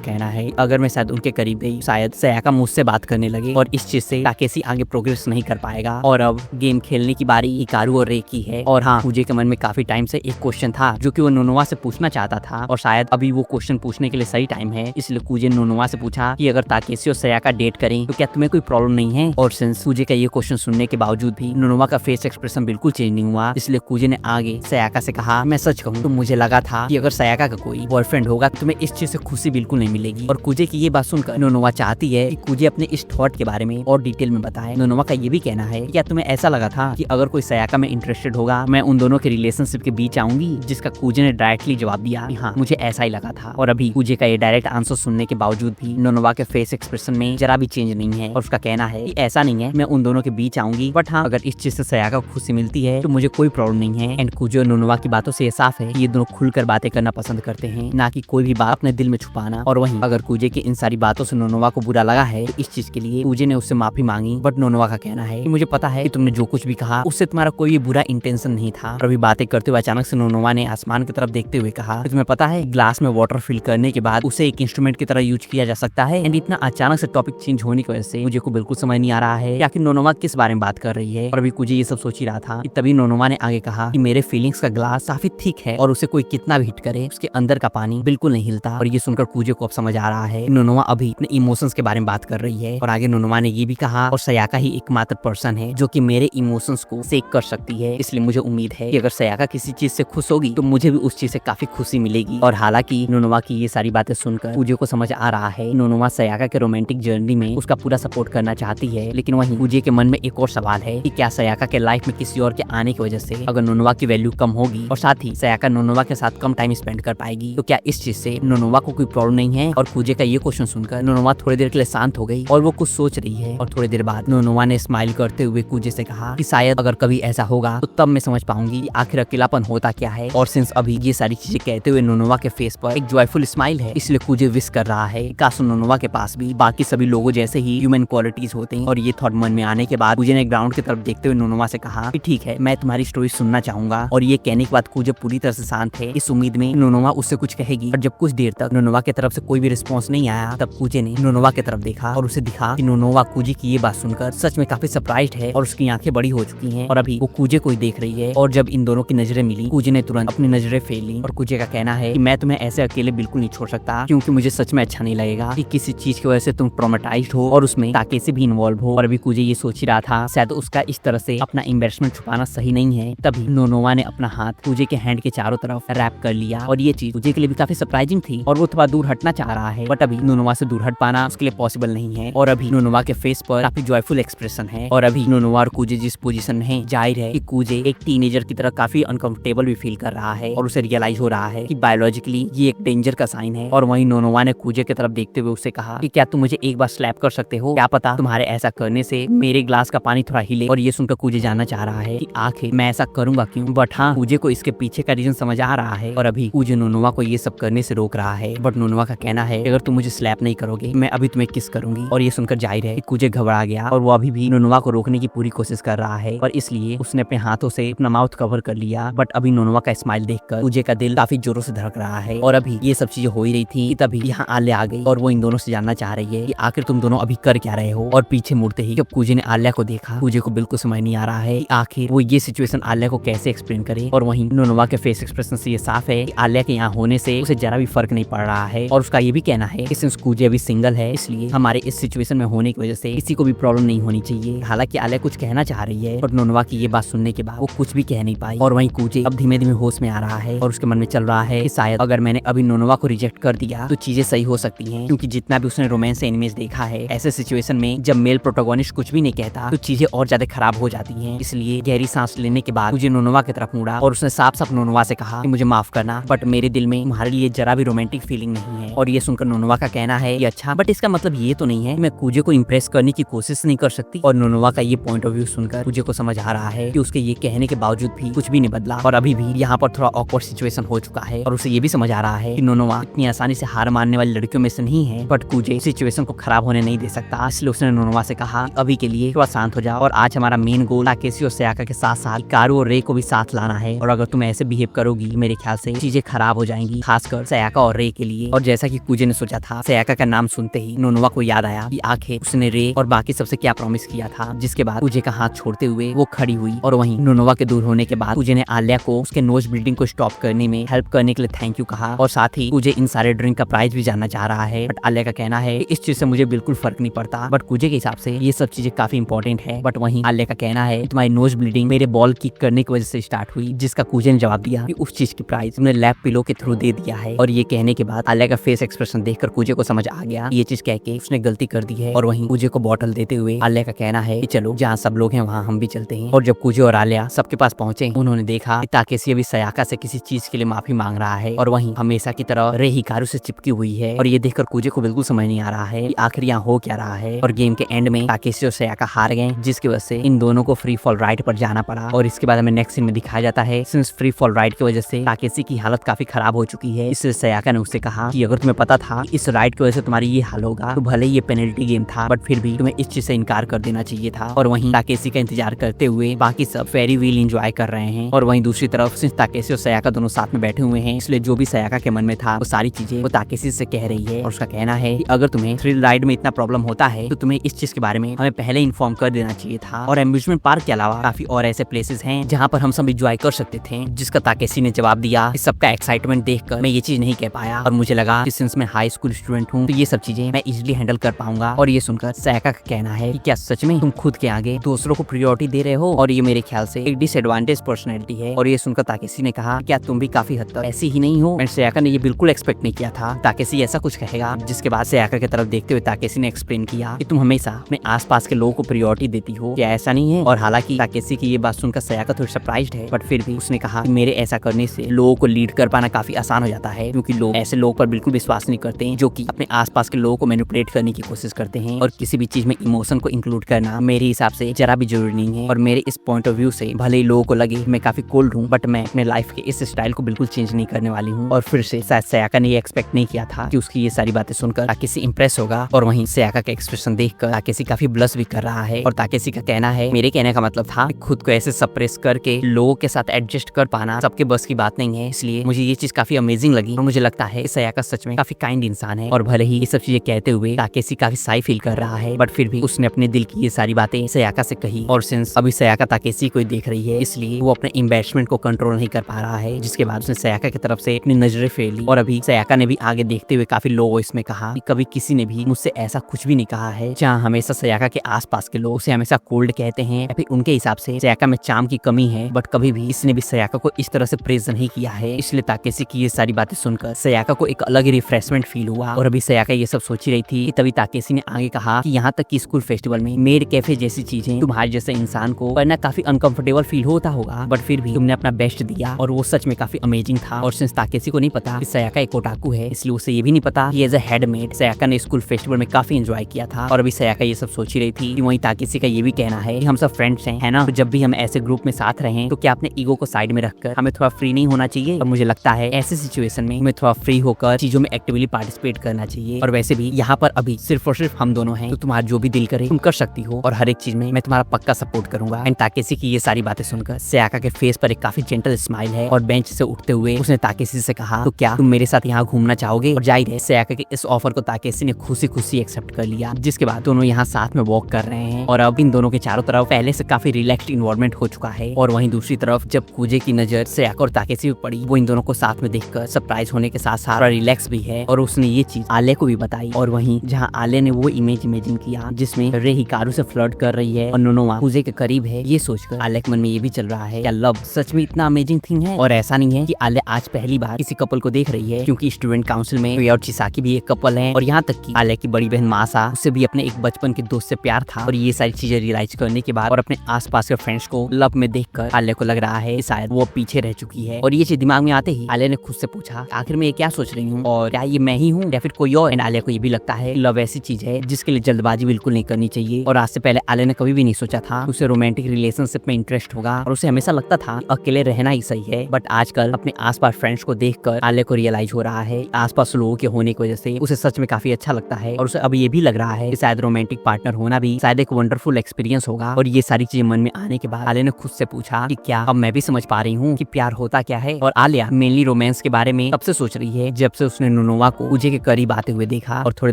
कहना है अगर मैं शायद उनके करीब गई शायद सयाका मुझसे बात करने लगे और इस चीज से ताकेशी आगे प्रोग्रेस नहीं कर पाएगा। और अब गेम खेलने की बारी हिकारू और रे की है। और हाँ, कूजे के मन में काफी टाइम से एक क्वेश्चन था जो कि वो नोनोवा से पूछना चाहता था और शायद अभी वो क्वेश्चन पूछने के लिए सही टाइम है। इसलिए कूजे ने नोनोवा से पूछा कि अगर ताकेशी और सयाका डेट करें तो क्या तुम्हें कोई प्रॉब्लम नहीं है। और सिंस कूजे का ये क्वेश्चन सुनने के बावजूद भी नोनोवा का फेस एक्सप्रेशन बिल्कुल चेंज नहीं हुआ, इसलिए कूजे ने आगे सयाका से कहा मैं सच कहूँ तो मुझे लगा था कि अगर सयाका का कोई बॉयफ्रेंड होगा तो तुम्हें इस चीज से खुशी बिल्कुल नहीं मिलेगी। और कूजे की ये बात सुनकर नोनोवा चाहती है कि कूजे अपने इस थॉट के बारे में और डिटेल में बताए। नोनोवा का ये भी कहना है क्या तुम्हें ऐसा लगा था कि अगर कोई सयाका में इंटरेस्टेड होगा मैं उन दोनों के रिलेशनशिप के बीच आऊंगी, जिसका कूजे ने डायरेक्टली जवाब दिया हाँ मुझे ऐसा ही लगा था। और अभी कूजे का ये डायरेक्ट आंसर सुनने के बावजूद भी नोनोवा के फेस एक्सप्रेशन में जरा भी चेंज नहीं है और उसका कहना है कि ऐसा नहीं है मैं उन दोनों के बीच आऊंगी, बट हाँ अगर इस चीज से सयाका को खुशी मिलती है तो मुझे कोई प्रॉब्लम नहीं है। एंड कूजे और नोनोवा की बातों से ये साफ है कि ये दोनों खुलकर बातें करना पसंद करते हैं, ना कि कोई भी बात अपने दिल में छुपाना। और वहीं अगर कूजे की इन सारी बातों से नोनोवा को बुरा लगा है तो इस चीज के लिए कूजे ने उससे माफी मांगी, बट नोनोवा का कहना है कि मुझे पता है कि तुमने जो कुछ भी कहा उससे तुम्हारा कोई भी बुरा इंटेंशन नहीं था। और अभी बातें करते हुए अचानक से नोनोवा ने आसमान की तरफ देखते हुए कहा तुम्हें पता है ग्लास में वाटर फिल करने के बाद उसे एक इंस्ट्रूमेंट की तरह यूज किया जा सकता है। एंड इतना अचानक से टॉपिक चेंज होने की वजह से मुझे को बिल्कुल समझ नहीं आ रहा है कि आखिर नोनोवा किस बारे में बात कर रही है। और अभी कूजे ये सब सोच ही रहा था कि तभी नोनोवा ने आगे कहा कि मेरे फीलिंग्स का ग्लास काफी थिक है और उसे कोई कितना भी हिट करे उसके अंदर का पानी बिल्कुल नहीं हिलता। और ये सुनकर कूजे को अब समझ आ रहा है नोनोवा अभी अपने इमोशंस के बारे में बात कर रही है। और आगे नोनोवा ने ये भी कहा और सयाका ही एकमात्र पर्सन है जो कि मेरे इमोशंस को सेक कर सकती है, इसलिए मुझे उम्मीद है कि अगर सयाका किसी चीज से खुश होगी तो मुझे भी उस चीज से काफी खुशी मिलेगी। और हालांकि नोनोवा की ये सारी बातें सुनकर कूजे को समझ आ रहा है नोनोवा सयाका के रोमांटिक जर्नी में उसका पूरा सपोर्ट करना चाहती है, लेकिन वहीं कूजे के मन में एक और सवाल है कि क्या सयाका के लाइफ में किसी और के आने की वजह से अगर नोनोवा की वैल्यू कम होगी और साथ ही सयाका नोनोवा के साथ कम टाइम स्पेंड कर पाएगी तो क्या इस चीज से नोनोवा को कोई प्रॉब्लम नहीं है। और कूजे का ये क्वेश्चन सुनकर नोनोवा थोड़ी देर के लिए शांत हो गई और वो कुछ सोच रही है। और थोड़ी देर बाद नोनोवा ने स्माइल करते हुए कूजे से कहा कि शायद अगर कभी ऐसा होगा तो तब मैं समझ पाऊंगी कि आखिर अकेलापन होता क्या है। और सिंस अभी ये सारी चीजें कहते हुए नोनोवा के फेस पर एक जॉयफुल स्माइल है, इसलिए कूजे विश कर रहा है काश नोनोवा के पास भी बाकी सभी लोगों जैसे ही ह्यूमन क्वालिटीज होते हैं। और ये थॉट मन में आने के बाद कूजे ने ग्राउंड की तरफ देखते हुए नोनोवा से कहा कि ठीक है मैं तुम्हारी स्टोरी सुनना चाहूंगा। और ये कहने के बाद कूजे पूरी तरह से शांत है, इस उम्मीद में नोनोवा उससे कुछ कहेगी। और जब कुछ देर तक नोनोवा की तरफ से कोई भी रिस्पॉन्स नहीं आया तब कूजे ने नोनोवा की तरफ देखा और उसे दिखा कि नोनोवा कूजे की ये बात सुनकर सच में काफी सरप्राइज्ड है और उसकी आंखें बड़ी हो चुकी हैं और अभी वो कूजे को ही देख रही है। और जब इन दोनों की नजरें मिली कूजे ने तुरंत अपनी नजरें फेर ली। और कूजे का कहना है कि मैं तुम्हें ऐसे अकेले बिल्कुल नहीं छोड़ सकता, क्योंकि मुझे सच में अच्छा नहीं लगेगा कि किसी चीज की वजह से तुम ट्रॉमेटाइज्ड हो और उसमें ताकेशी भी इन्वॉल्व हो। और अभी कूजे ये सोच ही रहा था शायद उसका इस तरह से अपना एम्बैरेसमेंट छुपाना सही नहीं है, तभी नोनोवा ने अपना हाथ कूजे के हैंड के चारों तरफ रैप कर लिया। और ये चीज कूजे के लिए भी काफी सरप्राइजिंग थी और वो थोड़ा दूर हटना चाह रहा है, बट अभी नोनोवा से दूर हट पाना उसके लिए पॉसिबल नहीं है। और अभी नोनोवा के फेस पर काफी जॉयफुल एक्सप्रेशन है। और अभी नोनोवा और कूजे जिस पोजीशन में है, जाहिर है कि कूजे एक टीनेजर की तरह काफी अनकंफर्टेबल भी फील कर रहा है और उसे रियलाइज हो रहा है कि बायोलॉजिकली ये एक डेंजर का साइन है। और वहीं नोनोवा ने कूजे की तरफ देखते हुए उससे कहा कि क्या तुम मुझे एक बार स्लैप कर सकते हो, क्या पता तुम्हारे ऐसा करने से मेरे ग्लास का पानी थोड़ा हिले। और ये सुनकर कूजे जानना चाह रहा है कि आखिर मैं ऐसा करूंगा क्यों, बट हाँ कूजे को इसके पीछे का रीजन समझ आ रहा है। और अभी कूजे नोनोवा को ये सब करने से रोक रहा है, बट नोनोवा का कहना है अगर तुम मुझे स्लैप नहीं करोगे मैं अभी तुम्हें किस करूंगी। और ये सुनकर जाहिर है कि कूजे घबरा गया और वो अभी भी नोनोवा को रोकने की पूरी कोशिश कर रहा है और इसलिए उसने अपने हाथों से अपना माउथ कवर कर लिया। बट अभी नोनोवा का स्माइल देखकर कूजे का दिल काफी जोरों से धड़क रहा है। और अभी ये सब चीजें हो ही रही थी तभी यहाँ आलिया आ गई और वो इन दोनों से जानना चाह रही है कि आखिर तुम दोनों अभी कर क्या रहे हो। और पीछे मुड़ते ही जब कूजे ने आलिया को देखा कूजे को बिल्कुल समझ नहीं आ रहा है कि आखिर वो ये सिचुएशन आलिया को कैसे एक्सप्लेन करे। और वहीं नोनोवा के फेस एक्सप्रेशन से ये साफ है कि आलिया के यहाँ होने से उसे जरा भी फर्क नहीं पड़ रहा है। और उसका ये भी कहना है कि सिंस कूजे अभी सिंगल है इसलिए हमारे इस सिचुएशन में होने की वजह से किसी को भी प्रॉब्लम नहीं होनी चाहिए। हालांकि आलिया कुछ कहना चाह रही है, बट नोनोवा की ये बात सुनने के बाद वो कुछ भी कह नहीं पाई। और वहीं कूजे अब धीमे धीमे होश में आ रहा है और उसके मन में चल रहा है कि शायद अगर मैंने अभी नोनोवा को रिजेक्ट कर दिया तो चीजें सही हो सकती हैं, क्योंकि जितना भी उसने रोमांस एनिमेज देखा है ऐसे सिचुएशन में जब मेल प्रोटोगोनिस्ट कुछ भी नहीं कहता तो चीजें और ज्यादा खराब हो जाती हैं। इसलिए गहरी सांस लेने के बाद मुझे नोनोवा की तरफ मुड़ा और उसने साफ साफ नोनोवा से कहा कि मुझे माफ करना, बट मेरे दिल में तुम्हारे लिए जरा भी रोमांटिक फीलिंग नहीं है। और ये सुनकर नोनोवा का कहना है कि अच्छा, बट इसका मतलब ये तो नहीं है कि मैं कूजे को इम्प्रेस करने की कोशिश नहीं कर सकती। और नोनोवा का ये पॉइंट ऑफ व्यू सुनकर कूजे को समझ आ रहा है कि उसके ये कहने के बावजूद भी कुछ भी नहीं बदला और अभी भी यहाँ पर थोड़ा ऑकवर्ड सिचुएशन हो चुका है। और उसे ये भी समझ आ रहा है कि नोनोवा इतनी आसानी से हार मानने वाली लड़कियों में से नहीं है, बट कूजे सिचुएशन सिचुएशन को खराब होने नहीं दे सकता। इसलिए उसने नोनोवा से कहा अभी के लिए थोड़ा शांत हो जा, और आज हमारा मेन गोल ताकेशी और सयाका के साथ साथ कारू और रे को भी साथ लाना है, और अगर तुम ऐसे बिहेव करोगी मेरे ख्याल से चीजें खराब हो जाएंगी, खासकर सयाका और रे के लिए। और जैसा कि कुजे ने सोचा था, सयाका का नाम सुनते ही नोनोवा को याद आया कि आखिर उसने रे और बाकी सबसे क्या प्रॉमिस किया था, जिसके बाद कुजे का हाथ छोड़ते हुए वो खड़ी हुई। और वहीं नोनोवा के दूर होने के बाद कुजे ने आलिया को उसके नोज ब्लीडिंग को स्टॉप करने में हेल्प करने के लिए थैंक यू कहा, और साथ ही कुजे इन सारे ड्रिंक का प्राइस भी जानना चाह रहा है। बट आलिया का कहना है कि इस चीज से मुझे बिल्कुल फर्क नहीं पड़ता, बट कुजे के हिसाब से ये सब चीजें काफी इंपॉर्टेंट है। बट वहीं आलिया का कहना है तुम्हारी नोज ब्लीडिंग मेरे बॉल किक करने की वजह से स्टार्ट हुई, जिसका कुजे ने जवाब दिया कि उस चीज की प्राइस तुमने लैब पिलो के थ्रू दे दिया है। और ये कहने के बाद आलिया का फेस एक्सप्रेशन देखकर कुजे को समझ आ गया ये चीज कह के उसने गलती कर दी है। और वहीं कुजे को बॉटल देते हुए आलिया का कहना है कि चलो जहाँ सब लोग हैं वहाँ हम भी चलते हैं। और जब कुजे और आलिया सबके पास पहुंचे, उन्होंने देखा कि ताकेशी अभी सयाका से किसी चीज के लिए माफी मांग रहा है, और वहीं हमेशा की तरह रे हिकारू से चिपकी हुई है। और ये देखकर कुजे को बिल्कुल समझ नहीं आ रहा है कि आखिर यहाँ हो क्या रहा है। और गेम के एंड में ताकेशी और सयाका हार गए, जिसकी वजह से इन दोनों को फ्री फॉल राइड पर जाना पड़ा। और इसके बाद हमें नेक्स्ट सीन में दिखाया जाता है सिंस फ्री फॉल राइड की वजह से ताकेशी की हालत काफी खराब हो चुकी है, इसलिए सयाका ने उससे कहा कि अगर तुम्हें पता था इस राइड की वजह से तुम्हारी ये हाल होगा, तो भले ही ये पेनल्टी गेम था, बट फिर भी तुम्हें इस चीज से इनकार कर देना चाहिए था। और वहीं ताकेशी का इंतजार करते हुए बाकी सब फेरी व्हील एंजॉय कर रहे हैं। और वहीं दूसरी तरफ सिंस ताकेशी और सयाका दोनों साथ में बैठे हुए हैं, इसलिए जो भी सयाका के मन में था वो सारी चीजें वो ताकेशी से कह रही है। और उसका कहना है कि अगर तुम्हें थ्रिल राइड में इतना प्रॉब्लम होता है तो तुम्हें इस चीज के बारे में हमें पहले इन्फॉर्म कर देना चाहिए था। और एम्यूजमेंट पार्क के अलावा काफी और ऐसे प्लेसेस हैं जहाँ पर हम सब एंजॉय कर सकते थे, जिसका ताकेशी ने जवाब दिया कि सबका एक्साइटमेंट देखकर मैं ये चीज नहीं कह पाया, और मुझे लगा कि सिंस मैं हाई स्कूल स्टूडेंट हूँ तो ये सब चीजें मैं इजिली हैंडल कर पाऊंगा। और ये सुनकर सयाका का कहना है कि क्या सच में तुम खुद के आगे दूसरों को प्रायोरिटी दे रहे हो, और ये मेरे ख्याल से एक डिसएडवांटेज पर्सनैलिटी है। और ये सुनकर ताकेशी ने कहा क्या तुम भी काफी हद तक ऐसी ही नहीं हो। एंड सयाका ने ये बिल्कुल एक्सपेक्ट नहीं किया था ताकेशी ऐसा कुछ कहेगा। जिसके बाद सयाका की तरफ देखते हुए ताकेशी ने एक्सप्लेन किया कि तुम हमेशा अपने आसपास के लोगों को प्रायोरिटी देती हो, क्या ऐसा नहीं है। और हालांकि ताकेशी की ये बात सुनकर सयाका थोड़ी सरप्राइज्ड है, बट फिर भी उसने कहा कि मेरे ऐसा करने से लोगों को लीड कर पाना काफी आसान हो जाता है, क्योंकि लोग ऐसे लोग पर बिल्कुल विश्वास नहीं करते जो कि अपने आसपास के लोगों को मैनिपुलेट करने की कोशिश करते हैं। और किसी भी चीज में इमोशन को इंक्लूड करना मेरे हिसाब से जरा भी जरूरी नहीं है। और मेरे इस पॉइंट ऑफ व्यू से भले ही लोगों को लगे मैं काफी कोल्ड हूँ, बट मैं अपने लाइफ के इस स्टाइल को बिल्कुल चेंज नहीं करने वाली हूँ। और फिर से शायद सयाका ने ये एक्सपेक्ट नहीं किया था कि उसकी ये सारी बातें सुनकर ताकेशी इंप्रेस होगा। और वहीं सयाका का एक्सप्रेशन देखकर ताकेशी काफी ब्लश भी कर रहा है। और ताकेशी का कहना है मेरे कहने का मतलब था खुद को ऐसे सप्रेस करके लोगों के साथ एडजस्ट कर पाना सबके बस की बात नहीं है, इसलिए मुझे ये चीज काफी अमेजिंग लगी। और मुझे लगता है सयाका सच में काफी काइंड इंसान है। और भले ही ये सब चीजें कहते हुए ताकेशी काफी साई फील कर रहा है, बट फिर भी उसने अपने दिल की ये सारी बातें सयाका से कही। और सिंस अभी सयाका ताकेशी को देख रही है, इसलिए वो अपने एम्बैरेसमेंट को कंट्रोल नहीं कर पा रहा है। जिसके बाद उसने सयाका की तरफ से अपनी नजरें फेर ली। और अभी सयाका ने भी आगे देखते हुए काफी लो वॉइस में कहा कि कभी किसी ने भी मुझसे ऐसा कुछ भी नहीं कहा है। जहाँ हमेशा सयाका के आसपास के लोग उसे हमेशा कोल्ड कहते हैं, या फिर उनके हिसाब से सयाका में चार्म की कमी है, बट कभी भी इसने भी सयाका को इस तरह से प्रेज नहीं किया है। इसलिए ताकेशी की ये सारी बातें सुनकर सयाका को एक अलग ही रिफ्रेशमेंट फील हुआ। और अभी सयाका ये सब सोच ही रही थी कि तभी ताकेशी ने आगे कहा कि यहाँ तक कि स्कूल फेस्टिवल में मेड कैफे जैसी चीजें तुम्हारे जैसे इंसान को करना काफी अनकंफर्टेबल फील होता होगा, बट फिर भी तुमने अपना बेस्ट दिया, और वो सच में काफी अमेजिंग था। और सिंस ताकेशी को नहीं पता कि सयाका एक ओटाकू है, इसलिए उसे ये भी नहीं पता कि एज अ हेडमेड सयाका ने स्कूल फेस्टिवल में काफी एंजॉय किया था। और अभी सयाका ये सब सोच ही रही थी कि वहीं ताकेशी का ये भी कहना है कि हम सब फ्रेंड्स हैं, है ना, तो जब भी हम ऐसे ग्रुप में साथ रहें तो क्या अपने ईगो को साइड में रखकर हमें थोड़ा फ्री नहीं होना चाहिए। और मुझे लगता है ऐसे सिचुएशन में हमें थोड़ा फ्री होकर चीजों में एक्टिवली पार्टिसिपेट करना चाहिए। और वैसे भी यहाँ पर अभी सिर्फ और सिर्फ हम दोनों हैं, तो तुम्हारा जो भी दिल करे तुम कर सकती हो, और हर एक चीज में मैं तुम्हारा पक्का सपोर्ट करूंगा। एंड ताकेशी की ये सारी बातें सुनकर सयाका के फेस पर एक काफी जेंटल स्माइल है। और बेंच से उठते हुए उसने ताकेशी से कहा तो क्या तुम मेरे साथ यहाँ घूमना चाहोगे। और जाहिर है सयाका के इस ऑफर को ताकेशी ने खुशी खुशी एक्सेप्ट कर लिया। जिसके बाद दोनों यहाँ साथ में वॉक कर रहे हैं, और अब इन दोनों के चारों तरफ पहले से काफी रिलैक्स्ड इन्वायरमेंट हो चुका है। और वहीं दूसरी तरफ जब कुजे की नजर सयाका और ताकेशी पे पड़ी, वो इन दोनों को साथ में देखकर सरप्राइज होने के साथ साथ रिलैक्स भी है। और उसने ये चीज आले को भी बताई। और वहीं जहाँ आले ने वो इमेज इमेजिन किया जिसमें रे हिकारू से फ्लर्ट कर रही है और नोनोवा कुजे के करीब है, ये सोचकर आले के मन में ये भी चल रहा है क्या लव सच में इतना अमेजिंग थिंग है। और ऐसा नहीं है कि आले आज पहली बार किसी कपल को देख रही है, क्योंकि स्टूडेंट काउंसिल में वे और चिसाकी भी एक कपल है। और यहाँ तक कि आले की बड़ी बहन मासा, उससे भी अपने एक बचपन के दोस्त से प्यार था। और ये सारी चीजें रियलाइज करने के बाद और अपने आसपास के फ्रेंड्स को लव में देखकर आले को लग रहा है शायद वो पीछे रह चुकी है। और ये चीज दिमाग में आते ही आले ने खुद से पूछा आखिर मैं ये क्या सोच रही हूँ, और क्या ये मैं ही हूँ या फिर कोई और। एंड आले को ये भी लगता है लव ऐसी चीज है जिसके लिए जल्दबाजी बिल्कुल नहीं करनी चाहिए। और आज से पहले आले ने कभी भी नहीं सोचा था उसे रोमांटिक रिलेशनशिप में इंटरेस्ट होगा, और उसे हमेशा लगता था अकेले रहना ही सही है। बट आजकल अपने आसपास फ्रेंड्स को देखकर आले को रियलाइज हो रहा है आसपास लोगों के होने की वजह से उसे सच में काफी अच्छा लगता लगता है और उसे अब ये भी लग रहा है कि शायद रोमांटिक पार्टनर होना भी शायद एक वंडरफुल एक्सपीरियंस होगा। और ये सारी चीजें मन में आने के बाद आलिया ने खुद से पूछा कि क्या अब मैं भी समझ पा रही हूँ कि प्यार होता क्या है। और आलिया मेनली रोमांस के बारे में तब से सोच रही है जब से उसने नोनोवा को पूजे के करीब आते हुए देखा। और थोड़ी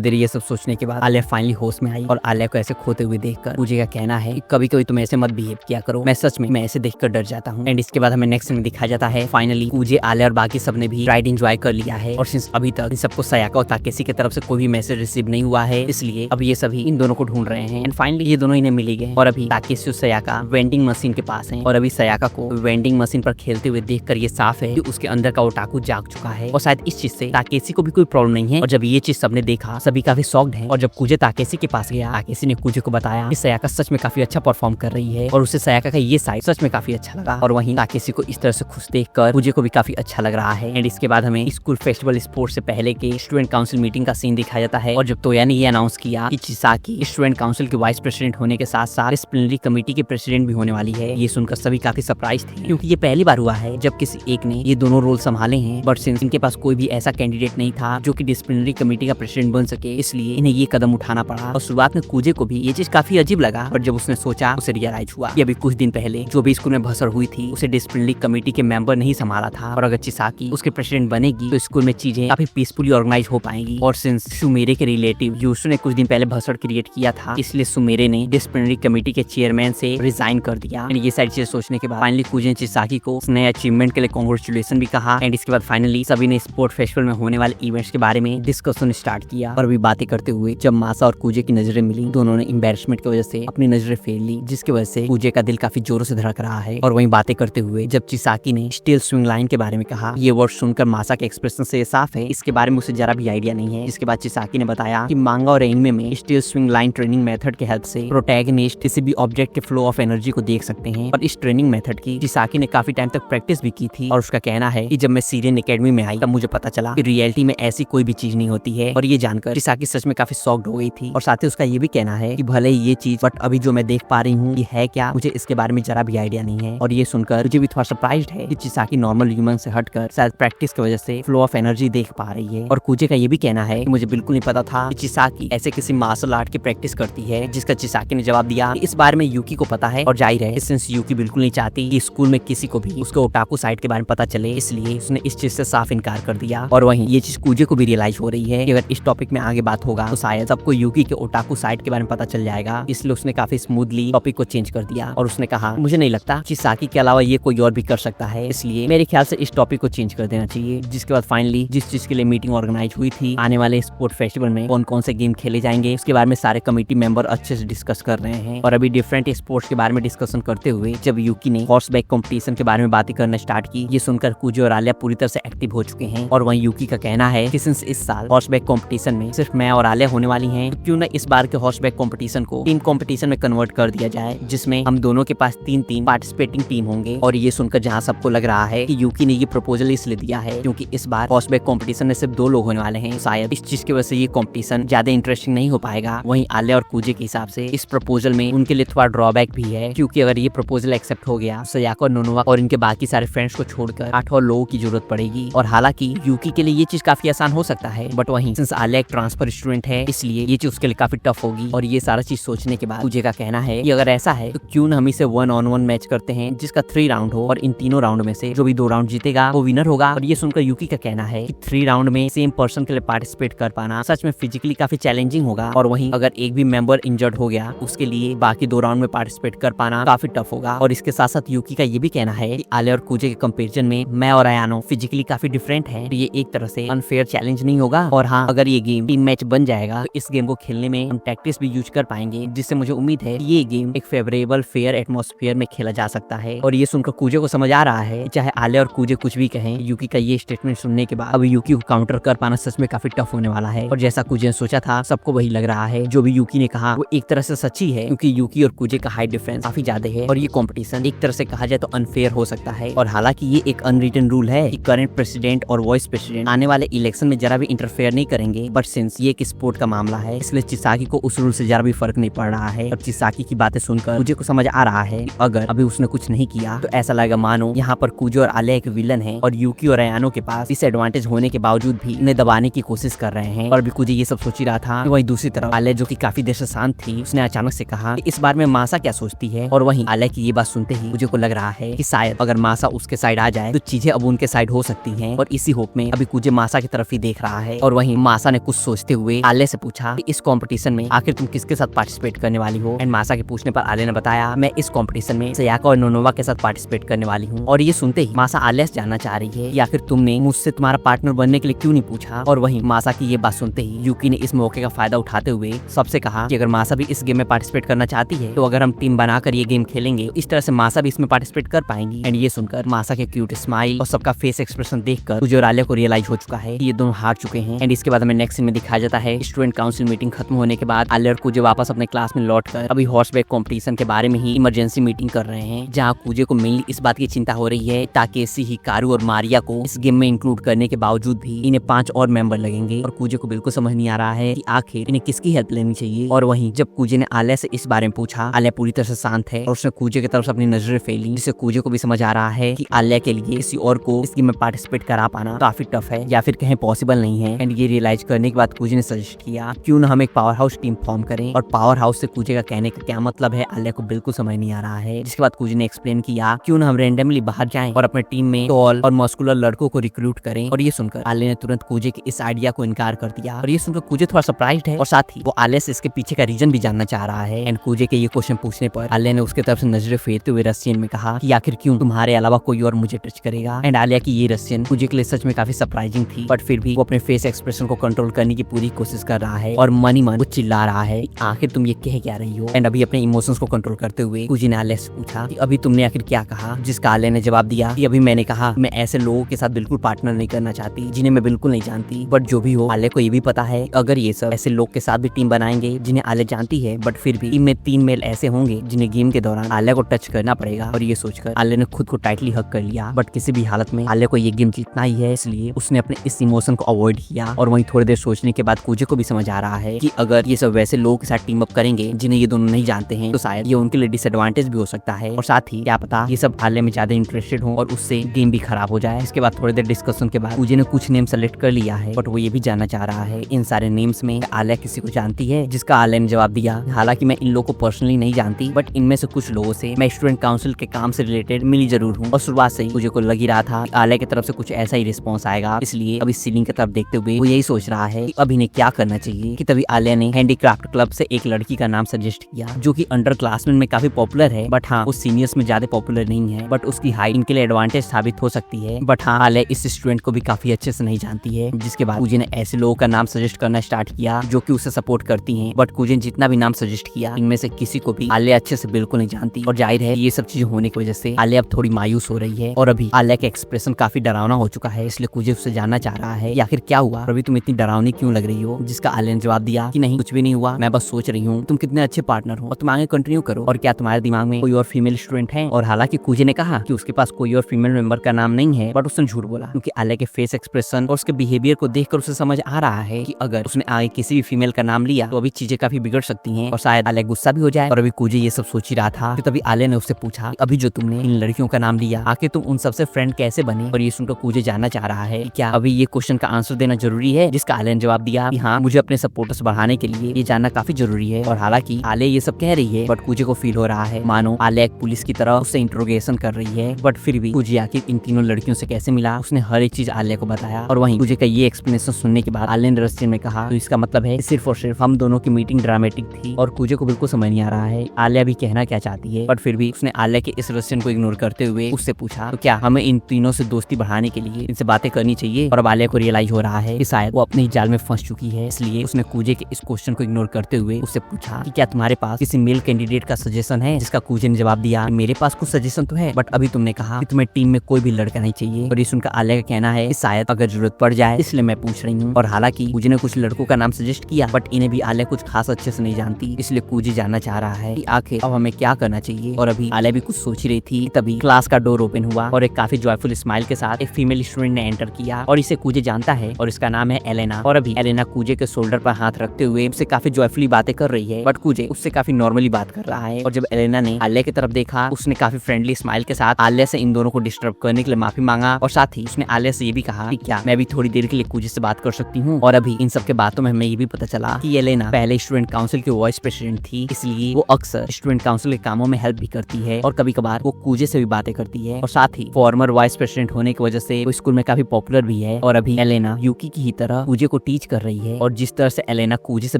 देर ये सब सोचने के बाद आलिया फाइनली होश में आई और आलिया को ऐसे खोते हुए देखकर पूजे का कहना है कि कभी कभी तुम ऐसे मत बिहेव किया करो, मैं सच में मैं ऐसे देखकर डर जाता हूँ। एंड इसके बाद हमें नेक्स्ट में दिखाया जाता है फाइनली पूजे, आलिया और बाकी सबने भी राइड एंजॉय कर लिया है। और सिंस अभी तक इन सबको सयाका और ताकेसी की तरफ से कोई भी मैसेज रिसीव नहीं हुआ है, इसलिए अब ये सभी इन दोनों को ढूंढ रहे हैं। एंड फाइनली ये दोनों इन्हें मिल गए और अभी ताकेसी और सयाका वेंडिंग मशीन के पास है। और अभी सयाका को वेंडिंग मशीन पर खेलते हुए देखकर ये साफ है कि उसके अंदर का ओटाकू जाग चुका है और शायद इस चीज से ताकेसी को भी कोई प्रॉब्लम नहीं है। और जब ये चीज सबने देखा सभी काफी शॉक्ड हैं। और जब कुजे ताकेसी के पास गया, ताकेसी ने कुजे को बताया कि सयाका सच में काफी अच्छा परफॉर्म कर रही है और उसे सयाका का ये साइड सच में काफी अच्छा लगा। और वहीं ताकेसी को इस तरह से खुश देखकर कुजे को भी काफी अच्छा लग रहा है। एंड इसके बाद हमें स्कूल फेस्टिवल स्पोर्ट्स से पहले के स्टूडेंट काउंसिल मीटिंग का सीन दिखाया जाता है। और जब तोया ने ये अनाउंस किया कि चिसाकी स्टूडेंट काउंसिल के वाइस प्रेसिडेंट होने के साथ साथ डिसिप्लिनरी कमेटी के प्रेसिडेंट भी होने वाली है, ये सुनकर सभी काफी सरप्राइज थे क्योंकि ये पहली बार हुआ है जब किसी एक ने ये दोनों रोल संभाले हैं। बट सिंस इनके पास कोई भी ऐसा कैंडिडेट नहीं था जो कि डिसिप्लिनरी कमेटी का प्रेसिडेंट बन सके, इसलिए इन्हें ये कदम उठाना पड़ा। और शुरुआत में कुजे को भी ये चीज काफी अजीब लगा, बट जब उसने सोचा उसे रियलाइज हुआ कि अभी कुछ दिन पहले जो भी स्कूल में भसड़ हुई थी उसे डिसिप्लिनरी कमेटी के मेंबर नहीं संभाला था। और अगर चिसाकी उसके प्रेसिडेंट बनेगी तो स्कूल में चीजें काफी पीसफुली ऑर्गेनाइज हो पाएंगी। और सिंस सुमेरे के रिलेटिव यूसु ने कुछ दिन पहले भसड़ क्रिएट किया था, इसलिए सुमेरे ने डिसिप्लिनरी कमेटी के चेयरमैन से रिजाइन कर दिया। ये सारी चीजें सोचने के बाद फाइनली कुजे ने चिसाकी को नए अचीवमेंट के लिए कांग्रेचुलेशन भी कहा। एंड इसके बाद फाइनली सभी ने स्पोर्ट फेस्टिवल में होने वाले इवेंट्स के बारे में डिस्कशन स्टार्ट किया। और अभी बातें करते हुए जब मासा और कुजे की नजरें मिली, दोनों ने एम्बैरेसमेंट की वजह से अपनी नजरें फेर ली, जिसकी वजह से कुजे का दिल काफी जोरों से धड़क रहा है। और वहीं बातें करते हुए जब चिसाकी ने स्टील स्विंग लाइन के बारे में कहा, ये वर्ड सुनकर मासा के एक्सप्रेशन से साफ है इसके बारे में उसे जरा भी आइडिया नहीं है। जिसके बाद चिसाकी ने बताया कि मांगा और एनिमे में steel swing line training method के हेल्प से प्रोटैगनिस्ट किसी भी ऑब्जेक्ट के फ्लो ऑफ एनर्जी को देख सकते हैं। और इस ट्रेनिंग मेथड की चिसाकी ने काफी टाइम तक प्रैक्टिस भी की थी। और उसका कहना है कि जब मैं सीरियन एकेडमी में आई तब मुझे पता चला कि रियलिटी में ऐसी कोई भी चीज नहीं होती है। और ये जानकर चिसाकी सच में काफी शॉक्ड हो गई थी। और साथ ही उसका ये भी कहना है कि भले ही ये चीज बट अभी जो मैं देख पा रही हूँ ये है क्या, मुझे इसके बारे में जरा भी आइडिया नहीं है। और ये सुनकर मुझे भी थोड़ा सरप्राइज्ड है कि चिसाकी नॉर्मल ह्यूमन से हटकर शायद प्रैक्टिस की वजह से फ्लो ऑफ एनर्जी देख पा रही है। और कुजे का ये भी कहना है कि मुझे बिल्कुल नहीं पता था कि चिसाकी ऐसे किसी मार्शल आर्ट की प्रैक्टिस करती है। जिसका चिसाकी ने जवाब दिया कि इस बारे में यूकी को पता है और जाहिर है सिंस यूकी बिल्कुल नहीं चाहती कि स्कूल में किसी को भी उसके ओटाकू साइड के बारे में पता चले, इसलिए उसने इस चीज से साफ इनकार कर दिया। और वहीं ये चीज कुजे को भी रियलाइज हो रही है कि अगर इस टॉपिक में आगे बात होगा तो शायद सबको यूकी के ओटाकू साइड के बारे में पता चल जाएगा, इसलिए उसने काफी स्मूथली टॉपिक को चेंज कर दिया। और उसने कहा मुझे नहीं लगता चिसाकी के अलावा ये कोई और भी कर सकता है, इसलिए मेरे ख्याल से इस टॉपिक को चेंज कर देना चाहिए। जिसके बाद फाइनली जिस चीज के लिए मीटिंग ऑर्गेनाइज हुई थी, आने वाले स्पोर्ट फेस्टिवल में कौन कौन से गेम खेले जाएंगे उसके बारे में सारे कमेटी मेंबर अच्छे से डिस्कस कर रहे हैं। और अभी डिफरेंट स्पोर्ट्स के बारे में डिस्कशन करते हुए जब यूकी ने हॉर्सबैक कंपटीशन के बारे में बातें करना स्टार्ट की, ये सुनकर कुजे और आलिया पूरी तरह से एक्टिव हो चुके हैं। और वहीं यूकी का कहना है कि सिंस इस साल हॉर्सबैक कंपटीशन में सिर्फ मैं और आलिया होने वाली हैं, तो क्यों न इस बार के हॉर्सबैक कंपटीशन को टीम कंपटीशन में कन्वर्ट कर दिया जाए, जिसमें हम दोनों के पास 3 पार्टिसिपेटिंग टीम होंगे। और ये सुनकर जहाँ सबको लग रहा है कि यूकी ने ये प्रपोजल इसलिए दिया है क्योंकि इस बार हॉर्सबैक कंपटीशन में सिर्फ 2 लोग होने वाले हैं, शायद इस चीज की वजह से ये कंपटीशन ज्यादा इंटरेस्टिंग नहीं हो पाएगा। वहीं आलिया और कुजे के हिसाब से इस प्रपोजल में उनके लिए थोड़ा ड्रॉबैक भी है, क्योंकि अगर ये प्रपोजल एक्सेप्ट हो गया सयाका और नोनोवा और इनके बाकी सारे फ्रेंड्स को छोड़कर 8 और लोगों की जरूरत पड़ेगी। और हालांकि यूकी के लिए ये चीज काफी आसान हो सकता है, बट वहीं सिंस आलिया एक ट्रांसफर स्टूडेंट है इसलिए ये चीज उसके लिए काफी टफ होगी। और ये सारा चीज सोचने के बाद कुजे का कहना है कि अगर ऐसा है तो क्यों न हम इसे 1-on-1 मैच करते हैं जिसका 3 राउंड हो, और इन तीनों राउंड में से जो भी 2 राउंड जीतेगा वो विनर होगा। और ये सुनकर यूकी का कहना है कि 3 राउंड में सेम पर्सन के लिए पार्टिसिपेट कर पाना सच में फिजिकली काफी चैलेंजिंग होगा। और वहीं अगर एक भी मेंबर इंजर्ड हो गया उसके लिए बाकी 2 राउंड में पार्टिसिपेट कर पाना काफी टफ होगा। और इसके साथ साथ यूकी का ये भी कहना है कि आलिया और कुजे के कंपैरिजन में मैं और अयानो फिजिकली काफी डिफरेंट है, तो ये एक तरह से अनफेयर चैलेंज नहीं होगा। और हाँ, अगर ये गेम टीम मैच बन जाएगा तो इस गेम को खेलने में हम टैक्टिक्स भी यूज कर पाएंगे, जिससे मुझे उम्मीद है कि ये गेम एक फेवरेबल फेयर एटमॉस्फेयर में खेला जा सकता है। और ये सुनकर कुजे को समझ आ रहा है चाहे आलिया और कुजे कुछ भी कहें, यूकी का ये स्टेटमेंट सुनने के बाद अब यूकी को काउंटर कर पाना सच में काफी टफ होने वाला है। और जैसा कुजे ने सोचा था सबको वही लग रहा है, जो भी यूकी ने कहा वो एक तरह से सच्ची है, क्योंकि यूकी और कुजे का हाइट डिफरेंस काफी ज्यादा है और ये कंपटीशन एक तरह से कहा जाए तो अनफेयर हो सकता है। और हालांकि ये एक अनरिटन रूल है कि करंट प्रेसिडेंट और वाइस प्रेसिडेंट आने वाले इलेक्शन में जरा भी इंटरफेयर नहीं करेंगे, बट सिंस ये एक स्पोर्ट का मामला है इसलिए चिसाकी को उस रूल से जरा भी फर्क नहीं पड़ रहा है। और चिसाकी की बातें सुनकर कुजे को समझ आ रहा है कि अगर अभी उसने कुछ नहीं किया तो ऐसा लगेगा मानो यहाँ पर कुजे और आलिया एक विलन है और यूकी और अयानो के पास डिसएडवांटेज होने के बावजूद भी उन्हें दबाने की कोशिश कर रहे हैं। और भी कूजे ये सब सोच ही रहा था, वहीं दूसरी तरफ आलिया जो कि काफी देर से शांत थी, उसने अचानक से कहा कि इस बार में मासा क्या सोचती है। और वहीं आलिया की ये बात सुनते ही कूजे को लग रहा है कि शायद अगर मासा उसके साइड आ जाए तो चीजें अब उनके साइड हो सकती हैं। और इसी होप में अभी कूजे मासा की तरफ ही देख रहा है। और वहीं मासा ने कुछ सोचते हुए आलिया से पूछा कि इस कंपटीशन में आखिर तुम किसके साथ पार्टिसिपेट करने वाली हो। एंड मासा के पूछने पर आलिया ने बताया, मैं इस कंपटीशन में सयाका और नोनोवा के साथ पार्टिसिपेट करने वाली हूँ। और ये सुनते ही मासा आलिया से जानना चाह रही है कि आखिर तुमने मुझसे तुम्हारा पार्टनर बनने के लिए क्यों नहीं पूछा। और वहीं मासा की ये बात सुनते ही यूकी ने इस मौके का फायदा उठाते हुए सबसे कहा कि अगर मासा भी इस गेम में पार्टिसिपेट करना चाहती है तो अगर हम टीम बनाकर ये गेम खेलेंगे तो इस तरह से मासा भी इसमें पार्टिसिपेट कर पाएंगी। एंड ये सुनकर मासा के क्यूट स्माइल और सबका फेस एक्सप्रेशन देखकर कूजे और आलिया को रियलाइज हो चुका है कि ये दोनों हार चुके हैं। एंड इसके बाद हमें नेक्स्ट सीन में दिखाया जाता है स्टूडेंट काउंसिल मीटिंग खत्म होने के बाद आलिया और कूजे वापस अपने क्लास में लौटकर अभी हॉर्सबैक कॉम्पिटिशन के बारे में ही इमरजेंसी मीटिंग कर रहे हैं, जहाँ कूजे को मेनली इस बात की चिंता हो रही है ताकि हिकारू और मारिया को इस गेम में इंक्लूड करने के बावजूद भी इन्हें 5 और मेंबर लगेंगे। और कूजे को बिल्कुल समझ नहीं आ रहा है कि आखिर इन्हें किसकी हेल्प लेनी चाहिए। और वहीं जब कूजे ने आलिया से इस बारे में पूछा, आलिया पूरी तरह से शांत है और उसने कूजे की तरफ से अपनी नजरें फेली, जिससे कूजे को भी समझ आ रहा है कि आलिया के लिए किसी और को इस गेम में पार्टिसिपेट करा पाना काफी टफ है या फिर कहीं पॉसिबल नहीं है। एंड ये रियलाइज करने के बाद कूजे ने सजेस्ट किया क्यों ना हम एक पावर हाउस टीम फॉर्म करें। और पावर हाउस से कूजे का कहने का क्या मतलब है आलिया को बिल्कुल समझ नहीं आ रहा है। जिसके बाद कूजे ने एक्सप्लेन किया क्यों ना हम रेंडमली बाहर जाएं और अपने टीम में टॉल और मस्कुलर लड़कों को रिक्रूट करें। और ये सुनकर आलिया ने तुरंत कूजे के इस आइडिया को इनकार कर दिया। और ये सुनकर कूजे थोड़ा सरप्राइज्ड है और साथ ही वो आलिया से इसके पीछे का रीजन भी जानना चाह रहा है। एंड कूजे के ये क्वेश्चन पूछने पर आलिया ने उसके तरफ से नजरें फेरते हुए रशियन में कहा कि आखिर क्यों तुम्हारे अलावा कोई और मुझे टच करेगा। एंड आलिया की ये रशियन कूजे के लिए सच में काफी सरप्राइजिंग थी, बट फिर भी वो अपने फेस एक्सप्रेशन को कंट्रोल करने की पूरी कोशिश कर रहा है और मन ही मन वो चिल्ला रहा है आखिर तुम ये कह क्या रही हो। एंड अभी अपने इमोशंस को कंट्रोल करते हुए कूजे ने आलिया से पूछा कि अभी तुमने आखिर क्या कहा। जिसका आलिया ने जवाब दिया कि अभी मैंने कहा मैं ऐसे लोगों के साथ बिल्कुल पार्टनर नहीं करना चाहती जिन्हें मैं बिल्कुल नहीं जानती। बट जो भी हो आलिया को ये भी पता है अगर ये सब ऐसे लोग के साथ भी टीम बनाएंगे जिन्हें आलिया जानती है, बट फिर भी टीम में 3 मेल ऐसे होंगे जिन्हें गेम के दौरान आलिया को टच करना पड़ेगा। और ये सोचकर आलिया ने खुद को टाइटली हक कर लिया। बट किसी भी हालत में आलिया को ये गेम जीतना ही है, इसलिए उसने अपने इस इमोशन को अवॉइड किया। और वहीं थोड़ी देर सोचने के बाद कूजे को भी समझ आ रहा है कि अगर ये सब वैसे लोगों के साथ टीम अप करेंगे जिन्हें ये दोनों नहीं जानते हैं तो शायद ये उनके लिए डिसएडवांटेज भी हो सकता है। और साथ ही क्या पता ये सब आलिया में ज्यादा इंटरेस्टेड हो और उससे गेम भी खराब हो जाए। इसके बाद थोड़ी देर डिस्कशन के बाद कूजे ने कुछ नेम सेलेक्ट कर लिया है, बट वो ये भी जानना चाह रहा है इन सारे नेम्स में आलिया किसी को जानती है। जिसका आलिया ने जवाब दिया हालांकि मैं इन लोगों को पर्सनली नहीं जानती, बट इनमें से कुछ लोगों से मैं स्टूडेंट काउंसिल के काम से रिलेटेड मिली जरूर हूँ। और शुरुआत से ही मुझे को लग ही रहा था आलिया की तरफ से कुछ ऐसा ही रिस्पॉन्स आएगा, इसलिए अभी सीलिंग की तरफ देखते हुए वो यही सोच रहा है कि अब इन्हें क्या करना चाहिए। कि तभी आलिया ने हैंडीक्राफ्ट क्लब से एक लड़की का नाम सजेस्ट किया जो कि अंडर क्लासमेट में काफी पॉपुलर है, बट हाँ वो सीनियर्स में ज्यादा पॉपुलर नहीं है, बट उसकी हाइट इनके लिए एडवांटेज साबित हो सकती है। बट हाँ आलिया इस स्टूडेंट को भी काफी अच्छे से नहीं जानती है। जिसके बाद कूजे ने ऐसे लोगों का नाम सजेस्ट करना स्टार्ट किया जो कि उसे सपोर्ट करती हैं, बट कूजे ने जितना भी नाम सजेस्ट किया इनमें से किसी को भी आलिया अच्छे से बिल्कुल नहीं जानती। और जाहिर है ये सब चीजें होने की वजह से आलिया अब थोड़ी मायूस हो रही है। और अभी आलिया का एक्सप्रेशन काफी डरावना हो चुका है, इसलिए कूजे उससे जानना चाह रहा है कि आखिर क्या हुआ, अभी तुम इतनी डरावनी क्यों लग रही हो। जिसका आलिया ने जवाब दिया कि नहीं कुछ भी नहीं हुआ, मैं बस सोच रही हूँ तुम कितने अच्छे पार्टनर हो और तुम आगे कंटिन्यू करो। और क्या तुम्हारे दिमाग में कोई और फीमेल स्टूडेंट है। और हालांकि कूजे ने कहा कि उसके पास कोई और फीमेल मेंबर का नाम नहीं है, बट उसने झूठ बोला क्योंकि आलिया के फेस एक्सप्रेशन और उसके बिहेवियर को देखकर उसे समझ आ रहा है कि अगर उसने आगे किसी भी फीमेल का नाम लिया तो अभी चीजें काफी बिगड़ सकती हैं और शायद आलिया गुस्सा भी हो जाए। और अभी कूजे ये सब सोच ही रहा था कि तभी आलिया ने उससे पूछा अभी जो तुमने इन लड़कियों का नाम लिया आखिर तुम उन सबसे फ्रेंड कैसे बने। और ये सुनकर कूजे जानना चाह रहा है कि क्या अभी ये क्वेश्चन का आंसर देना जरूरी है। जिसका आलिया ने जवाब दिया कि हाँ मुझे अपने सपोर्टर्स बढ़ाने के लिए ये जानना काफी जरूरी है। और हालांकि आलिया ये सब कह रही है, बट कूजे को फील हो रहा है मानो आलिया एक पुलिस की तरह उससे इंट्रोगेशन कर रही है। बट फिर भी कूजे आखिर इन तीनों लड़कियों से कैसे मिला, उसने हर एक चीज आलिया को बताया। और वहीं कूजे का ये एक्सप्लेनेशन सुनने के बाद आलिया ने रशियन में कहा तो इसका मतलब है सिर्फ और सिर्फ हम दोनों की मीटिंग ड्रामेटिक थी। और कूजे को बिल्कुल समझ नहीं आ रहा है आलिया भी कहना क्या चाहती है, बट फिर भी उसने आलिया के इस रशियन को इग्नोर करते हुए उससे पूछा तो क्या हमें इन तीनों से दोस्ती बढ़ाने के लिए इनसे बातें करनी चाहिए। और अब आलिया को रियलाइज हो रहा है कि शायद वो अपने ही जाल में फंस चुकी है, इसलिए उसने कूजे के इस क्वेश्चन को इग्नोर करते हुए उससे पूछा कि क्या तुम्हारे पास किसी मेल कैंडिडेट का सजेशन है। जिसका कूजे ने जवाब दिया मेरे पास कुछ सजेशन तो है, बट अभी तुमने कहा कि तुम्हें टीम में कोई भी लड़का नहीं चाहिए। और ये सुनकर आलिया का कहना है कि शायद अगर जरूरत पड़ जाए इसलिए मैं पूछ रही हूँ। और हालांकि कूजे ने कुछ लड़कों का नाम सजेस्ट किया, बट इन्हें भी आलिया कुछ खास अच्छे से नहीं जानती, इसलिए कूजे जानना चाह रहा है कि आखिर अब हमें क्या करना चाहिए। और अभी आलिया भी कुछ सोच रही थी, तभी क्लास का डोर ओपन हुआ और एक काफी जॉयफुल स्माइल के साथ एक फीमेल स्टूडेंट ने एंटर किया। और इसे कूजे जानता है और इसका नाम है एलेना। और अभी एलेना कूजे के शोल्डर पर हाथ रखते हुए उससे काफी जॉयफुली बातें कर रही है, बट कूजे उससे काफी नॉर्मली बात कर रहा है। और जब एलेना ने आलिया की तरफ देखा उसने काफी फ्रेंडली स्माइल के साथ आलिया से इन दोनों को डिस्टर्ब करने के लिए माफी मांगा। और साथ ही उसने आलिया से ये भी कहा कि क्या मैं भी थोड़ी देर के लिए कूजे से बात कर सकती हूँ। और अभी अभी इन सब के बातों में हमें ये भी पता चला कि एलेना पहले स्टूडेंट काउंसिल की वाइस प्रेसिडेंट थी, इसलिए वो अक्सर स्टूडेंट काउंसिल के कामों में हेल्प भी करती है और कभी कभार वो कूजे से भी बातें करती है। और साथ ही फॉर्मर वाइस प्रेसिडेंट होने की वजह से वो स्कूल में काफी पॉपुलर भी है। और अभी एलेना यूकी की ही तरह कूजे को टीच कर रही है और जिस तरह से एलेना कूजे से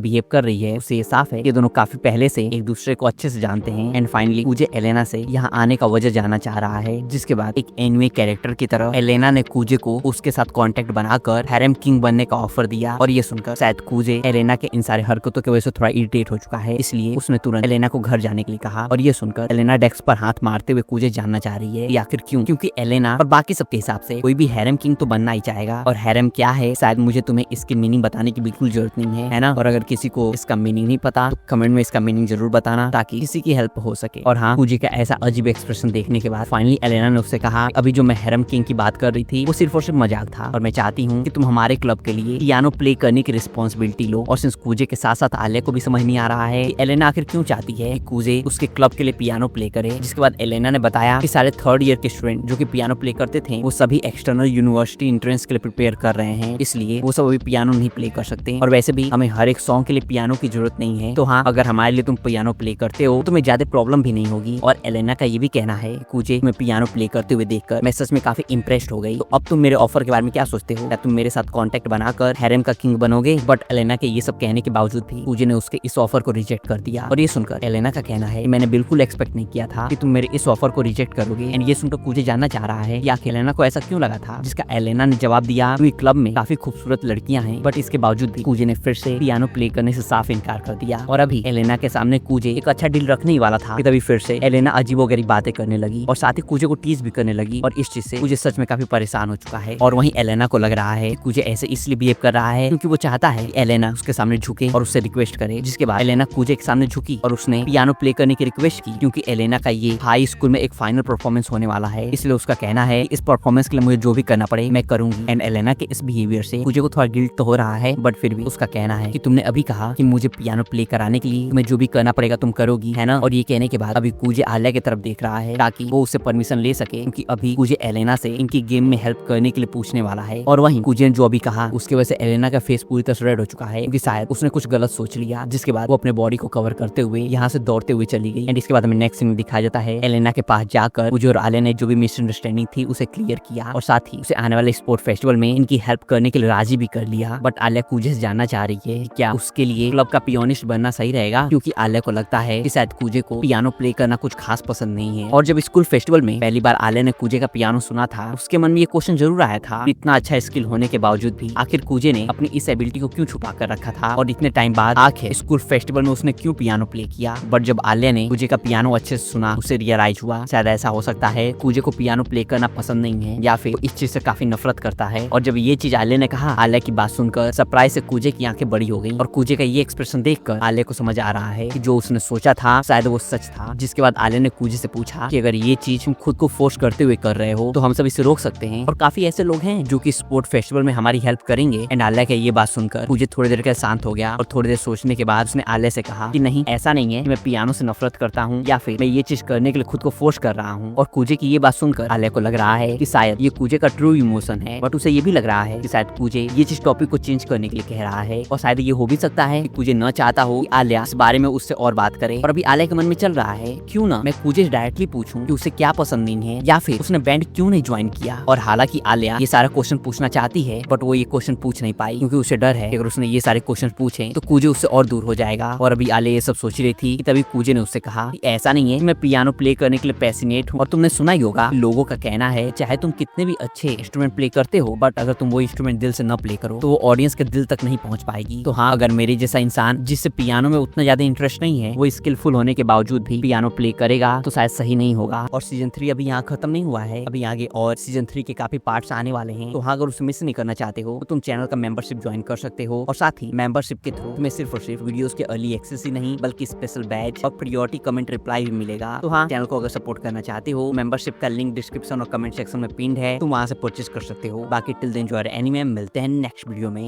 बिहेव कर रही है उससे ये साफ है कि दोनों काफी पहले से एक दूसरे को अच्छे से जानते हैं। एंड फाइनली कूजे एलेना से यहाँ आने का वजह जानना चाह रहा है, जिसके बाद एक एनिमे कैरेक्टर की तरह एलेना ने कूजे को उसके साथ कांटेक्ट बनाकर हैरम किंग बनने का ऑफर दिया। और ये सुनकर शायद कूजे एलेना के इन सारे हरकतों की वजह से थोड़ा इरिटेट हो चुका है, इसलिए उसने तुरंत एलेना को घर जाने के लिए कहा। और ये सुनकर एलेना डेस्क पर हाथ मारते हुए कूजे जानना चाह रही है या आखिर क्यों, क्योंकि एलेना और बाकी सबके हिसाब से कोई भी हैरम किंग तो बनना ही चाहेगा। और हैरम क्या है शायद मुझे तुम्हें इसकी मीनिंग बताने की बिल्कुल जरूरत नहीं है ना। और अगर किसी को इसका मीनिंग नहीं पता तो कमेंट में इसका मीनिंग जरूर बताना ताकि किसी की हेल्प हो सके। और हाँ, कूजे का ऐसा अजीब एक्सप्रेशन देखने के बाद फाइनली एलेना ने उससे कहा अभी जो मैं हैरम किंग की बात कर रही थी वो सिर्फ और सिर्फ मजाक था और मैं चाहती हूँ कि तुम हमारे क्लब के लिए पियानो प्ले करने की रिस्पॉन्सिबिलिटी लो। और सिंस कूजे के साथ साथ आलिया को भी समझ नहीं आ रहा है कि एलेना आखिर क्यों चाहती है कि कूजे उसके क्लब के लिए पियानो प्ले करे, जिसके बाद एलेना ने बताया कि सारे थर्ड ईयर के स्टूडेंट जो कि पियानो प्ले करते थे वो सभी एक्सटर्नल यूनिवर्सिटी एंट्रेंस के लिए प्रिपेयर कर रहे हैं, इसलिए वो सब अभी पियानो नहीं प्ले कर सकते। और वैसे भी हमें हर एक सॉन्ग के लिए पियानो की जरूरत नहीं है, तो हाँ अगर हमारे लिए तुम पियानो प्ले करते हो तो तुम्हें ज्यादा प्रॉब्लम भी नहीं होगी। और एलेना का ये भी कहना है कूजे तुम्हें पियानो प्ले करते हुए देखकर मैं सच में काफी इंप्रेस्ड हो गई। तो अब तुम मेरे ऑफर के बारे में क्या सोचते हो? क्या तुम मेरे साथ कांटेक्ट बनाकर हैरम का किंग बनोगे? बट एलेना के ये सब कहने के बावजूद भी कूजे ने उसके इस ऑफर को रिजेक्ट कर दिया। और ये सुनकर एलेना का कहना है मैंने बिल्कुल एक्सपेक्ट नहीं किया था कि तुम मेरे इस ऑफर को रिजेक्ट करोगे। एंड ये सुनकर कूजे जानना चाह रहा है या एलेना को ऐसा क्यों लगा था, जिसका एलेना ने जवाब दिया क्योंकि क्लब में काफी खूबसूरत लड़कियां हैं। बट इसके बावजूद भी कूजे ने फिर से पियानो प्ले करने से साफ इनकार कर दिया। और अभी एलेना के सामने कूजे एक अच्छा डील रखने ही वाला था कि तभी फिर से एलेना अजीबोगरीब बातें करने लगी और साथ ही कूजे को टीज भी करने लगी। और इस चीज से कूजे सच में काफी परेशान हो चुका है। और वहीं एलेना को लग रहा है कूजे ऐसे इसलिए बिहेव कर रहा है क्योंकि वो चाहता है कि एलेना उसके सामने झुके और उससे रिक्वेस्ट करे, जिसके बाद एलेना कूजे के सामने झुकी और उसने पियानो प्ले करने की रिक्वेस्ट की क्योंकि एलेना का ये हाई स्कूल में एक फाइनल परफॉर्मेंस होने वाला है, इसलिए उसका कहना है इस परफॉर्मेंस के लिए मुझे जो भी करना पड़े मैं करूंगी। एंड एलेना के इस बिहेवियर से कूजे को थोड़ा गिल्ट तो हो रहा है, बट फिर भी उसका कहना है कि तुमने अभी कहा कि मुझे पियानो प्ले कराने के लिए तुम्हें जो भी करना पड़ेगा तुम करोगी, है ना। और ये कहने के बाद अभी कूजे आलिया की तरफ देख रहा है ताकि वो उससे परमिशन ले सके, क्योंकि अभी कूजे एलेना से इनकी गेम में हेल्प करने के लिए पूछने वाला है। और वहीं कूजे ने जो अभी कहा उसकी वजह से एलेना का फेस पूरी तरह से रेड हो चुका है क्योंकि शायद उसने कुछ गलत सोच लिया, जिसके बाद वो अपने बॉडी को कवर करते हुए यहाँ से दौड़ते हुए चली गई। एंड इसके बाद हमें नेक्स्ट सीन में दिखाया जाता है एलेना के पास जाकर कूजे और आलिया ने जो भी मिसअंडरस्टैंडिंग थी उसे क्लियर किया और साथ ही उसे आने वाले स्पोर्ट फेस्टिवल में इनकी हेल्प करने के लिए राजी भी कर लिया। बट आलिया कूजे से जानना चाह रही है कि क्या उसके लिए क्लब का पियोनिस्ट बनना सही रहेगा, क्योंकि आलिया को लगता है कि शायद कूजे को पियानो प्ले करना कुछ खास पसंद नहीं है। और जब स्कूल फेस्टिवल में पहली बार आलिया ने कूजे का पियानो सुना था उसके मन में ये क्वेश्चन जरूर आया था इतना अच्छा स्किल होने के बावजूद भी आखिर कूजे ने अपनी इस एबिलिटी को क्यों छुपा कर रखा था और इतने टाइम बाद आखिर स्कूल फेस्टिवल में उसने क्यों पियानो प्ले किया। बट जब आलिया ने कूजे का पियानो अच्छे से सुना उसे रियलाइज हुआ शायद ऐसा हो सकता है कूजे को पियानो प्ले करना पसंद नहीं है या फिर इस चीज से काफी नफरत करता है। और जब ये चीज आलिया ने कहा आलिया की बात सुनकर सरप्राइज से कूजे की आंखें बड़ी हो गई और कूजे का ये एक्सप्रेशन देखकर आलिया को समझ आ रहा है कि जो उसने सोचा था शायद वो सच था। जिसके बाद आलिया ने कूजे से पूछा कि अगर ये चीज तुम खुद को फोर्स करते हुए कर रहे हो तो हम सब इसे रोक सकते हैं और काफी ऐसे लोग हैं जो कि स्पोर्ट फेस्टिवल में हमारी हेल्प करेंगे। एंड आलिया का ये बात सुनकर कूजे थोड़ी देर के शांत हो गया और थोड़ी देर सोचने के बाद उसने आलिया से कहा कि नहीं ऐसा नहीं है कि मैं पियानो से नफरत करता हूँ या फिर मैं ये चीज करने के लिए खुद को फोर्स कर रहा हूँ। और कूजे की ये बात सुनकर आलिया को लग रहा है कि शायद ये कूजे का ट्रू इमोशन है, बट उसे ये भी लग रहा है कि शायद कूजे ये चीज टॉपिक को चेंज करने के लिए कह रहा है। और शायद ये हो भी सकता है कि कूजे न चाहता हो कि आलिया इस बारे में उससे और बात करे। और अभी आलिया के मन में चल रहा है क्यों ना मैं कूजे से डायरेक्टली पूछूं कि उसे क्या पसंद नहीं है या फिर उसने बैंड क्यों नहीं ज्वाइन किया। और हालांकि आलिया ये सारा क्वेश्चन पूछना चाहती है बट वो ये क्वेश्चन पूछ नहीं पाई क्योंकि उसे डर है कि अगर उसने ये सारे क्वेश्चन पूछे तो कूजे उससे और दूर हो जाएगा। और अभी आलिया ये सब सोच रही थी कि तभी कूजे ने उससे कहा कि ऐसा नहीं है कि मैं पियानो प्ले करने के लिए पैशनेट हूँ। और तुमने सुना ही होगा लोगों का कहना है चाहे तुम कितने भी अच्छे इंस्ट्रूमेंट प्ले करते हो बट अगर तुम वो इंस्ट्रूमेंट दिल से न प्ले करो तो वो ऑडियंस के दिल तक नहीं पहुंच पाएगी। तो हाँ, अगर मेरे जैसा इंसान जिससे पियानो में उतना ज्यादा इंटरेस्ट नहीं है वो स्किलफुल होने के बावजूद भी पियानो प्ले करेगा तो शायद सही नहीं होगा। और सीजन 3 अभी यहाँ खत्म नहीं हुआ है, अभी आगे और सीजन 3 के काफी पार्ट्स आने वाले हैं। तो हाँ, अगर उसे मिस नहीं करना चाहते हो तो तुम चैनल का मेंबरशिप ज्वाइन कर सकते हो और साथ ही मेंबरशिप के थ्रू तुम्हें सिर्फ और सिर्फ वीडियोस के अर्ली एक्सेस ही नहीं बल्कि स्पेशल बैच और प्रियोरिटी कमेंट रिप्लाई भी मिलेगा। तो हाँ, चैनल को अगर सपोर्ट करना चाहते हो मेंबरशिप का लिंक डिस्क्रिप्शन और कमेंट सेक्शन में पिन्ड है, तुम वहां से परचेज कर सकते हो। बाकी टिल देन एंजॉय एनीमे, मिलते हैं नेक्स्ट वीडियो में।